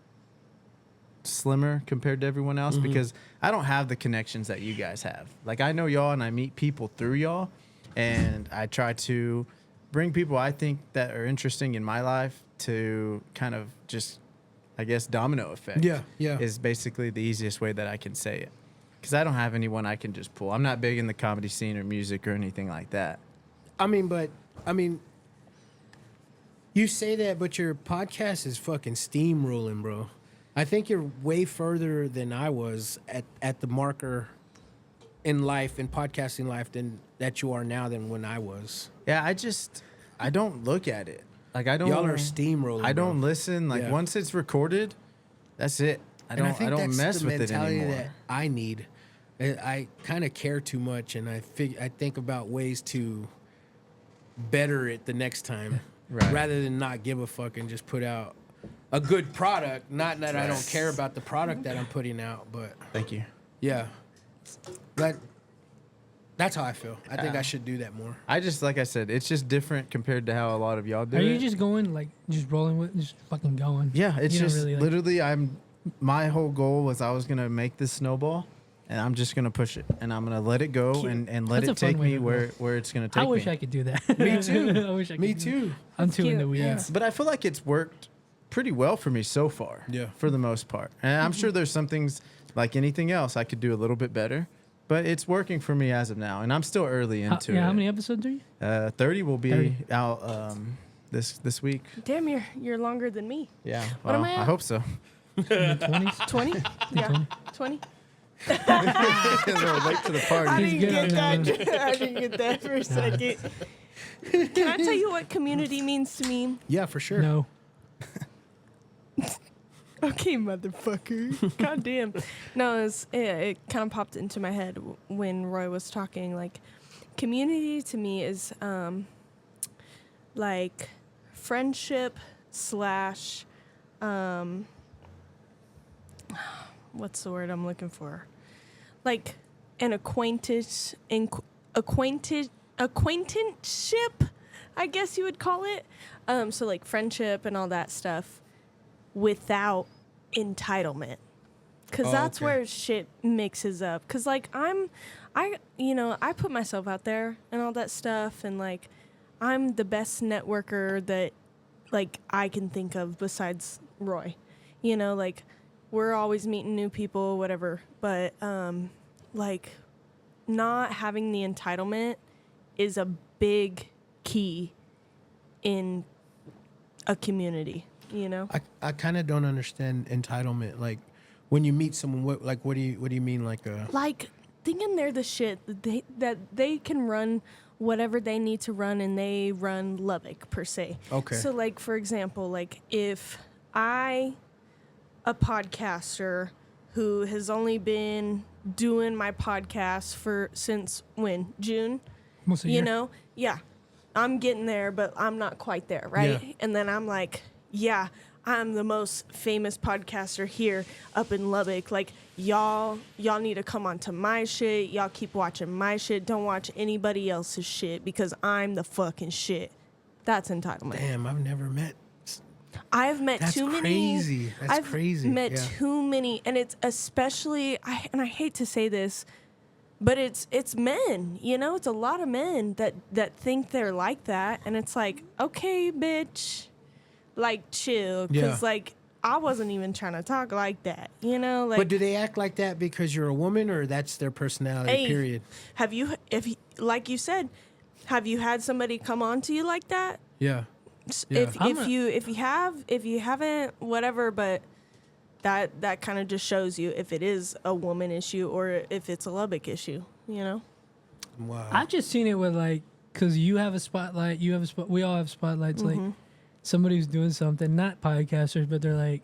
slimmer compared to everyone else because I don't have the connections that you guys have. Like I know y'all and I meet people through y'all and I try to bring people I think that are interesting in my life to kind of just, I guess, domino effect. Yeah. Is basically the easiest way that I can say it. Because I don't have anyone I can just pull. I'm not big in the comedy scene or music or anything like that. I mean, you say that, but your podcast is fucking steamrolling, bro. I think you're way further than I was at the marker in life, in podcasting life, than that you are now than when I was. Yeah, I don't look at it. Like I don't. Y'all are steamrolling. I don't listen. Like once it's recorded, that's it. I don't mess with it anymore. That I need. I kind of care too much, and I think about ways to better it the next time, rather than not give a fuck and just put out a good product. Not that I don't care about the product that I'm putting out, but thank you. Yeah, that's how I feel. I think I should do that more. I just, like I said, it's just different compared to how a lot of y'all do. Are you just going like just rolling with, just fucking going? Yeah, it's you just really, like, literally. My whole goal was I was gonna make this snowball, and I'm just gonna push it, and I'm gonna let it go and let it take me where it's gonna take me. I wish I could do that. Me too. I wish I could. Me too. I'm too into weeds. But I feel like it's worked pretty well for me so far. Yeah. For the most part, and I'm sure there's some things like anything else I could do a little bit better, but it's working for me as of now, and I'm still early into it. How many episodes are you? 30 will be out this week. Damn, you're longer than me. Yeah. What am I at? I hope so. In the 20s? 20? Yeah, 20. Late to the party. I He's didn't good on get that that. I didn't get that for a second. Can I tell you what community means to me? Yeah, for sure. No. Okay, motherfucker. God damn. No, it kind of popped into my head when Roy was talking. Like, community to me is like friendship / what's the word I'm looking for? Like an acquaintanceship, I guess you would call it. So like friendship and all that stuff without entitlement. Cause that's where shit mixes up. Cause like I put myself out there and all that stuff, and like I'm the best networker that like I can think of besides Roy. You know, like we're always meeting new people, whatever. But like not having the entitlement is a big key in a community, you know? I kind of don't understand entitlement. Like when you meet someone, what do you mean like thinking they're the shit, that they can run whatever they need to run, and they run Lubbock per se. Okay. So like for example, like if a podcaster who has only been doing my podcast since when? June? Almost a year. You know? Yeah. I'm getting there, but I'm not quite there, right? Yeah. And then I'm like, yeah, I'm the most famous podcaster here up in Lubbock. Like, y'all need to come onto my shit. Y'all keep watching my shit. Don't watch anybody else's shit because I'm the fucking shit. That's entitlement. Damn, I've never met. I've met That's too many. crazy. That's I've crazy. met Yeah. too many, and it's especially. I hate to say this, But it's men, you know, it's a lot of men that think they're like that, and it's like, okay, bitch, like chill, because like I wasn't even trying to talk like that, you know. Like, but do they act like that because you're a woman, or that's their personality? hey, Period. Like you said, have you had somebody come on to you like that? Yeah. If you haven't, whatever, but. That kind of just shows you if it is a woman issue or if it's a Lubbock issue, you know? Wow. I've just seen it with like, because you have a spotlight, we all have spotlights. Like somebody who's doing something, not podcasters, but they're like,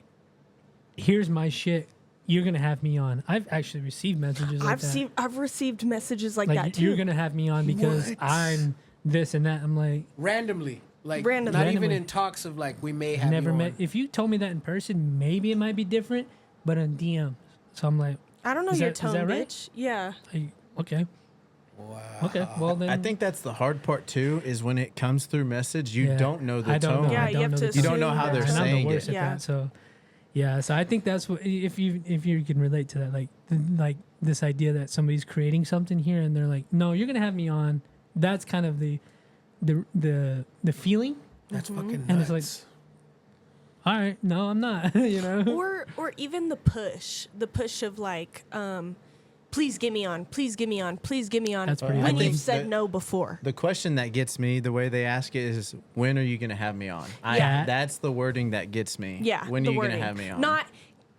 here's my shit. You're going to have me on. I've actually received messages like that. I've received messages like that too. You're going to have me on because What? I'm this and that. I'm like, Randomly. Like, Randomly. not even in talks of like, we may have never you met. on. If you told me that in person, maybe it might be different, but on DM. So I'm like, I don't know Is your that- is tone, that right? bitch. Yeah. okay. Wow. Okay. Well, then. I think that's the hard part too. Is when it comes through message, you Yeah. don't know the I don't tone. know. Yeah, I you don't have know to the You don't know assume how they're that- And I'm the saying worst it. at Yeah. that. So, yeah. So I think that's what if you can relate to that, like this idea that somebody's creating something here and they're like, no, you're gonna have me on. That's kind of the feeling. That's fucking nuts. And it's like, all right, no, I'm not. You know. Or even the push of like, please get me on, please get me on, please get me on. That's pretty when awesome. you've think said that- no before. The question that gets me, the way they ask it, is when are you going to have me on? Yeah. That's the wording that gets me. Yeah. When the are you going wording. to have me on? Not,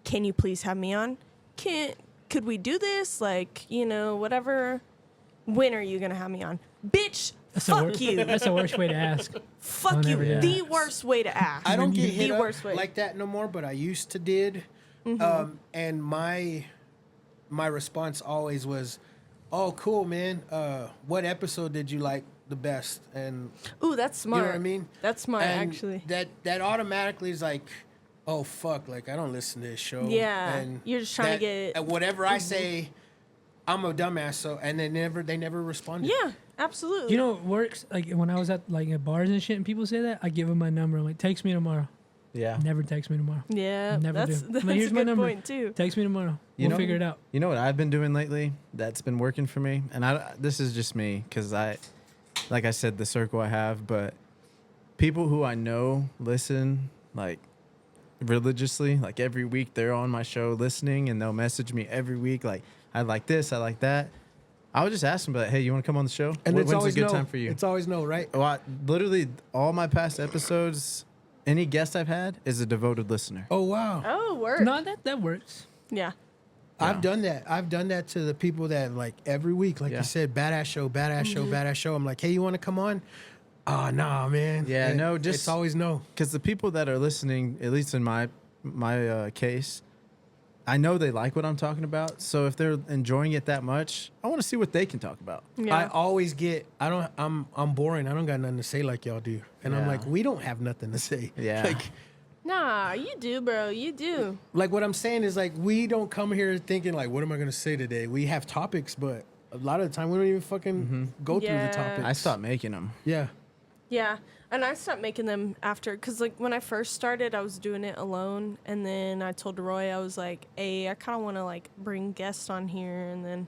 can you please have me on? Could we do this? Like, you know, whatever. When are you gonna have me on? Bitch, fuck you. That's the worst way to ask. Fuck Don't you. ever do The that. worst way to ask. I don't get the hit up worst way. like that no more, but I used to did. And my response always was, "Oh, cool, man. What episode did you like the best?" And Ooh, that's you smart. know what I mean? That's smart, And actually. That automatically is like, "Oh fuck!" Like I don't listen to this show. Yeah, and you're just trying to that- get- whatever I say. I'm a dumbass, so and they never responded. Yeah, absolutely. You know, it works. Like when I was at bars and shit, and people say that, I give them my number. I'm like, text me tomorrow. Yeah. Never text me tomorrow. yeah, Never that's do. that's Like, a here's my good number. point too. Text me tomorrow. You We'll know- figure it out. You know what I've been doing lately that's been working for me? And this is just me because like I said, the circle I have, but people who I know listen like religiously, like every week they're on my show listening and they'll message me every week like, I like this, I like that. I would just ask them, but hey, you want to come on the show? And it's When's always a good no. time for you? It's always no, right? Well, literally all my past episodes, any guest I've had is a devoted listener. Oh wow. Oh, word. No, that works. Yeah. I've done that. I've done that to the people that like every week, like Yeah. you said, badass show, badass show, badass show. I'm like, hey, you want to come on? Oh, nah, man. Yeah, And no, it's always no. Because the people that are listening, at least in my case, I know they like what I'm talking about. So if they're enjoying it that much, I want to see what they can talk about. Yeah. I always get. I'm boring. I don't got nothing to say like y'all do, and I'm Yeah. like, we don't have nothing to say. Yeah. Nah, you do, bro. You do. Like what I'm saying is like we don't come here thinking like, what am I gonna say today? We have topics, but a lot of the time we don't even fucking go through Yeah. the topics. I stopped making them. Yeah. Yeah. And I stopped making them after, because like when I first started, I was doing it alone. And then I told Roy, I was like, hey, I kind of want to like bring guests on here. And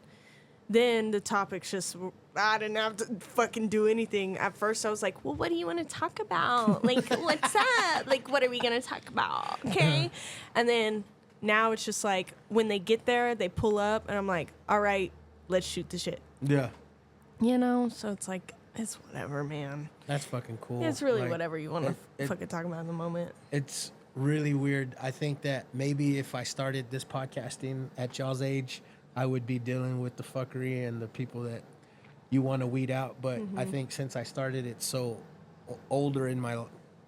then the topics just, I didn't have to fucking do anything. At first I was like, well, what do you want to talk about? Like, what's up? Like, what are we going to talk about? Okay. And then now it's just like when they get there, they pull up and I'm like, all right, let's shoot the shit. Yeah. You know? So it's like, it's whatever, man. That's fucking cool. It's really Like, whatever you want to it- fucking talk about in the moment. It's really weird. I think that maybe if I started this podcasting at y'all's age, I would be dealing with the fuckery and the people that you want to weed out. But I think since I started it so older in my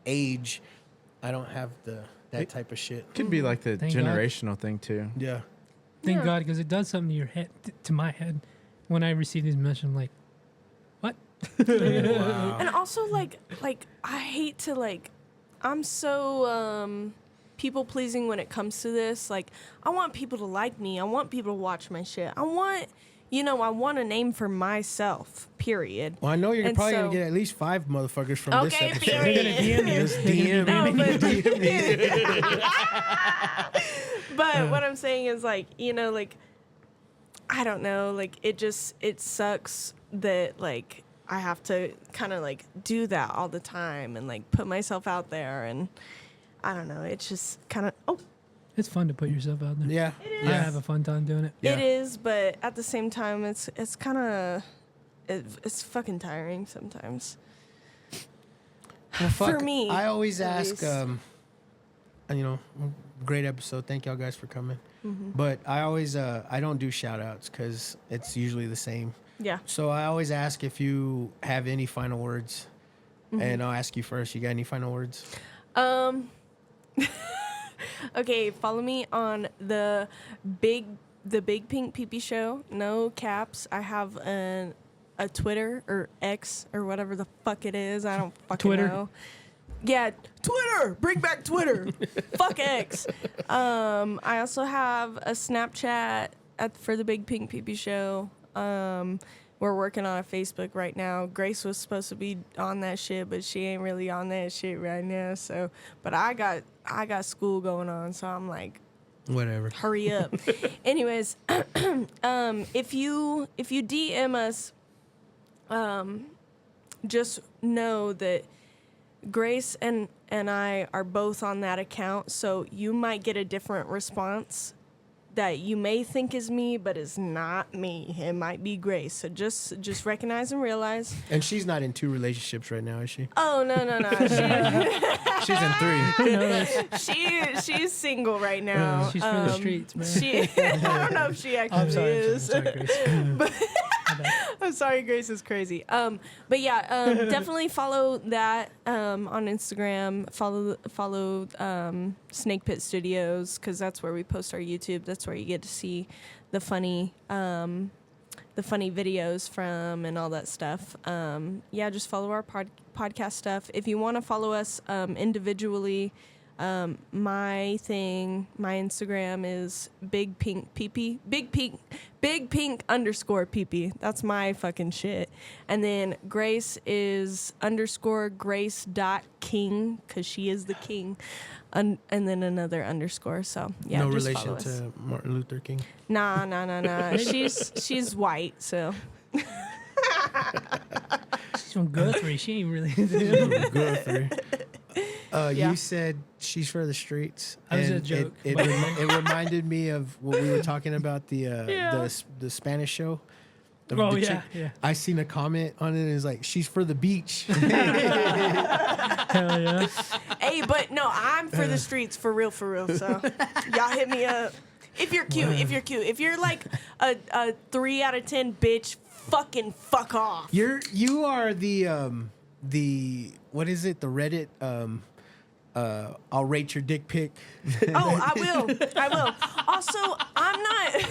age, I don't have that type of shit. Could be like the Thank God. generational thing too. Yeah. Thank Yeah. God, because it does something to your head, to my head. When I receive these messages, I'm like, what? And also like I hate to like I'm so people pleasing when it comes to this. Like I want people to like me. I want people to watch my shit. I want a name for myself. Period. Well, I know you're And probably so- going to get at least 5 motherfuckers from Okay, this episode. They're gonna period. DM you. Just They're gonna DM. No, but what I'm saying is like, like I don't know, like it sucks that like I have to kind of like do that all the time and like put myself out there, and I don't know, it's just kind of It's fun to put yourself out there. Yeah. I have a fun time doing it. Yeah. It is, but at the same time, it's kind of it's fucking tiring sometimes. Well, For me, I always at ask, least. great episode. Thank y'all guys for coming. Mm-hmm. But I always, I don't do shout outs because it's usually the same. Yeah. So I always ask if you have any final words. Mm-hmm. And I'll ask you first. You got any final words? Okay, follow me on the big pink pee show. No caps. I have a Twitter or X or whatever the fuck it is. I don't fucking Twitter. know. Yeah, Twitter. Bring back Twitter. Fuck X. I also have a Snapchat for the big pink pee show. We're working on a Facebook right now. Grace was supposed to be on that shit, but she ain't really on that shit right now. So, but I got school going on, so I'm like, Whatever. hurry up. Anyways, if you DM us, just know that Grace and I are both on that account, so you might get a different response that you may think is me, but is not me. It might be Grace. So just recognize and realize. And she's not in 2 relationships right now, is she? Oh no. She's in 3. She's single right now. She's for the streets, man. I don't know if she actually I'm sorry, is. Grace. I'm sorry, Grace is crazy. But yeah, definitely follow that on Instagram. Follow Snake Pit Studios, because that's where we post our YouTube. That's where you get to see the funny videos from and all that stuff. Yeah, just follow our podcast stuff. If you want to follow us individually, my Instagram is big pink _pp. That's my fucking shit. And then Grace is _grace.king, because she is the king. And then another underscore. So yeah, No just relation follow us. to Martin Luther King. Nah. She's white, so. She's from Guthrie. She ain't really. Guthrie. Yeah. You said she's for the streets. That was a and joke. It reminded me of what we were talking about, Yeah. the Spanish show. Oh, The yeah, chick. yeah. I seen a comment on it. It's like, she's for the beach. Hell yeah. Hey, but no, I'm for the streets, for real. So y'all hit me up. If you're cute, if you're like a 3 out of 10 bitch, fucking fuck off. You are the what is it? The Reddit I'll rate your dick pic. Oh, I will. Also, I'm not.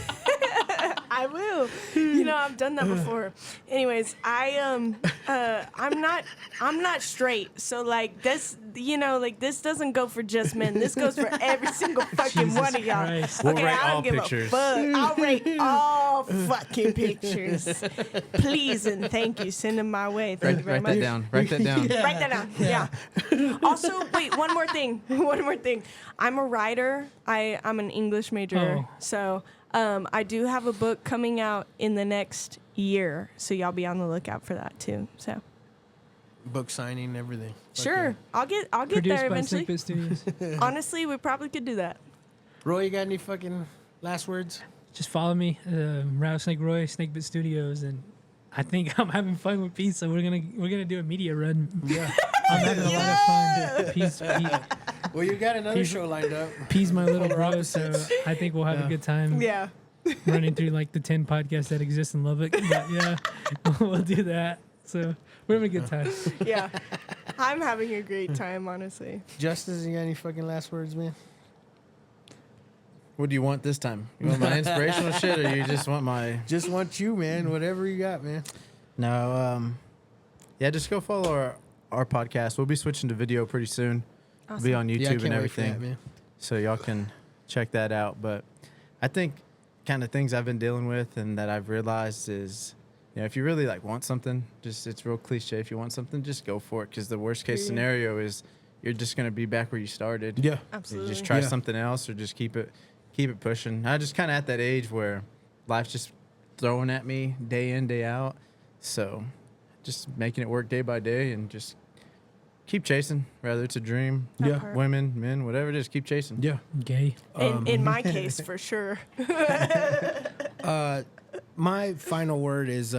I will. You know, I've done that before. Anyways, I'm not straight. So like this, you know, like this doesn't go for just men. This goes for every single fucking Jesus one of y'all. Christ. We'll Okay, rate I don't all give pictures. a fuck. I'll rate all fucking pictures. Please and thank you. Send them my way. Thank you very Write much. that down. Write that down. Write that down. Yeah. Also, wait, one more thing. I'm a writer. I'm an English major. Oh. So I do have a book coming out in the next year. So y'all be on the lookout for that too. So Book signing, everything. sure. I'll get Produced there by eventually. Snake Pit Studios. Honestly, we probably could do that. Roy, you got any fucking last words? Just follow me, Rattlesnake Roy, Snake Pit Studios, and I think I'm having fun with Peace. So we're gonna do a media run. Yeah. I'm having a lot of fun. Peace, Well, you got another show lined up. Peace, my little Polar bro. So opposites. I think we'll have a good time. Yeah. Running through like the 10 podcasts that exist in Lubbock. But yeah, we'll do that. So we're having a good time. Yeah. I'm having a great time, honestly. Justice, you got any fucking last words, man? What do you want this time? You want my inspirational shit, or you just want my? Just want you, man. Whatever you got, man. No. Yeah, just go follow our podcast. We'll be switching to video pretty soon. We'll be on YouTube Yeah, I can't and wait for everything, that, man. so y'all can check that out. But I think kind of things I've been dealing with and that I've realized is, you know, if you really like want something, just it's real cliche. If you want something, just go for it. Because the worst case scenario is you're just gonna be back where you started. Yeah. You Absolutely. just try Yeah. something else or just keep it pushing. I just kind of at that age where life's just throwing at me day in, day out. So just making it work day by day and just keep chasing, whether it's a dream, Yeah. women, men, whatever it is, keep chasing. Yeah. Gay. In my case, for sure. My final word is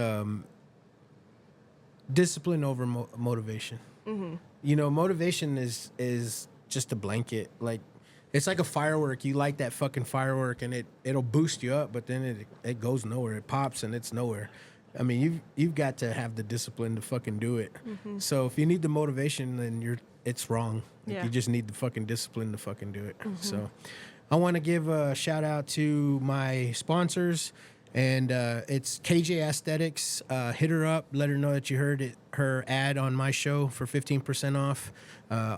discipline over motivation. You know, motivation is just a blanket. Like, it's like a firework. You light that fucking firework and it'll boost you up, but then it goes nowhere. It pops and it's nowhere. I mean, you've got to have the discipline to fucking do it. So if you need the motivation, then it's wrong. Like, Yeah. you just need the fucking discipline to fucking do it. So I want to give a shout out to my sponsors, and it's KJ Aesthetics. Hit her up, let her know that you heard her ad on my show for 15% off.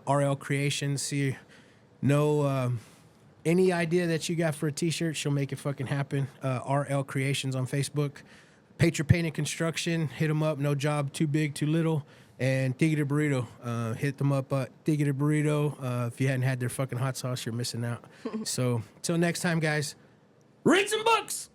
RL Creations, see, any idea that you got for a t-shirt, she'll make it fucking happen. RL Creations on Facebook. Patriot Paint and Construction, hit them up. No job too big, too little. And Tigre Burrito, hit them up. Tigre Burrito, if you hadn't had their fucking hot sauce, you're missing out. So, till next time, guys, read some books.